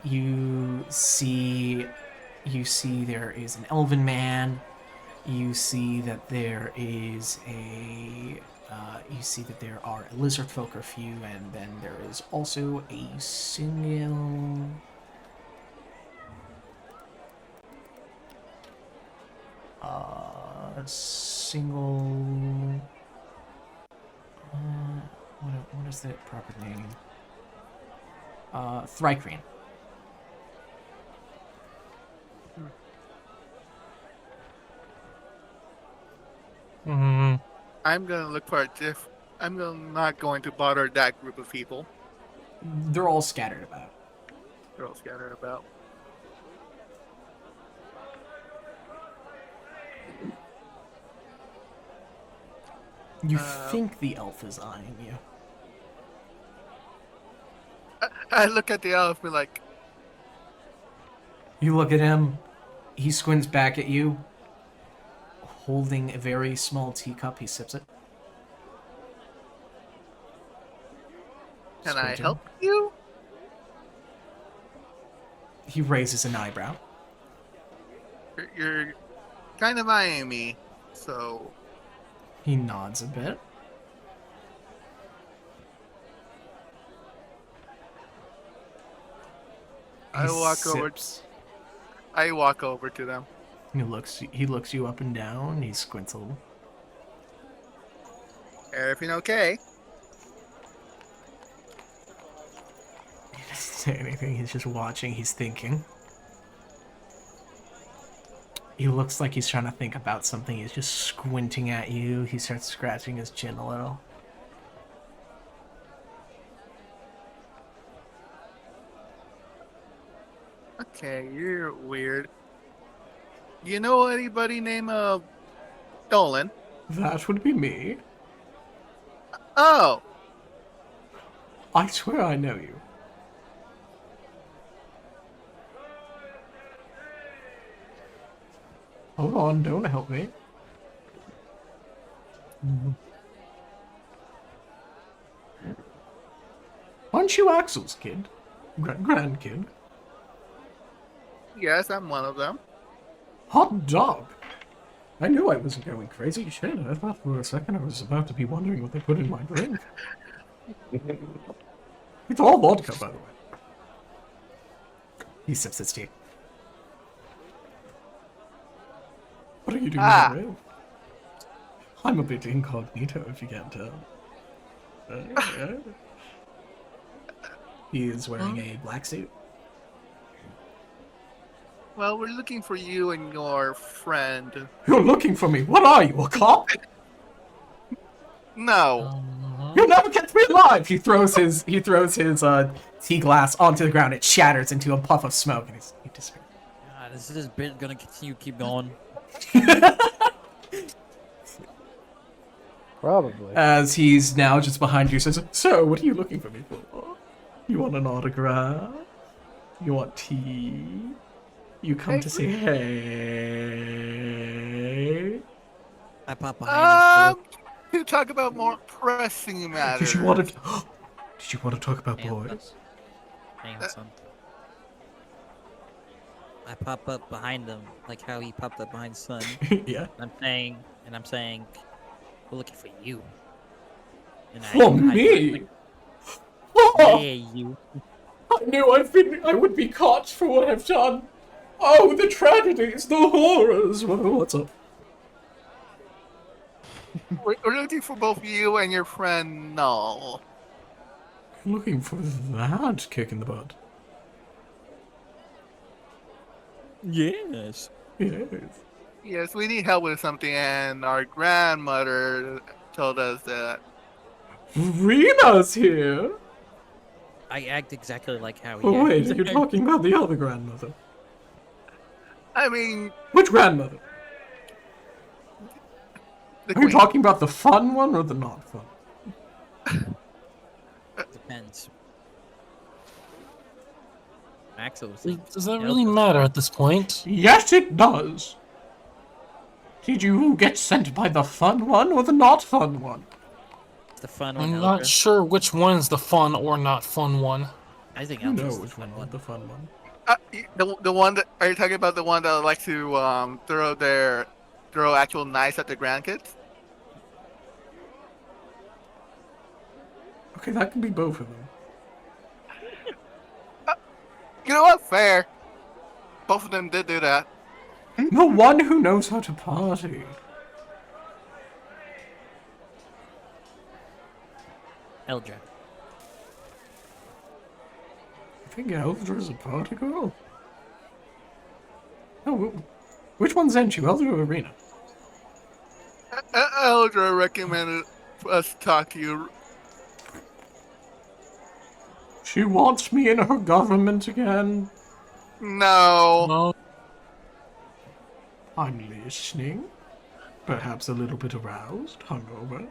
You see there is an elven man. You see that there is a. You see that there are lizard folk a few, and then there is also a single. What is the proper name? Thrycreen. I'm gonna look for a diff. Not going to bother that group of people. They're all scattered about. They're all scattered about. You think the elf is eyeing you. I look at the elf and be like, You look at him. He squints back at you. holding a very small teacup. He sips it. Can I Squinting. help you? He raises an eyebrow. You're kind of eyeing me, so He nods a bit. He I walk over. sips. I walk over to them. He looks you up and down. He squints a little. Everything okay? He doesn't say anything. He's just watching. He's thinking. He looks like he's trying to think about something. He's just squinting at you. He starts scratching his chin a little. Okay, you're weird. You know anybody named Dolan? That would be me. Oh, I swear I know you. Hold on, don't help me. Aren't you Axel's kid? Grandkid? yes, I'm one of them. Hot dog! I knew I wasn't going crazy. Shit, I thought for a second I was about to be wondering what they put in my drink. It's all vodka, by the way. He sips his tea. What are you doing here? I'm a bit incognito, if you can't tell. He is wearing a black suit. Well, we're looking for you and your friend. You're looking for me. What are you, a cop? No. You'll never catch me alive. He throws his tea glass onto the ground. It shatters into a puff of smoke, and he disappears. God, is this bit gonna keep going? Probably. As he's now just behind you, says, "So, what are you looking for me for? You want an autograph? You want tea? You come to say hey?" I pop behind him. To talk about more pressing matters. Did you want to? Did you want to talk about Hang on. boys? Hang on, son. I pop up behind them, like how he popped up behind Son. Yeah. I'm saying, we're looking for you. And For me? Oh, Yeah, you. I knew I would be caught for what I've done. Oh, the tragedies, the horrors. What's up? We're looking for both you and your friend Null. Looking for that kick in the butt. Yes. Yes. Yes, we need help with something, and our grandmother told us that. Rena's here. I act exactly like how he Oh wait, acts. you're talking about the other grandmother. I mean, Which grandmother? the Are you queen. talking about the fun one or the not fun? Depends. Axel was Does that really matter at this point? Yes, it does. Did you get sent by the fun one or the not fun one? the fun one. I'm not Eldra. sure which one's the fun or not fun one. I think You know Eldra's the which fun one, one. the fun one. The one that are you talking about? The one that likes to throw actual knives at the grandkids? Okay, that can be both of them. You know what? Fair. Both of them did do that. The one who knows how to party. Eldra. I think Eldra's a party girl. Oh, which one sent you, Eldra or Arena? Eldra recommended us to talk to you. She wants me in her government again. No. No, I'm listening. Perhaps a little bit aroused, hungover,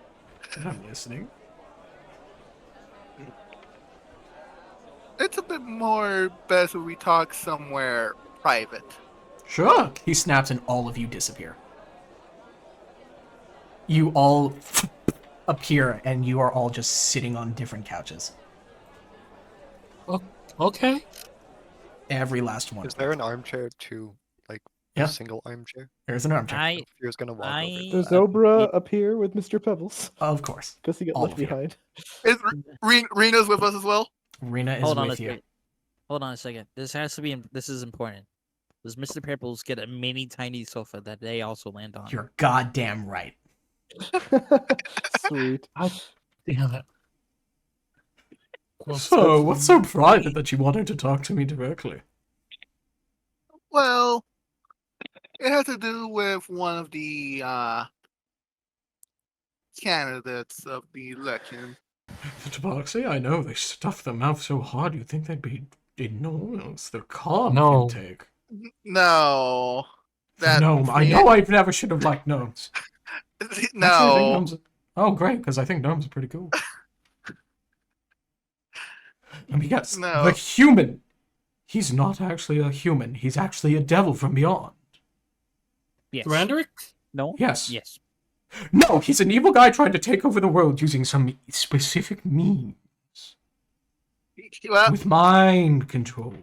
but I'm listening. It's a bit more best if we talk somewhere private. Sure. He snaps and all of you disappear. you all appear, and you are all just sitting on different couches. Okay. Every last one. Is there an armchair too? Like Yeah. a single armchair? There's an armchair. I Fear's gonna walk over to Does that. Obra appear with Mr. Pebbles? Of course. Because he got All left of you. behind. Is Rena's with us as well? Rena is hold on a with you. second. Hold on a second. This has to be. This is important. Does Mr. Pebbles get a mini tiny sofa that they also land on? You're goddamn right. Sweet. Damn it. Well, So, what's so private that you wanted to talk to me directly? Well, it has to do with one of the candidates of the election. The Tabaxi? I know, they stuff their mouth so hard you'd think they'd be enormous. Their carb No. intake. No. The gnome. I know I never should have liked gnomes. Actually, I think No. gnomes... Oh, great, because I think gnomes are pretty cool. And we got No. the human. He's not actually a human. He's actually a devil from beyond. Yes. Randerick? No. Yes. Yes. No, he's an evil guy trying to take over the world using some specific means. Well, With mind control.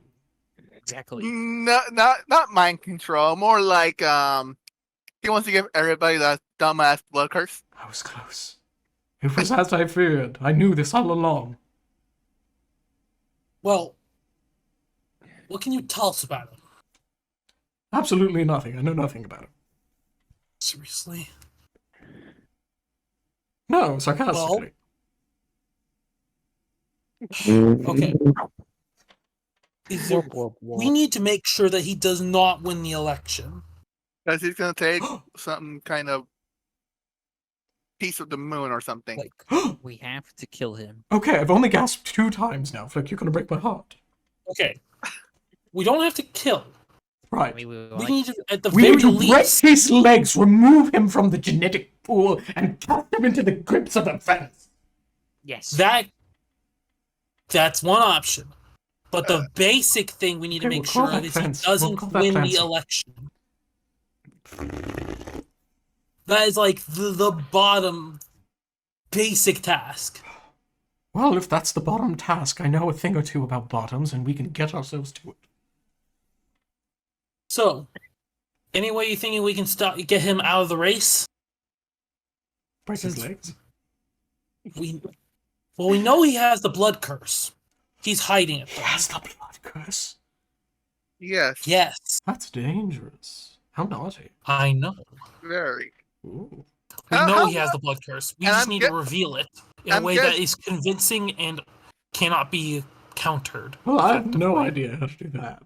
Exactly. not mind control. More like he wants to give everybody that dumbass blood curse. I was close. It was as I feared. I knew this all along. Well, what can you tell us about him? Absolutely nothing. I know nothing about him. Seriously? No, sarcastically. Okay. Is there, Whoop, whoop, whoop. we need to make sure that he does not win the election. Because he's gonna take some kind of piece of the moon or something. Like, We have to kill him. Okay, I've only gasped 2 times now. Flick, you're gonna break my heart. okay. We don't have to kill. Right. We need to, at the We very need to break least, his legs, remove him from the genetic pool, and cast him into the grips of the fence. Yes. that's one option. But the basic thing we need to Okay, make we'll call sure of that is he fence. We'll doesn't call that win fancy. the election. That is like the bottom basic task. Well, if that's the bottom task, I know a thing or two about bottoms, and we can get ourselves to it. So, any way you thinking we can get him out of the race? Break his legs. We know he has the blood curse. He's hiding it. He has the blood curse. Yes. Yes, That's dangerous. How naughty. I know. Very. Ooh. We How- know how he has mu- the blood curse. We and just I'm need gue- to reveal it in a I'm way that guess- is convincing and cannot be countered. Well, I have no effectively. idea how to do that.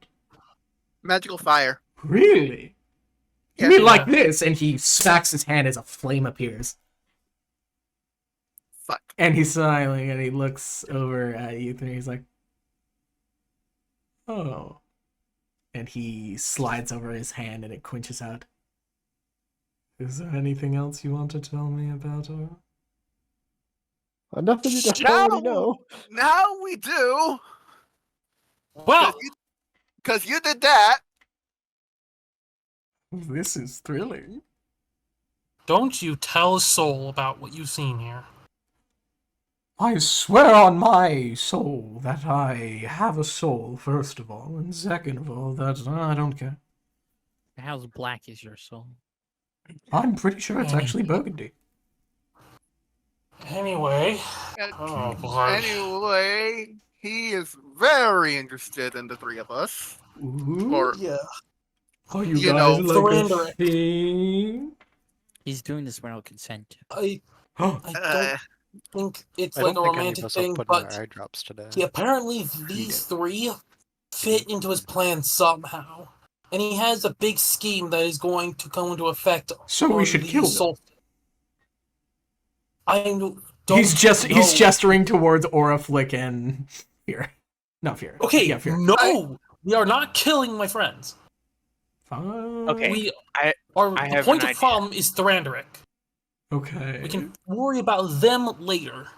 Magical fire. Really? You Yeah. mean like this? And he smacks his hand as a flame appears. Fuck. And he's smiling, and he looks over at you three. He's like, oh. And he slides over his hand, and it quenches out. Is there anything else you want to tell me about her? Nothing you don't Now- already know. Now we do. Well, Because you did that. This is thrilling. don't you tell a soul about what you've seen here. I swear on my soul that I have a soul, first of all, and second of all, that I don't care. How black is your soul? I'm pretty sure it's actually burgundy. Anyway, And- oh boy. Anyway, he is very interested in the three of us. Ooh. Or Yeah. Are you you guys know, like a surrender it. thing? He's doing this without consent. I Oh, don't uh, think it's I like don't a think any of romantic us thing, have put in but our eye drops today. apparently these three fit into his plan somehow. And he has a big scheme that is going to come into effect. So we on should the kill them. solstice. I don't he's know. gesturing towards Aura, Flick, and Fear. Not Fear. Okay, Yeah, Fear. no, we are not killing my friends. Fine. Okay. We I are. have The point an of idea. problem is Thrandurik. Okay. We can worry about them later.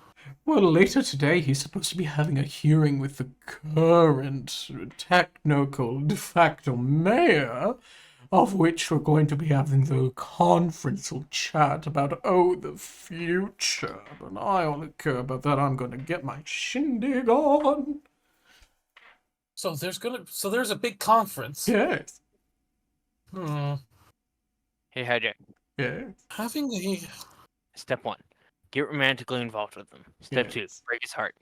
Well, later today, he's supposed to be having a hearing with the current technical de facto mayor of which we're going to be having the conferential chat about, the future. But I only care about that. I'm going to get my shindig on. So there's a big conference. Yes. Hmm. Hey, Hijack. Yes. Having a Step 1, get romantically involved with him. Step 2, Yes. break his heart.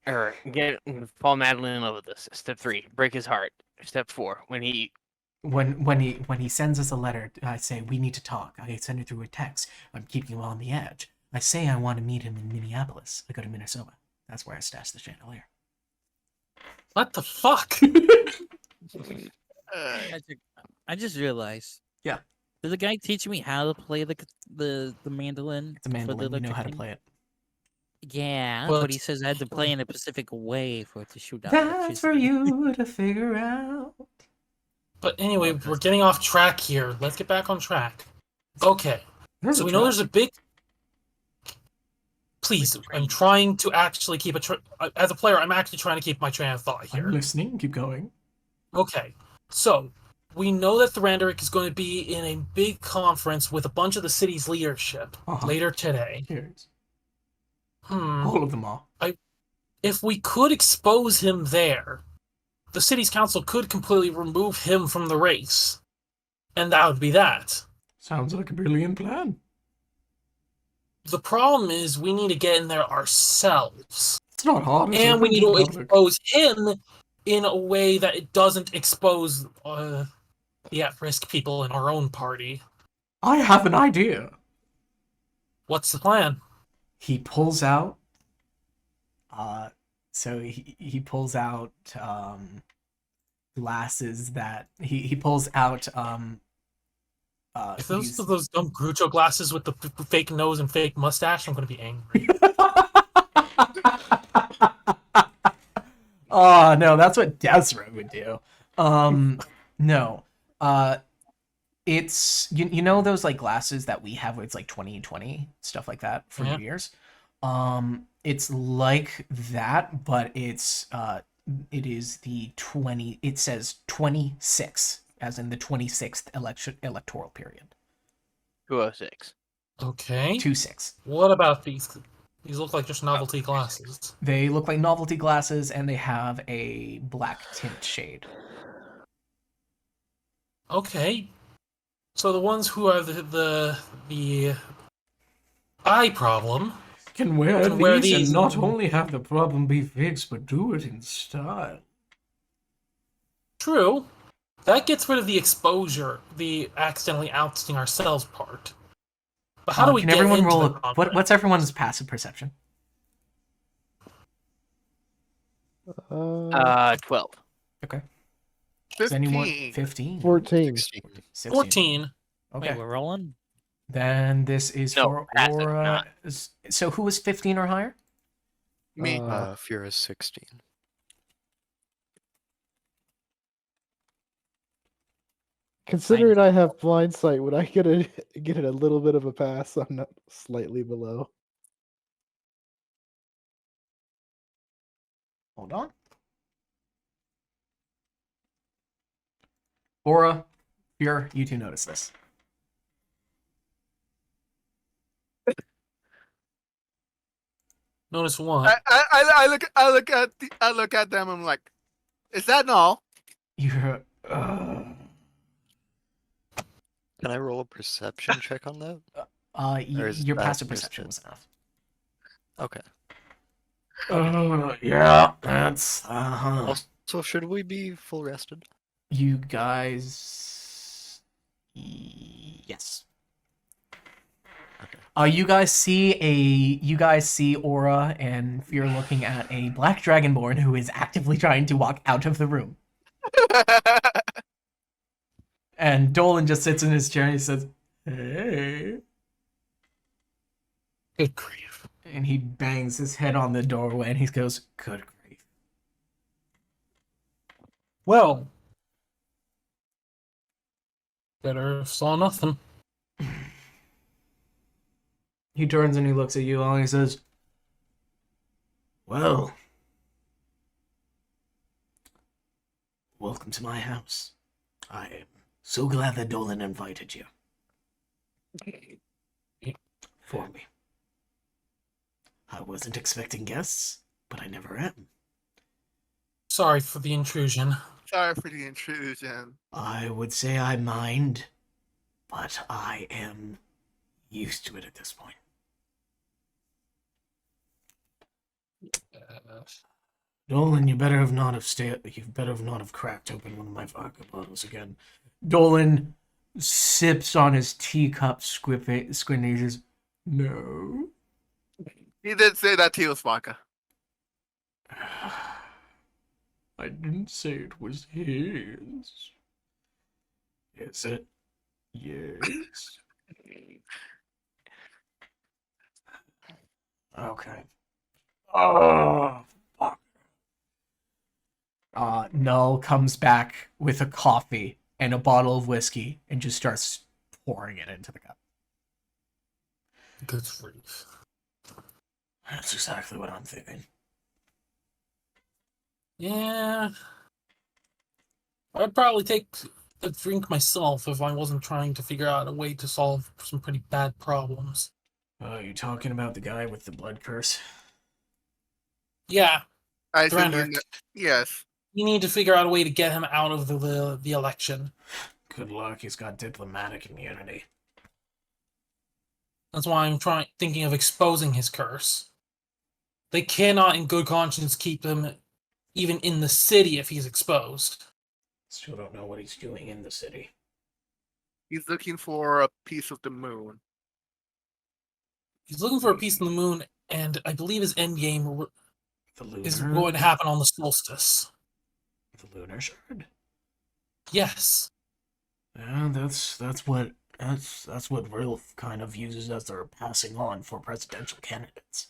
Or fall madly in love with this. Step 3, break his heart. Step 4, when he When he sends us a letter, I say we need to talk. I send it through a text. I'm keeping him on the edge. I say I want to meet him in Minneapolis. I go to Minnesota. That's where I stash the chandelier. what the fuck? I just realized. Yeah. Did the guy teach me how to play the mandolin? It's a mandolin. You know how to play it. Yeah, But- but he says I had to play in a specific way for it to shoot out That's for electricity. you to figure out. But anyway, we're getting off track here. Let's get back on track. Okay. There's So a we know trap. there's a big. Please, I'm trying to actually keep as a player, I'm actually trying to keep my train of thought here. I'm listening. Keep going. Okay, so we know that Thrandurik is going to be in a big conference with a bunch of the city's leadership later today. Yes. Hmm. All of them are. If we could expose him there, the city's council could completely remove him from the race, and that would be that. Sounds like a brilliant plan. The problem is we need to get in there ourselves. It's not hard. It's And we open need to to the public. expose him in a way that it doesn't expose the at-risk people in our own party. I have an idea. What's the plan? He pulls out. So he pulls out glasses that he pulls out If those these- are those dumb Groucho glasses with the fake nose and fake mustache, I'm going to be angry. Oh no, that's what Desra would do. No. It's you know those like glasses that we have where it's like 20/20 stuff like that for Yeah. New Year's. It's like that, but it is the 20. It says 26, as in the 26th electoral period. 206. Okay. 26. What about these? These look like just novelty glasses. They look like novelty glasses, and they have a black tint shade. Okay. So the ones who are the eye problem Can wear Can wear these and these not and- only have the problem be fixed, but do it in style. True. That gets rid of the exposure, the accidentally ousting ourselves part. But how do we can get everyone into roll the a, conference? what's everyone's passive perception? 12. Okay. Is anyone 15. 15? 14. 16. 16. 14. Okay. Wait, we're rolling? Then this is No, for passive, Aura. not- So who was 15 or higher? Me. Fira 16. Considering I have blind sight, would I get a little bit of a pass? I'm not slightly below. Hold on. Aura, you two notice this. Notice what? I look at them. I'm like, is that all? You're. Can I roll a perception check on that? Or is Your that passive just perception it? was enough. Okay. Yeah, that's. Also, should we be full rested? You guys. Yes. Okay. You guys see Aura and Fear looking at a black dragonborn who is actively trying to walk out of the room. And Dolan just sits in his chair and he says, "Hey." Good grief. And he bangs his head on the doorway and he goes, "Good grief." Well, better saw nothing. He turns and he looks at you all and he says, "Well, welcome to my house. I am So glad that Dolan invited you. For me. I wasn't expecting guests, but I never am. Sorry for the intrusion. Sorry for the intrusion. I would say I mind, but I am used to it at this point. Dolan, you better have not cracked open one of my vodka bottles again. Dolan sips on his teacup, squinches. No. He did say that to you, Spaka. I didn't say it was his. Is it? Yes. Okay. Oh, fuck. Null comes back with a coffee and a bottle of whiskey and just starts pouring it into the cup. Good grief. That's exactly what I'm thinking. Yeah. I'd probably take a drink myself if I wasn't trying to figure out a way to solve some pretty bad problems. You talking about the guy with the blood curse? Yeah, I think Thrandrick. yes. You need to figure out a way to get him out of the election. Good luck, he's got diplomatic immunity. That's why I'm thinking of exposing his curse. They cannot in good conscience keep him even in the city if he's exposed. Still don't know what he's doing in the city. He's looking for a piece of the moon. He's looking for a piece of the moon, and I believe his endgame is going to happen on the solstice. The lunar shard? Yes. Yeah, that's what Rilf kind of uses as their passing on for presidential candidates.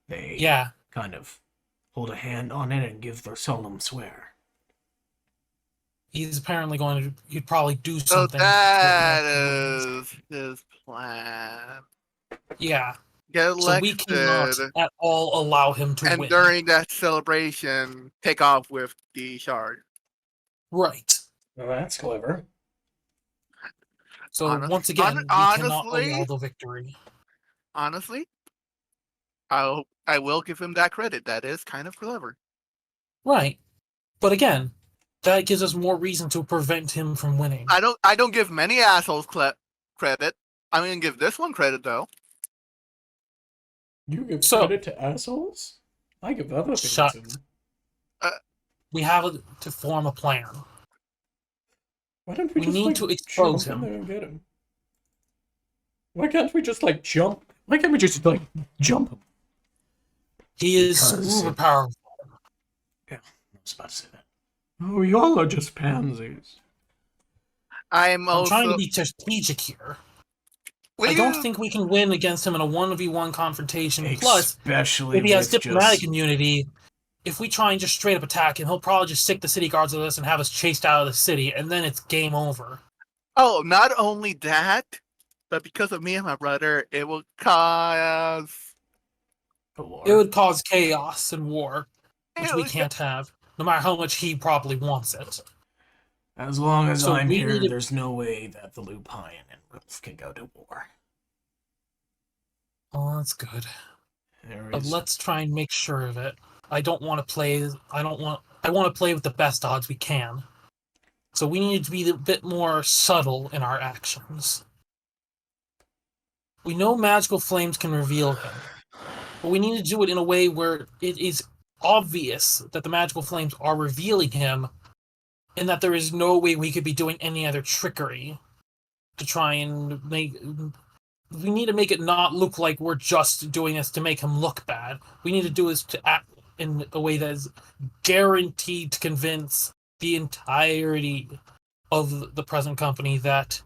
They kind of hold a hand on it and give their solemn swear. He's apparently he'd probably do So something. that is his plan. Yeah. Get So we cannot elected, at all allow him to and win. during that celebration, take off with the shard. Right. Well, that's clever. So once again, we cannot allow the victory. Honestly, I will give him that credit. That is kind of clever. Right. But again, that gives us more reason to prevent him from winning. I don't give many assholes credit. I'm gonna give this one credit though. You give credit to assholes? I give other things to them. We have to form a plan. Why don't we just need to expose jump him. in there and get him? Why can't we just jump? Why can't we just jump him? He is super powerful. Yeah, I was about to say that. Oh, y'all are just pansies. I'm trying to be strategic here. I don't think we can win against him in a 1v1 confrontation. Especially if he has with diplomatic just... immunity, if we try and just straight up attack him, he'll probably just sick the city guards with us and have us chased out of the city, and then it's game over. Oh, not only that, but because of me and my brother, it will cause... It would cause chaos and war, which we can't have, no matter how much he probably wants it. As long as I'm here, there's no way that the Lupine and Rilf can go to war. Oh, that's good. But let's try and make sure of it. I want to play with the best odds we can. So we need to be a bit more subtle in our actions. We know magical flames can reveal him, but we need to do it in a way where it is obvious that the magical flames are revealing him, and that there is no way we could be doing any other trickery to try and make... We need to make it not look like we're just doing this to make him look bad. We need to do this to act in a way that is guaranteed to convince the entirety of the present company that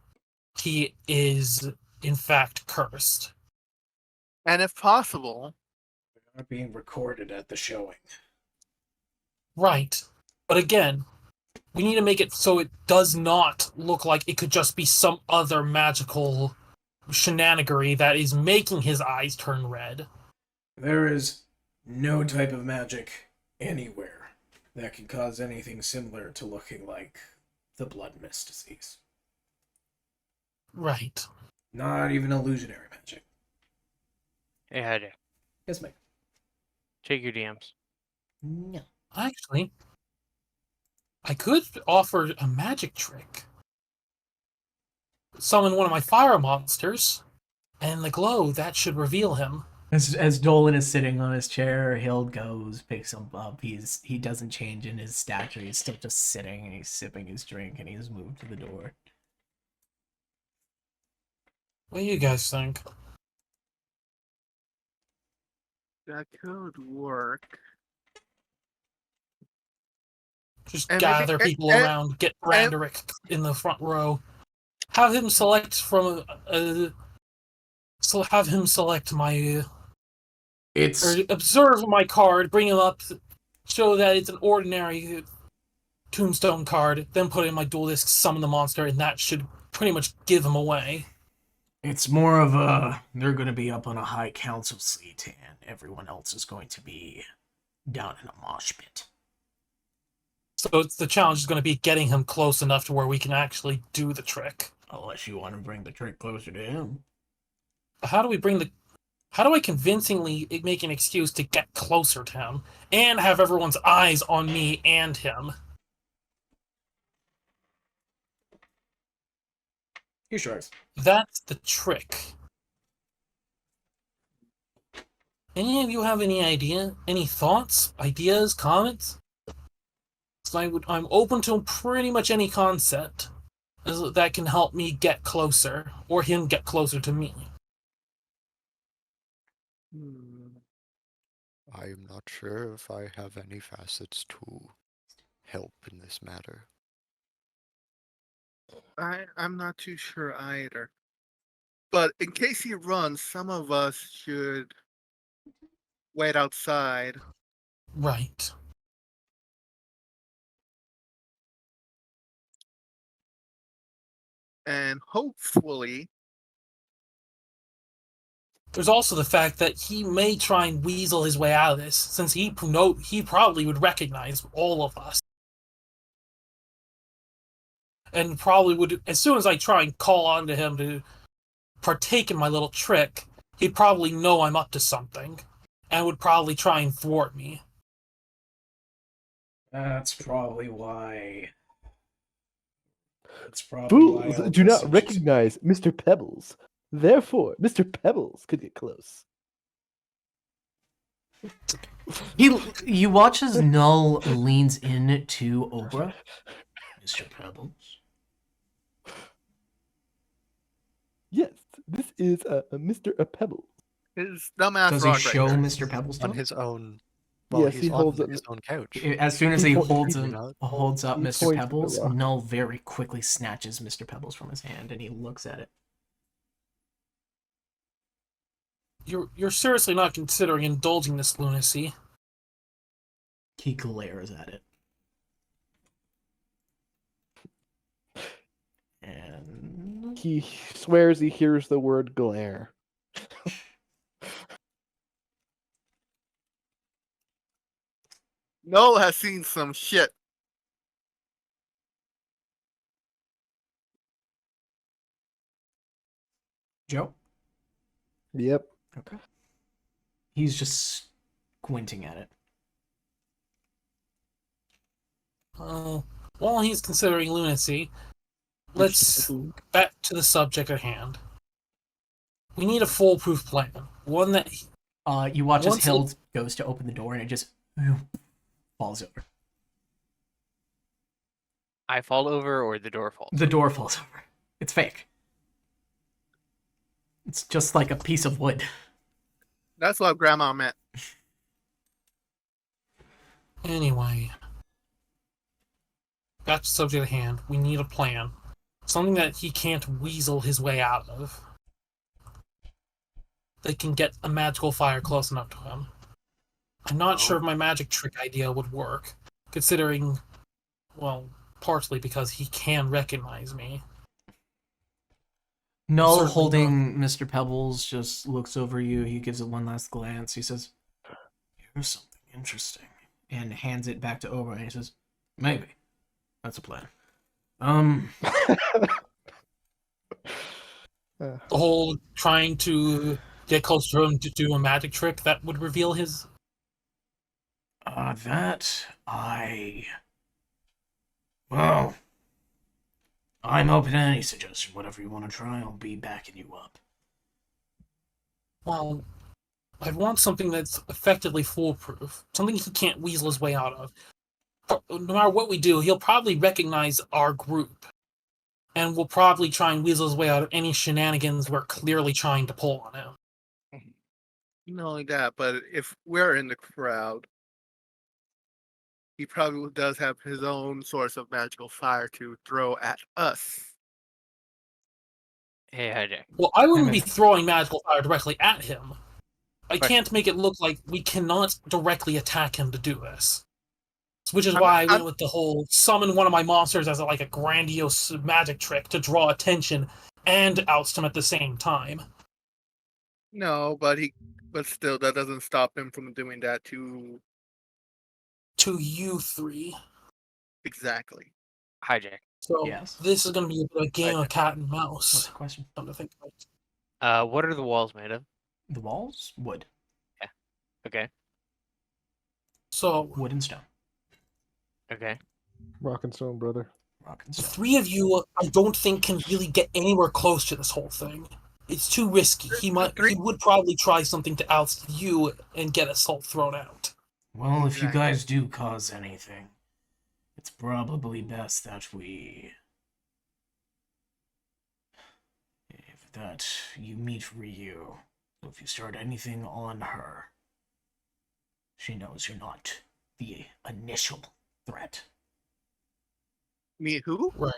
he is, in fact, cursed. And if possible... They are being recorded at the showing. Right. But again, we need to make it so it does not look like it could just be some other magical shenanigery that is making his eyes turn red. There is no type of magic anywhere that can cause anything similar to looking like the blood mist disease. Right. Not even illusionary magic. Hey, Hyde, Yes, mate. check your DMs. No. Actually, I could offer a magic trick. Summon one of my fire monsters, and the glow, that should reveal him. As Dolan is sitting on his chair, Hild goes, picks him up. He doesn't change in his stature. He's still just sitting and he's sipping his drink and he's moved to the door. What do you guys think? That could work. Just And maybe- gather people and- around, get Branderick in the front row. Have him select from so have him select my It's or observe my card, bring him up, show that it's an ordinary tombstone card, then put in my dual disc, summon the monster, and that should pretty much give him away. it's more of a they're going to be up on a high council seat and everyone else is going to be down in a mosh pit. So it's the challenge is going to be getting him close enough to where we can actually do the trick. Unless you want to bring the trick closer to him. How do I convincingly make an excuse to get closer to him and have everyone's eyes on me and him? He shrugs. That's the trick. Any of you have any idea? Any thoughts? Ideas? Comments? So I'm open to pretty much any concept that can help me get closer, or him get closer to me. I am not sure if I have any facets to help in this matter. I'm not too sure either. But in case he runs, some of us should wait outside. Right. And hopefully, There's also the fact that he may try and weasel his way out of this, since he probably would recognize all of us. And probably would, as soon as I try and call on to him to partake in my little trick, he'd probably know I'm up to something, and would probably try and thwart me. That's probably why. Fools do not recognize Mr. Pebbles. Therefore, Mr. Pebbles could get close. You watch as Null leans in to Obra. Mr. Pebbles. Yes, this is Mr. Pebbles. his dumbass Does he rock show right there. Mr. Pebbles to On him? his own. Well, Yes, he's he on holds up his own couch. As soon as He he po- holds he- him, not- holds up he Mr. points to the Pebbles, rock. Null very quickly snatches Mr. Pebbles from his hand and he looks at it. You're seriously not considering indulging this lunacy? He glares at it. And He swears he hears the word glare. Noel has seen some shit. Joe? Yep. Okay. He's just squinting at it. While he's considering lunacy, let's back to the subject at hand. We need a foolproof plan. One that You watch as Once Hild goes to open the door and it just falls over. I fall over or the door falls. The door falls over. It's fake. It's just like a piece of wood. That's what Grandma meant. Anyway, back to the subject at hand. We need a plan. Something that he can't weasel his way out of. That can get a magical fire close enough to him. I'm not sure if my magic trick idea would work, considering, well, partially because he can recognize me. Null, Certainly holding Mr. Pebbles, just looks over you. He gives it one last glance. He says, "Here's something interesting," and hands it back to Ober. And he says, "Maybe that's a plan." The whole trying to get close to him to do a magic trick that would reveal his. Well, I'm open to any suggestion. Whatever you want to try, I'll be backing you up. Well, I want something that's effectively foolproof. Something he can't weasel his way out of. No matter what we do, he'll probably recognize our group. And will probably try and weasel his way out of any shenanigans we're clearly trying to pull on him. Not only that, but if we're in the crowd, he probably does have his own source of magical fire to throw at us. Hey, Hijack. Well, I wouldn't be Damn it. throwing magical fire directly at him. I Question. can't make it look like we cannot directly attack him to do this. Which is I'm- why I went I'm- with the whole summon one of my monsters as like a grandiose magic trick to draw attention and oust him at the same time. No, but still, that doesn't stop him from doing that to To you three. exactly. Hijack. So Yes. this is going to be a game of cat and What's mouse. the question? Something to think about. What are the walls made of? The walls? Wood. Okay. So Wood and stone. Okay. Rock and stone, brother. Rock and the stone. three of you, I don't think can really get anywhere close to this whole thing. It's too risky. He would probably try something to oust you and get assault thrown out. Well, if you Exactly. guys do cause anything, it's probably best that you meet Ryu. So if you start anything on her, she knows you're not the initial threat. Me who? Right.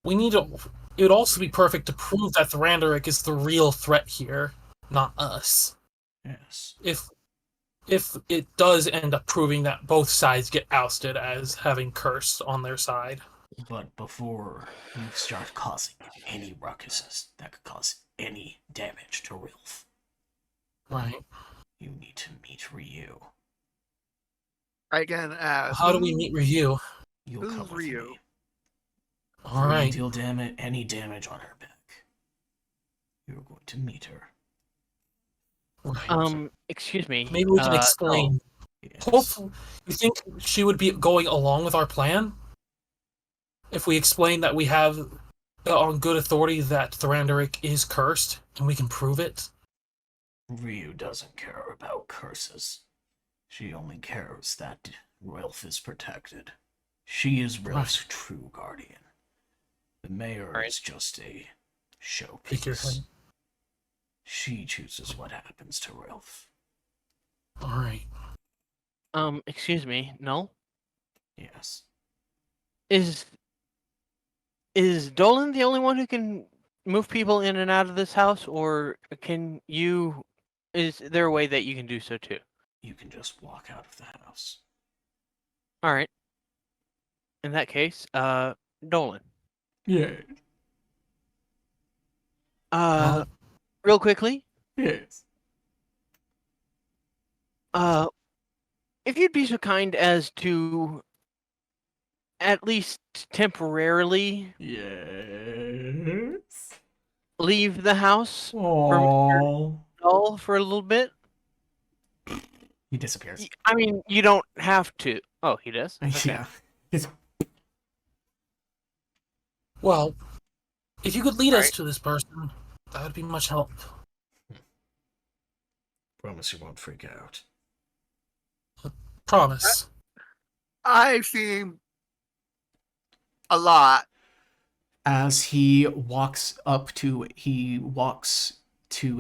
We need to. It would also be perfect to prove that Thrandurik is the real threat here, not us. Yes. If it does end up proving that both sides get ousted as having Curse on their side. But before you start causing any ruckuses that could cause any damage to Rilf, Right. you need to meet Ryu. I again ask. How do we meet Ryu? You'll Who's come with Ryu? me. All Before you right. deal any damage on her back, you're going to meet her. Right. Excuse me. Maybe we can no. explain. Yes. Hopefully, you think she would be going along with our plan? If we explain that we have on good authority that Thrandurik is cursed, and we can prove it? Ryu doesn't care about curses. She only cares that Rilf is protected. She is Rilf's true guardian. The mayor Right. is just a showpiece. Figurehead. She chooses what happens to Rilf. All right. Excuse me. No. Yes. Is Dolan the only one who can move people in and out of this house, or can you? Is there a way that you can do so too? You can just walk out of the house. All right. In that case, Dolan. Yeah. Real quickly, Yes. if you'd be so kind as to, at least temporarily, Yes. leave the house Oh. all for a little bit. He disappears. I mean, you don't have to. Oh, he does? Okay. Yeah. He's- Well, if you could lead us Alright. to this person, that would be much help. Promise you won't freak out. Promise. I've seen a lot. As he walks to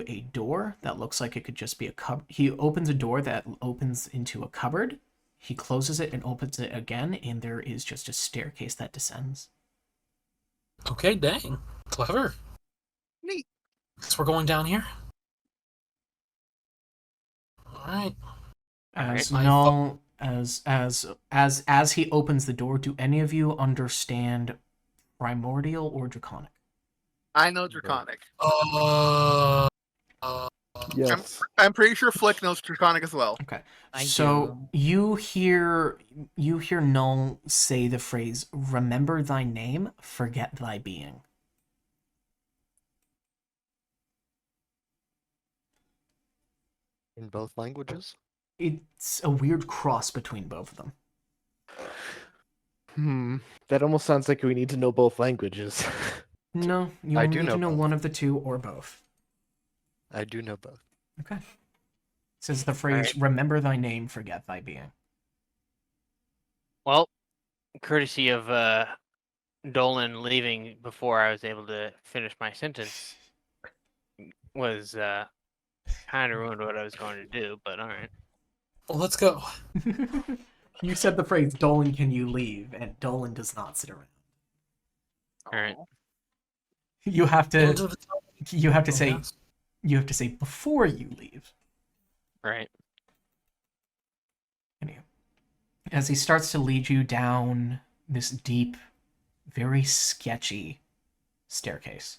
a door that looks like it could just be a cupboard. He opens a door that opens into a cupboard. He closes it and opens it again, and there is just a staircase that descends. Okay, dang. Clever. Neat. So we're going down here? Alright. As I no, as he opens the door, do any of you understand primordial or draconic? I know Draconic. Yes. I'm pretty sure Flick knows Draconic as well. Okay. I So you hear Null say the phrase, "Remember thy name, forget thy being." In both languages? It's a weird cross between both of them. That almost sounds like we need to know both languages. No, you I only do need know to know both. one of the two or both. I do know both. Okay. It says the phrase, remember thy name, forget thy being. Well, courtesy of Dolan leaving before I was able to finish my sentence was kind of ruined what I was going to do, but all right. Well, let's go. You said the phrase, Dolan, can you leave? And Dolan does not sit around. All right. You have We'll to do the- you have to Oh, say yes. you have to say before you leave. Right. Anyway, as he starts to lead you down this deep, very sketchy staircase.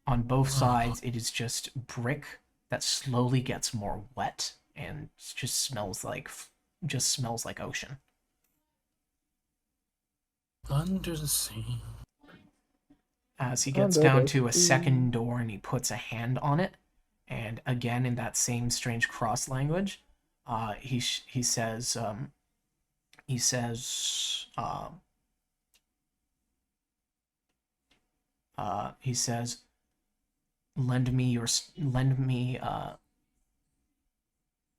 On both sides, it is just brick that slowly gets more wet and just smells like ocean. Under the sea. As he gets Under down the to a sea. second door and he puts a hand on it, and again in that same strange cross language, he says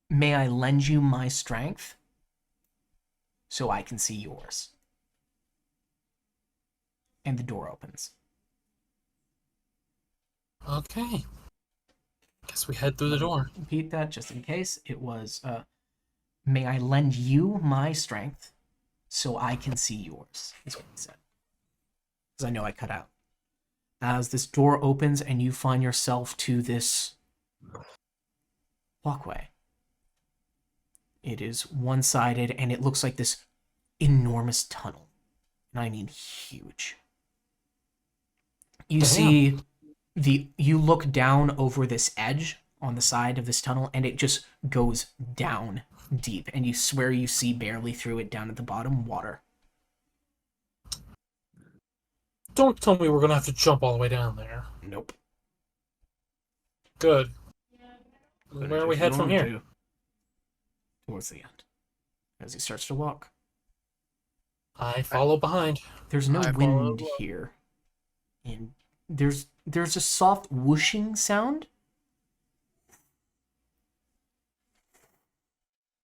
may I lend you my strength so I can see yours. And the door opens. Okay. Guess we head through the door. Repeat that just in case. It was, may I lend you my strength so I can see yours, is what he said. Because I know I cut out. As this door opens and you find yourself to this walkway. It is one-sided and it looks like this enormous tunnel. And I mean huge. You see you look down over this edge on the side of this tunnel and it just goes down deep and you swear you see barely through it down at the bottom water. Don't tell me we're gonna have to jump all the way down there. Nope. Good. But Where if we you head from want here? to, towards the end. As he starts to walk. I follow behind. There's no I follow wind as well. here. And there's a soft whooshing sound.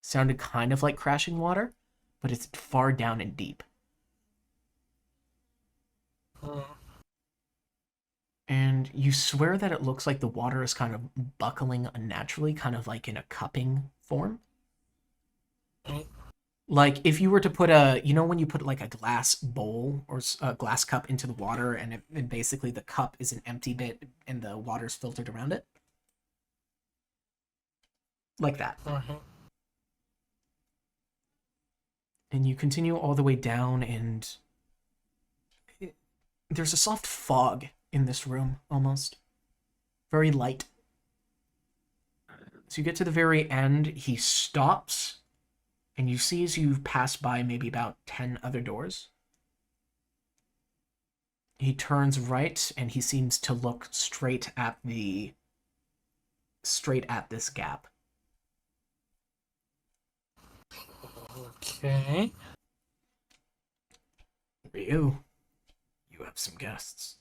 Sounded kind of like crashing water, but it's far down and deep. And you swear that it looks like the water is kind of buckling unnaturally, kind of like in a cupping form. Right. Like if you were to put when you put like a glass bowl or a glass cup into the water and basically the cup is an empty bit and the water's filtered around it? Like that. Uh-huh. And you continue all the way down and there's a soft fog in this room, almost. Very light. So you get to the very end, he stops, and you see as you pass by maybe about 10 other doors, he turns right and he seems to look straight at this gap. Okay. Ryu, you have some guests.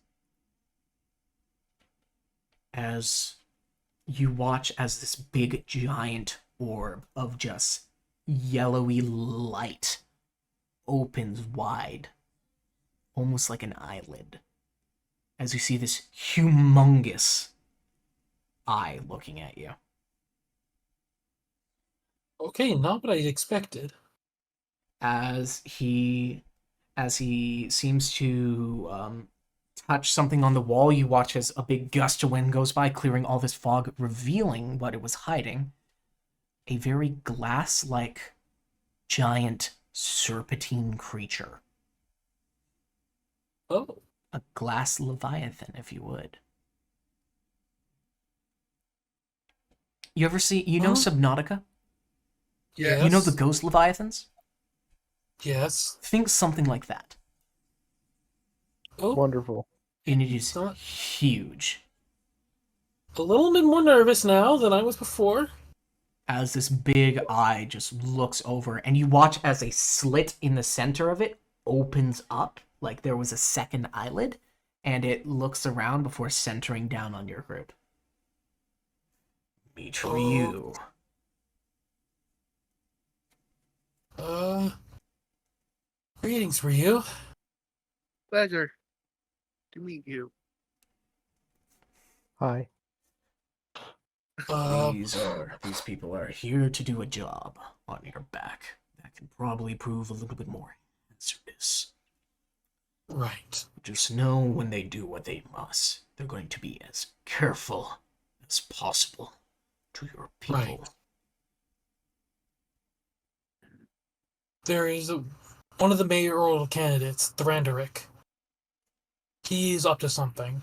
As you watch as this big giant orb of just yellowy light opens wide, almost like an eyelid, as you see this humongous eye looking at you. Okay, not what I expected. As he seems to touch something on the wall, you watch as a big gust of wind goes by, clearing all this fog, revealing what it was hiding. A very glass-like, giant serpentine creature. Oh. A glass leviathan, if you would. You ever see, Huh? Subnautica? Yes. You know the ghost leviathans? Yes. Think something like that. Oh. Wonderful. And it is Huh? huge. a little bit more nervous now than I was before. As this big eye just looks over, and you watch as a slit in the center of it opens up, like there was a second eyelid, and it looks around before centering down on your group. Meet Ryu. Greetings, Ryu. Pleasure to meet you. Hi. These people are here to do a job on your back that can probably prove a little bit more hazardous. Right. Just know when they do what they must, they're going to be as careful as possible to your people. Right. There is one of the mayoral candidates, Thranderic. He's up to something.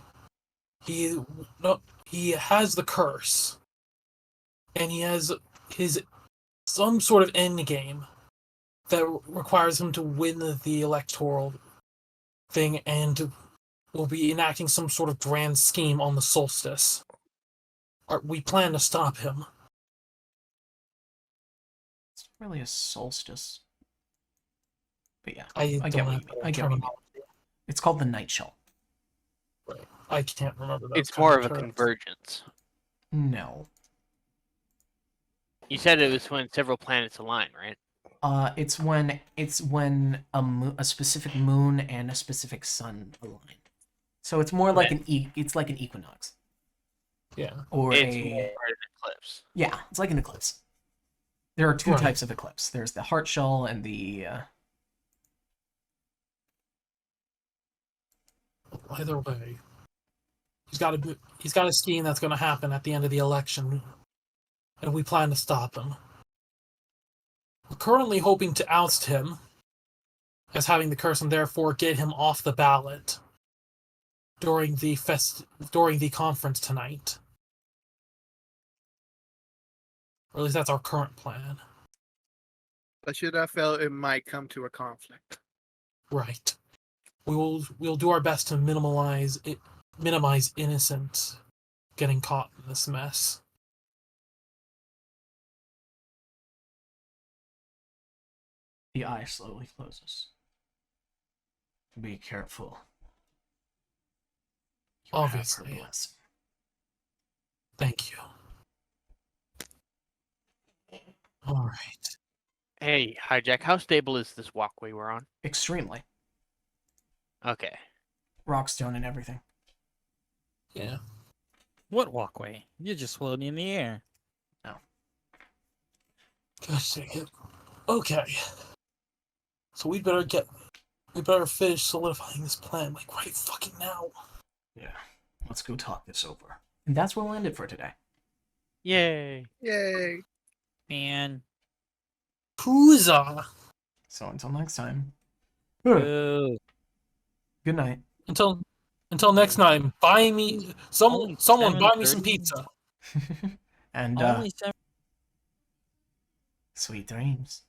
He has the curse, and he has some sort of end game that requires him to win the electoral thing, and will be enacting some sort of grand scheme on the solstice. We plan to stop him. It's not really a solstice. But yeah, I I don't get what have you mean. the I get what you mean. terminology. It's called the night shell. Right. I can't remember that. It's more of a convergence. No. You said it was when several planets align, right? It's when a specific moon and a specific sun align. So it's more like it's like an equinox. Yeah. Or It's more an eclipse. Yeah, it's like an eclipse. There are two Right. types of eclipse. There's the heart shell and the Either way, he's got a scheme that's going to happen at the end of the election, and we plan to stop him. We're currently hoping to oust him as having the curse, and therefore get him off the ballot during the conference tonight. Or at least that's our current plan. I should have felt it might come to a conflict. Right. We'll do our best to minimize innocent getting caught in this mess. The eye slowly closes. Be careful. You have her Obviously. blessing. Thank you. All right. Hey, Hijack, how stable is this walkway we're on? Extremely. Okay. Rockstone and everything. Yeah. What walkway? You're just floating in the air. Gosh dang it. Okay. So we better finish solidifying this plan like right fucking now. Yeah. Let's go talk this over. And that's where we'll end it for today. Yay. Yay! Man. Huzzah! So until next time. Boo. Good night. Until next time, buy me Only someone buy me some 7:30? pizza. And Only 7 sweet dreams.